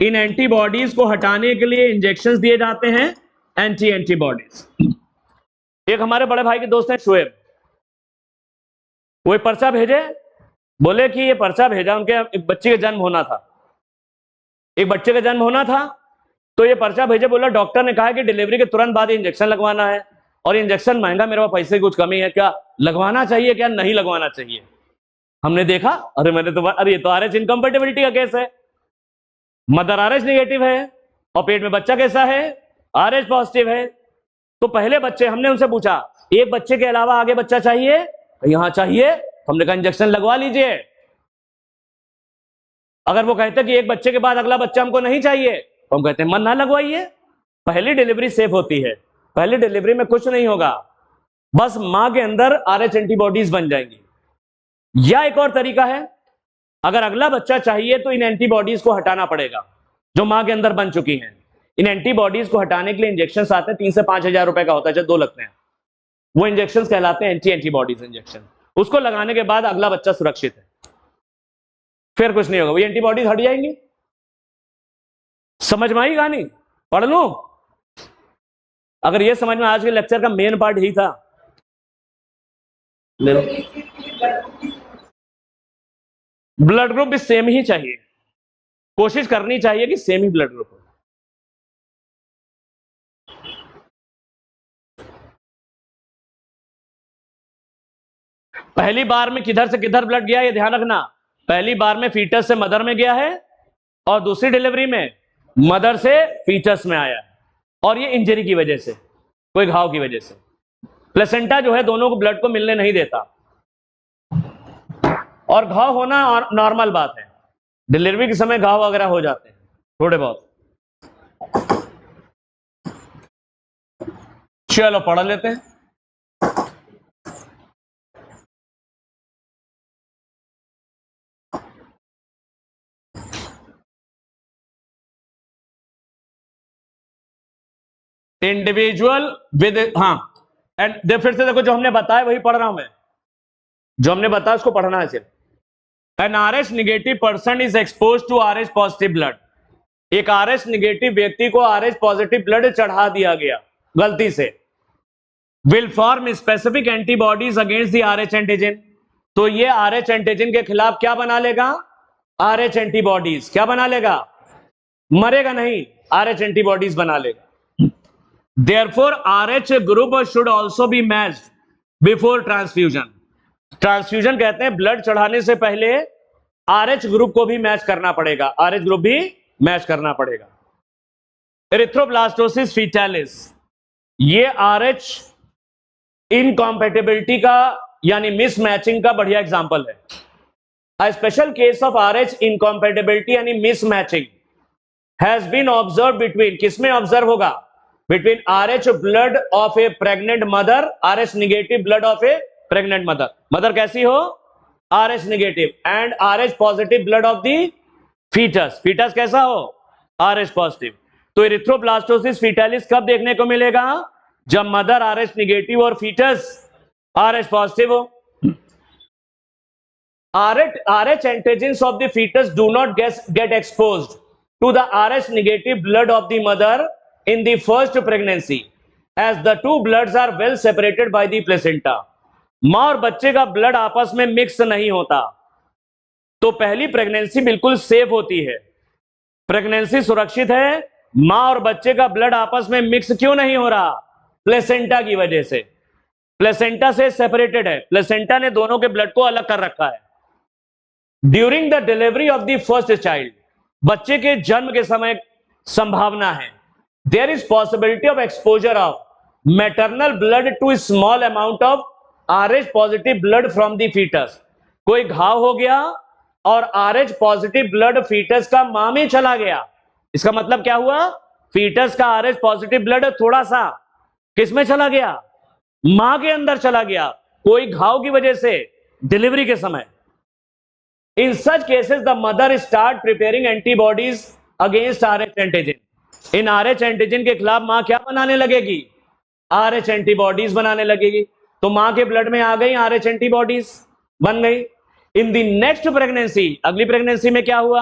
इन एंटीबॉडीज को हटाने के लिए इंजेक्शंस दिए जाते हैं, एंटीबॉडीज। एक हमारे बड़े भाई के दोस्त हैं शोएब, वो पर्चा भेजे, बोले कि ये पर्चा भेजा, उनके एक बच्चे का जन्म होना था, तो ये पर्चा भेजे, बोला डॉक्टर ने कहा कि डिलीवरी के तुरंत बाद इंजेक्शन लगवाना है और इंजेक्शन महंगा, मेरे पास पैसे की कुछ कमी है, क्या लगवाना चाहिए क्या नहीं लगवाना चाहिए? हमने देखा, अरे ये तो RH इनकम्पेटिबिलिटी का केस है, मदर RH नेगेटिव है और पेट में बच्चा कैसा है, RH पॉजिटिव है। तो पहले बच्चे, हमने उनसे पूछा एक बच्चे के अलावा आगे बच्चा चाहिए? यहां चाहिए। हमने कहा इंजेक्शन लगवा लीजिए। अगर वो कहते कि एक बच्चे के बाद अगला बच्चा हमको नहीं चाहिए, तो हम कहते हैं मन ना लगवाइए, पहली डिलीवरी सेफ होती है, पहली डिलीवरी में कुछ नहीं होगा, बस मां के अंदर RH एंटीबॉडीज बन जाएंगी। या एक और तरीका है, अगर अगला बच्चा चाहिए तो इन एंटीबॉडीज को हटाना पड़ेगा जो मां के अंदर बन चुकी हैं। इन एंटीबॉडीज को हटाने के लिए इंजेक्शन आते हैं, 3 से 5 हजार रुपए का होता है, जब 2 लगते हैं, वो इंजेक्शन कहलाते हैं एंटीबॉडीज इंजेक्शन। उसको लगाने के बाद अगला बच्चा सुरक्षित है, फिर कुछ नहीं होगा, वो एंटीबॉडीज हट जाएंगी। समझ में आई कहानी? पढ़ लो, अगर ये समझ में, आज के लेक्चर का मेन पार्ट ही था। ब्लड ग्रुप भी सेम ही चाहिए, कोशिश करनी चाहिए कि सेम ही ब्लड ग्रुप हो। पहली बार में किधर से किधर ब्लड गया, ये ध्यान रखना। पहली बार में फीटस से मदर में गया है और दूसरी डिलीवरी में मदर से फीटस में आया है, और ये इंजरी की वजह से, कोई घाव की वजह से। प्लेसेंटा जो है दोनों को ब्लड को मिलने नहीं देता, और घाव होना नॉर्मल बात है, डिलीवरी के समय घाव वगैरह हो जाते हैं थोड़े बहुत। चलो पढ़ लेते हैं। इंडिविजुअल विद, हाँ, एंड फिर से देखो, जो हमने बताया वही पढ़ रहा हूं मैं, जो हमने बताया उसको पढ़ना है सिर्फ। An RH negative person is expose to RH positive blood. एक RH नेगेटिव व्यक्ति को RH पॉजिटिव ब्लड चढ़ा दिया गया गलती से, will form specific antibodies against the RH antigen. तो ये RH एंटीजन के खिलाफ क्या बना लेगा? RH antibodies. क्या बना लेगा? मरेगा नहीं, RH एंटीबॉडीज बना लेगा। Therefore, RH group should also be matched before transfusion. Transfusion कहते हैं ब्लड चढ़ाने से पहले RH ग्रुप को भी मैच करना पड़ेगा, RH ग्रुप भी मैच करना पड़ेगा। एरिथ्रोब्लास्टोसिस फीटालिस, ये RH इनकॉम्पेटिबिलिटी का यानी मिसमैचिंग का बढ़िया एग्जांपल है। A special case of RH incompatibility यानी mismatching has been observed between, किसमें ऑब्जर्व होगा? Between RH blood of a pregnant mother, RH negative blood of a pregnant mother. Mother कैसी हो? RH negative, and RH positive blood of the fetus. fetus कैसा हो? RH positive. तो एरिथ्रोब्लास्टोसिस फीटालिस कब देखने को मिलेगा? जब मदर RH negative और fetus RH positive हो। RH antigens of the fetus do not get exposed to the RH negative blood of the mother in the first pregnancy as the two bloods are well separated by the placenta. मां और बच्चे का ब्लड आपस में मिक्स नहीं होता, तो पहली प्रेगनेंसी बिल्कुल सेफ होती है, प्रेगनेंसी सुरक्षित है। मां और बच्चे का ब्लड आपस में मिक्स क्यों नहीं हो रहा? प्लेसेंटा की वजह से, प्लेसेंटा से सेपरेटेड है, प्लेसेंटा ने दोनों के ब्लड को अलग कर रखा है। During the delivery of the first child, बच्चे के जन्म के समय संभावना है, there is possibility of exposure of maternal blood to small amount of RH positive blood from the foetus. कोई घाव हो गया और RH पॉजिटिव ब्लड फीटस का मां में चला गया, इसका मतलब क्या हुआ? फीटस का RH पॉजिटिव ब्लड थोड़ा सा किसमें चला गया? मां के अंदर चला गया, कोई घाव की वजह से डिलीवरी के समय। In such cases the mother start preparing antibodies against RH antigen. इन RH एंटीजन के खिलाफ मां क्या बनाने लगेगी? RH एंटीबॉडीज बनाने लगेगी। तो मां के ब्लड में आ गई RH एंटीबॉडीज, बन गई। इन द नेक्स्ट प्रेगनेंसी, अगली प्रेगनेंसी में क्या हुआ?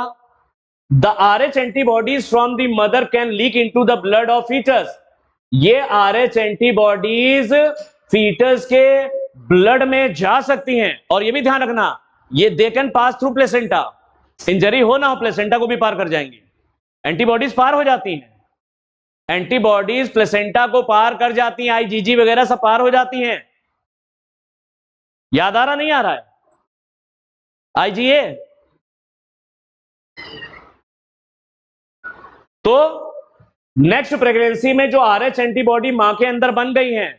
The RH antibodies from the mother can leak into the blood of foetus. ये RH एंटीबॉडीज फीटस के ब्लड में जा सकती हैं, और ये भी ध्यान रखना, ये they can pass through placenta. Injury हो ना हो, प्लेसेंटा को भी पार कर जाएंगी, एंटीबॉडीज पार हो जाती हैं, एंटीबॉडीज प्लेसेंटा को पार कर जाती हैं, IgG वगैरह सब पार हो जाती हैं। याद आ रहा नहीं आ रहा है? IgA। तो नेक्स्ट प्रेगनेंसी में जो RH एंटीबॉडी मां के अंदर बन गई हैं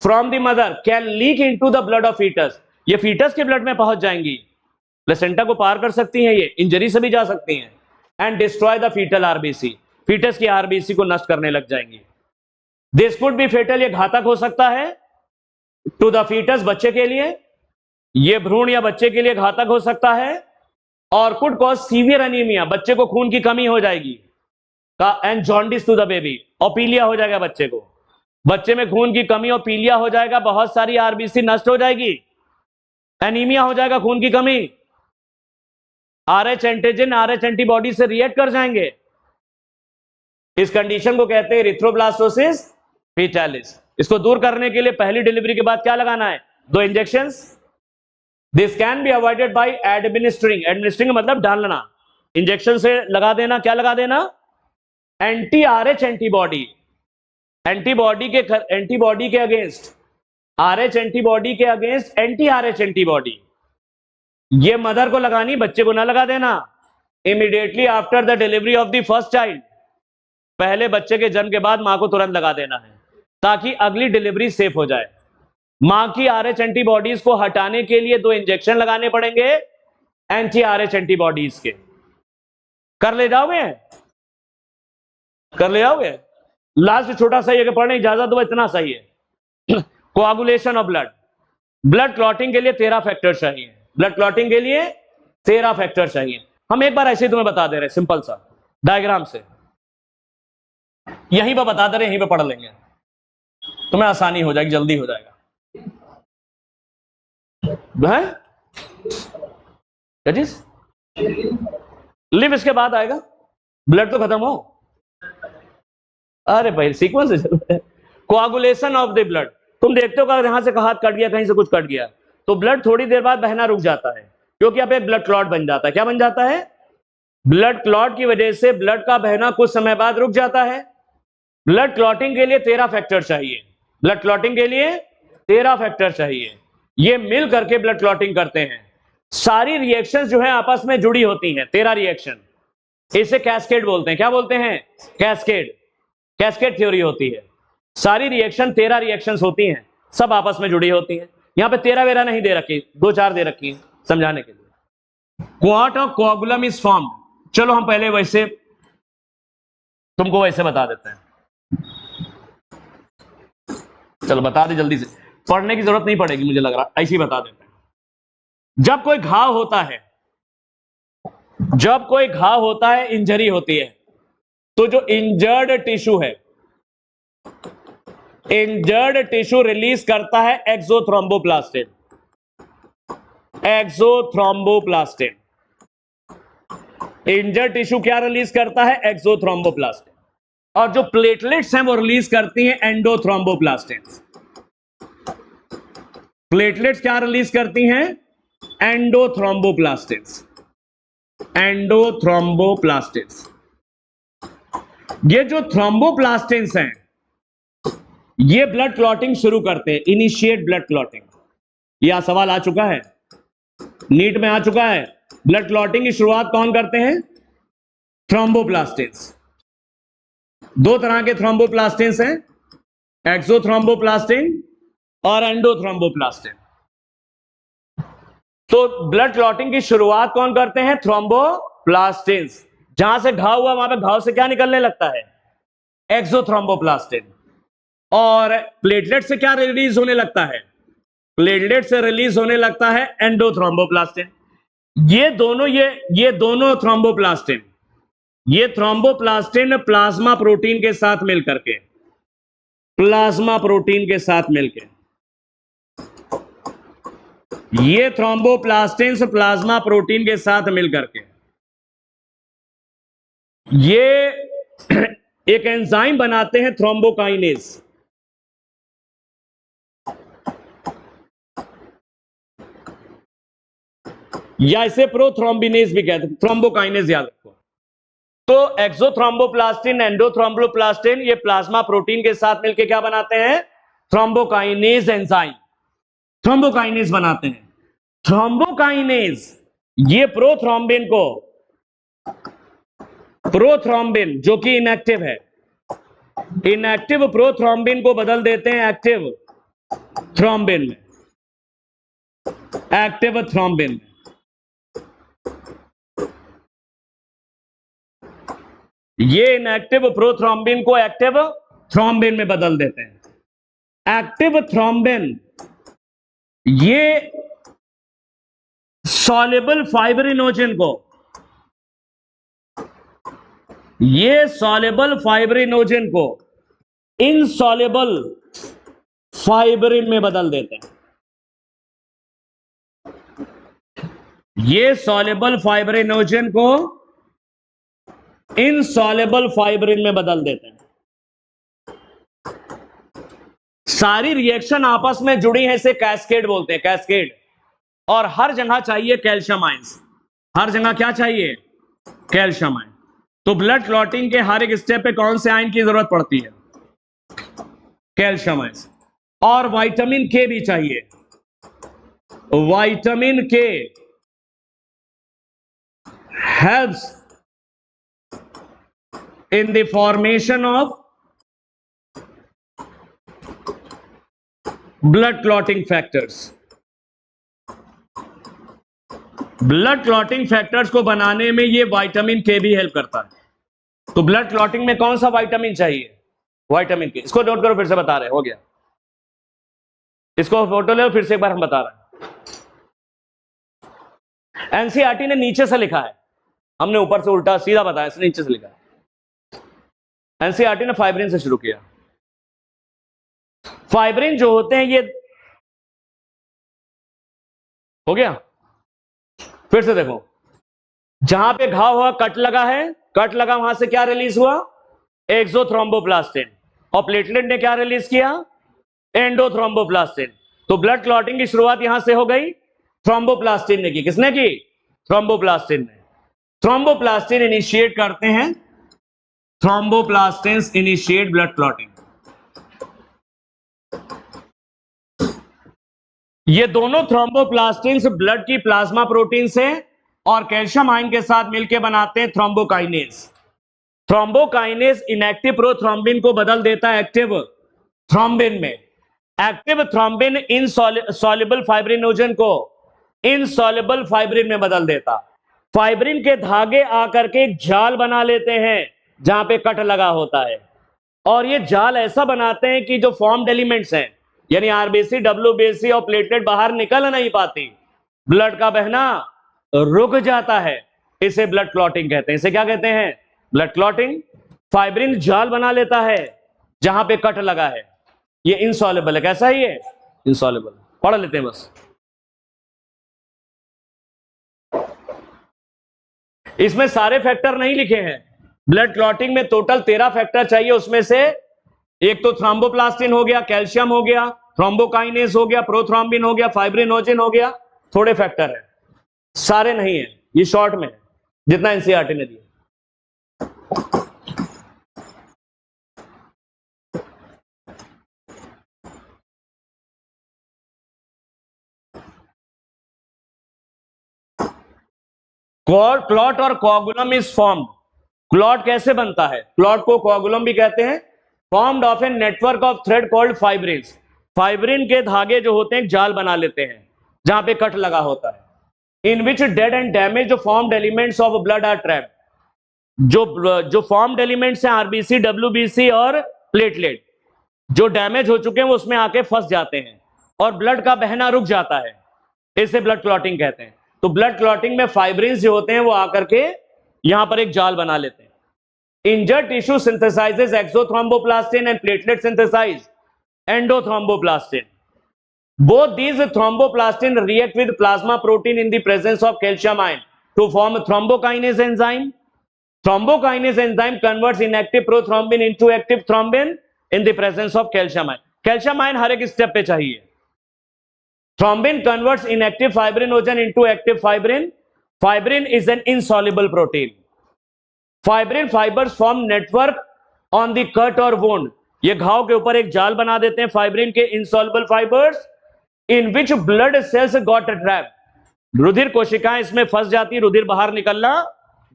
from the mother can leak into the blood of foetus. ये फीटस के ब्लड में पहुंच जाएंगी, प्लेसेंटा को पार कर सकती हैं, ये इंजरी से भी जा सकती हैं, and destroy the foetal RBC। Foetus की RBC को नष्ट करने लग जाएंगी। दिस कुड बी फेटल, ये घातक हो सकता है टू द फीटस, बच्चे के लिए, ये भ्रूण या बच्चे के लिए घातक हो सकता है, और कुड कॉज सीवियर एनीमिया, बच्चे को खून की कमी हो जाएगी, and jaundice to the baby, और पीलिया हो जाएगा बच्चे को, बच्चे में खून की कमी और पीलिया हो जाएगा, बहुत सारी RBC नष्ट हो जाएगी, एनीमिया हो जाएगा, खून की कमी, RH एंटीजन RH एंटीबॉडी से रिएक्ट कर जाएंगे। इस कंडीशन को कहते हैं इरिथ्रोब्लास्टोसिस फीटालिस। इसको दूर करने के लिए पहली डिलीवरी के बाद क्या लगाना है? 2 injections. This can be avoided by administering, administering मतलब डालना, इंजेक्शन से लगा देना, क्या लगा देना? एंटी RH एंटीबॉडी, एंटीबॉडी के अगेंस्ट, RH एंटीबॉडी के अगेंस्ट एंटी RH एंटीबॉडी, ये मदर को लगानी, बच्चे को ना लगा देना। Immediately after the delivery of the first child, पहले बच्चे के जन्म के बाद मां को तुरंत लगा देना है, ताकि अगली डिलीवरी सेफ हो जाए। मां की RH एंटीबॉडीज को हटाने के लिए 2 इंजेक्शन लगाने पड़ेंगे एंटी RH एंटीबॉडीज के। कर ले जाओगे? कर ले जाओगे? लास्ट छोटा सा ये पढ़ने इजाजत दो, इतना सही है। Coagulation of blood, blood clotting के लिए 13 फैक्टर चाहिए, ब्लड क्लॉटिंग के लिए 13 फैक्टर चाहिए। हम एक बार ऐसे ही तुम्हें बता दे रहे हैं, सिंपल सा डायग्राम से, यहीं पर बता दे रहे, यहीं पे पढ़ लेंगे, तुम्हें आसानी हो जाएगी, जल्दी हो जाएगा। क्या चीज? लिव इसके बाद आएगा, ब्लड तो खत्म हो। अरे भाई सीक्वेंस से चल रहा है। कोआगुलेशन ऑफ द ब्लड, तुम देखते हो अगर यहां से हाथ कट गया, कहीं से कुछ कट गया, तो ब्लड थोड़ी देर बाद बहना रुक जाता है, क्योंकि यहाँ पे ब्लड क्लॉट बन जाता है। क्या बन जाता है? ब्लड क्लॉट की वजह से ब्लड का बहना कुछ समय बाद रुक जाता है। ब्लड क्लॉटिंग के लिए 13 फैक्टर चाहिए, ब्लड क्लॉटिंग के लिए 13 फैक्टर चाहिए, ये मिल करके ब्लड क्लॉटिंग करते हैं। सारी रिएक्शंस जो है आपस में जुड़ी होती हैं, 13 रिएक्शन, इसे कैस्केड बोलते हैं। क्या बोलते हैं? कैस्केड, कैस्केड थ्योरी होती है। सारी रिएक्शन 13 रिएक्शंस होती हैं, सब आपस में जुड़ी होती हैं। यहां पे 13 वेरा नहीं दे रखी, 2-4 दे रखी है समझाने के लिए। क्वार्ट ऑफ कोआगुलम इज फॉर्म्ड, चलो हम पहले वैसे तुमको वैसे बता देते हैं, चलो बता दे जल्दी से, पढ़ने की जरूरत नहीं पड़ेगी मुझे लग रहा, ऐसे ही बता देते हैं। जब कोई घाव होता है, जब कोई घाव होता है, इंजरी होती है, तो जो इंजर्ड टिश्यू है, इंजर्ड टिश्यू रिलीज करता है एक्सोथ्रोम्बोप्लास्टिन, एक्सोथ्रोम्बोप्लास्टिन। इंजर्ड टिश्यू क्या रिलीज करता है? एक्सोथ्रोम्बोप्लास्टिन। और जो प्लेटलेट्स हैं वो रिलीज करती हैं एंडोथ्रोम्बोप्लास्टिन्स। प्लेटलेट्स क्या रिलीज करती हैं? एंडोथ्रोम्बोप्लास्टिन्स। एंडोथ्रोम्बोप्लास्टिन्स। ये जो थ्रोम्बोप्लास्टिन्स हैं ये ब्लड क्लॉटिंग शुरू करते हैं, इनिशिएट ब्लड क्लॉटिंग। यह सवाल आ चुका है, नीट में आ चुका है। ब्लड क्लॉटिंग की शुरुआत कौन करते हैं? थ्रोम्बोप्लास्टिन्स। दो तरह के थ्रोम्बोप्लास्टिन्स हैं, एक्सोथ्रोम्बोप्लास्टिन और एंडोथ्रोम्बोप्लास्टिन। तो ब्लड क्लॉटिंग की शुरुआत कौन करते हैं? थ्रोम्बोप्लास्टिन्स। जहां से घाव हुआ वहां पे घाव से क्या निकलने लगता है? एक्सोथ्रोम्बोप्लास्टिन। और प्लेटलेट से क्या रिलीज होने लगता है? प्लेटलेट से रिलीज होने लगता है एंडोथ्रोम्बोप्लास्टिन। ये दोनों थ्रोम्बोप्लास्टिन, ये थ्रोम्बोप्लास्टिन प्लाज्मा प्रोटीन के साथ मिलकर के, प्लाज्मा प्रोटीन के साथ मिलकर, ये थ्रोम्बोप्लास्टिन्स प्लाज्मा प्रोटीन के साथ मिलकर के ये एक एंजाइम बनाते हैं थ्रोम्बोकाइनेज। या इसे प्रोथ्रोम्बिनेज भी कहते हैं, थ्रोम्बोकाइनेज याद रखो। तो एक्सोथ्रोम्बोप्लास्टिन, एंडोथ्रोम्बोप्लास्टिन ये प्लाज्मा प्रोटीन के साथ मिलकर क्या बनाते हैं? थ्रोम्बोकाइनेज एंजाइम, थ्रोम्बोकाइनेज बनाते हैं। थ्रोम्बोकाइनेज ये प्रोथ्रोम्बिन को, प्रोथ्रोम्बिन जो कि इनएक्टिव है, इनएक्टिव प्रोथ्रोम्बिन को बदल देते हैं एक्टिव थ्रोम्बिन में, एक्टिव थ्रोम्बिन में। ये इनएक्टिव प्रोथ्रोम्बिन को एक्टिव थ्रोम्बिन में बदल देते हैं। एक्टिव थ्रोम्बिन ये सॉल्युबल फाइब्रिनोजन को, ये सॉल्युबल फाइब्रिनोजन को इनसॉल्युबल फाइब्रिन में बदल देते हैं। ये सॉल्युबल फाइब्रिनोजन को इनसॉल्युबल फाइब्रिन में बदल देते हैं। सारी रिएक्शन आपस में जुड़ी है, इसे कैस्केड बोलते हैं, कैस्केड। और हर जगह चाहिए कैल्शियम आयंस, हर जगह क्या चाहिए? Calcium ion. तो ब्लड क्लॉटिंग के हर एक स्टेप पे कौन से आयन की जरूरत पड़ती है? Calcium ions. और विटामिन के भी चाहिए, विटामिन के helps in the formation of blood clotting factors। Blood clotting factors को बनाने में ये विटामिन के भी हेल्प करता है। तो ब्लड क्लॉटिंग में कौन सा विटामिन चाहिए? विटामिन के। इसको नोट करो, फिर से बता रहे हैं, हो गया। इसको फोटो ले, फिर से एक बार हम बता रहे हैं। एनसीईआरटी ने नीचे से लिखा है, हमने ऊपर से उल्टा सीधा बताया, इसने नीचे से लिखा है। एनसीईआरटी ने फाइब्रिन से शुरू किया। फाइब्रिन जो होते हैं ये, हो गया। फिर से देखो, जहां पे घाव हुआ, कट लगा है, कट लगा, वहां से क्या रिलीज हुआ? एक्सोथ्रोम्बोप्लास्टिन। और प्लेटलेट ने क्या रिलीज किया? एंडोथ्रोम्बोप्लास्टिन। तो ब्लड क्लॉटिंग की शुरुआत यहां से हो गई, थ्रोम्बोप्लास्टिन ने की। किसने की? थ्रोम्बोप्लास्टिन ने। थ्रोम्बोप्लास्टिन इनिशिएट करते हैं, थ्रोम्बोप्लास्टिन्स इनिशिएट ब्लड क्लॉटिंग। ये दोनों थ्रोम्बोप्लास्टिन्स ब्लड की प्लाज्मा प्रोटीन से और कैल्शियम आयन के साथ मिलकर बनाते हैं थ्रोम्बोकाइनेज। थ्रोम्बोकाइनेज इनएक्टिव प्रोथ्रोम्बिन को बदल देता है एक्टिव थ्रोम्बिन में। एक्टिव थ्रोम्बिन इनसॉल्युबल फाइब्रिनोजन को इनसॉल्युबल फाइब्रिन में बदल देता। फाइब्रिन के धागे आकर के एक जाल बना लेते हैं जहां पे कट लगा होता है, और ये जाल ऐसा बनाते हैं कि जो फॉर्म्ड एलिमेंट्स हैं, यानी आरबीसी, डब्ल्यूबीसी और प्लेटलेट बाहर निकल नहीं पाती, ब्लड का बहना रुक जाता है। इसे ब्लड क्लॉटिंग कहते हैं। इसे क्या कहते हैं? Blood clotting. फाइब्रिन जाल बना लेता है जहां पे कट लगा है। ये इनसॉल्युबल है। कैसा है ये? इनसॉल्युबल। पढ़ लेते हैं बस। इसमें सारे फैक्टर नहीं लिखे हैं, ब्लड क्लॉटिंग में टोटल 13 फैक्टर चाहिए, उसमें से एक तो थ्रोम्बोप्लास्टिन हो गया, कैल्शियम हो गया, थ्रोम्बोकाइनेज हो गया, प्रोथ्रोम्बिन हो गया, फाइब्रिनोजिन हो गया, थोड़े फैक्टर है, सारे नहीं है, ये शॉर्ट में है जितना एनसीईआरटी ने दिया। क्लॉट और कोगुलम इज फॉर्म्ड। क्लॉट कैसे बनता है? क्लॉट को कोगुलम भी कहते हैं। Formed of a network of thread called fibrin. Fibrin के धागे जो होते हैं जाल बना लेते हैं जहां पे कट लगा होता है। In which dead and damage formed elements of blood are trapped. जो फॉर्म्ड एलिमेंट्स हैं आरबीसी, डब्ल्यूबीसी और प्लेटलेट, जो डैमेज हो चुके हैं वो उसमें आके फंस जाते हैं और ब्लड का बहना रुक जाता है, इसे ब्लड क्लॉटिंग कहते हैं। तो ब्लड क्लॉटिंग में फाइब्रिन्स जो होते हैं वो आकर के यहां पर एक जाल बना लेते हैं। Injured tissue synthesizes exothromboplastin and platelet synthesize endothromboplastin. Both these thromboplastin react with plasma protein in the presence of calcium ion to form thrombokinase enzyme. Thrombokinase enzyme converts inactive prothrombin into active thrombin in the presence of calcium ion. Calcium ion हर एक स्टेप पे चाहिए। Thrombin converts inactive fibrinogen into active fibrin. Fibrin is an insoluble protein. Fibrin fibers form network on the cut or wound. ये घाव के ऊपर एक जाल बना देते हैं फाइब्रिन के insoluble fibers in which blood cells got trapped. रुधिर कोशिकाएं इसमें फंस जाती, रुधिर बाहर निकलना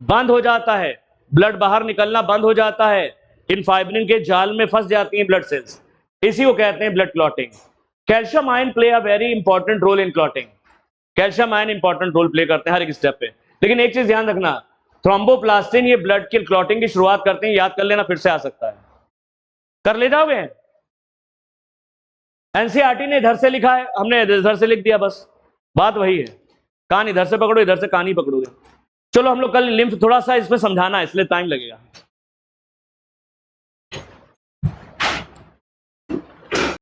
बंद हो जाता है, ब्लड बाहर निकलना बंद हो जाता है, इन फाइब्रिन के जाल में फंस जाती हैं ब्लड सेल्स। इसी को कहते हैं blood clotting. Calcium ion play a very important role in clotting. Calcium ion important role play करते हैं हर एक स्टेप पे। लेकिन एक चीज ध्यान रखना, थ्रोम्बोप्लास्टिन ये ब्लड की क्लॉटिंग की शुरुआत करते हैं, याद कर लेना, फिर से आ सकता है, कर ले जाओगे। एनसीईआरटी ने इधर से लिखा है, हमने इधर से लिख दिया, बस बात वही है। कान इधर से पकड़ो, इधर से कान ही पकड़ोगे। चलो हम लोग कल लिम्फ थोड़ा सा इसमें समझाना है, इसलिए टाइम लगेगा।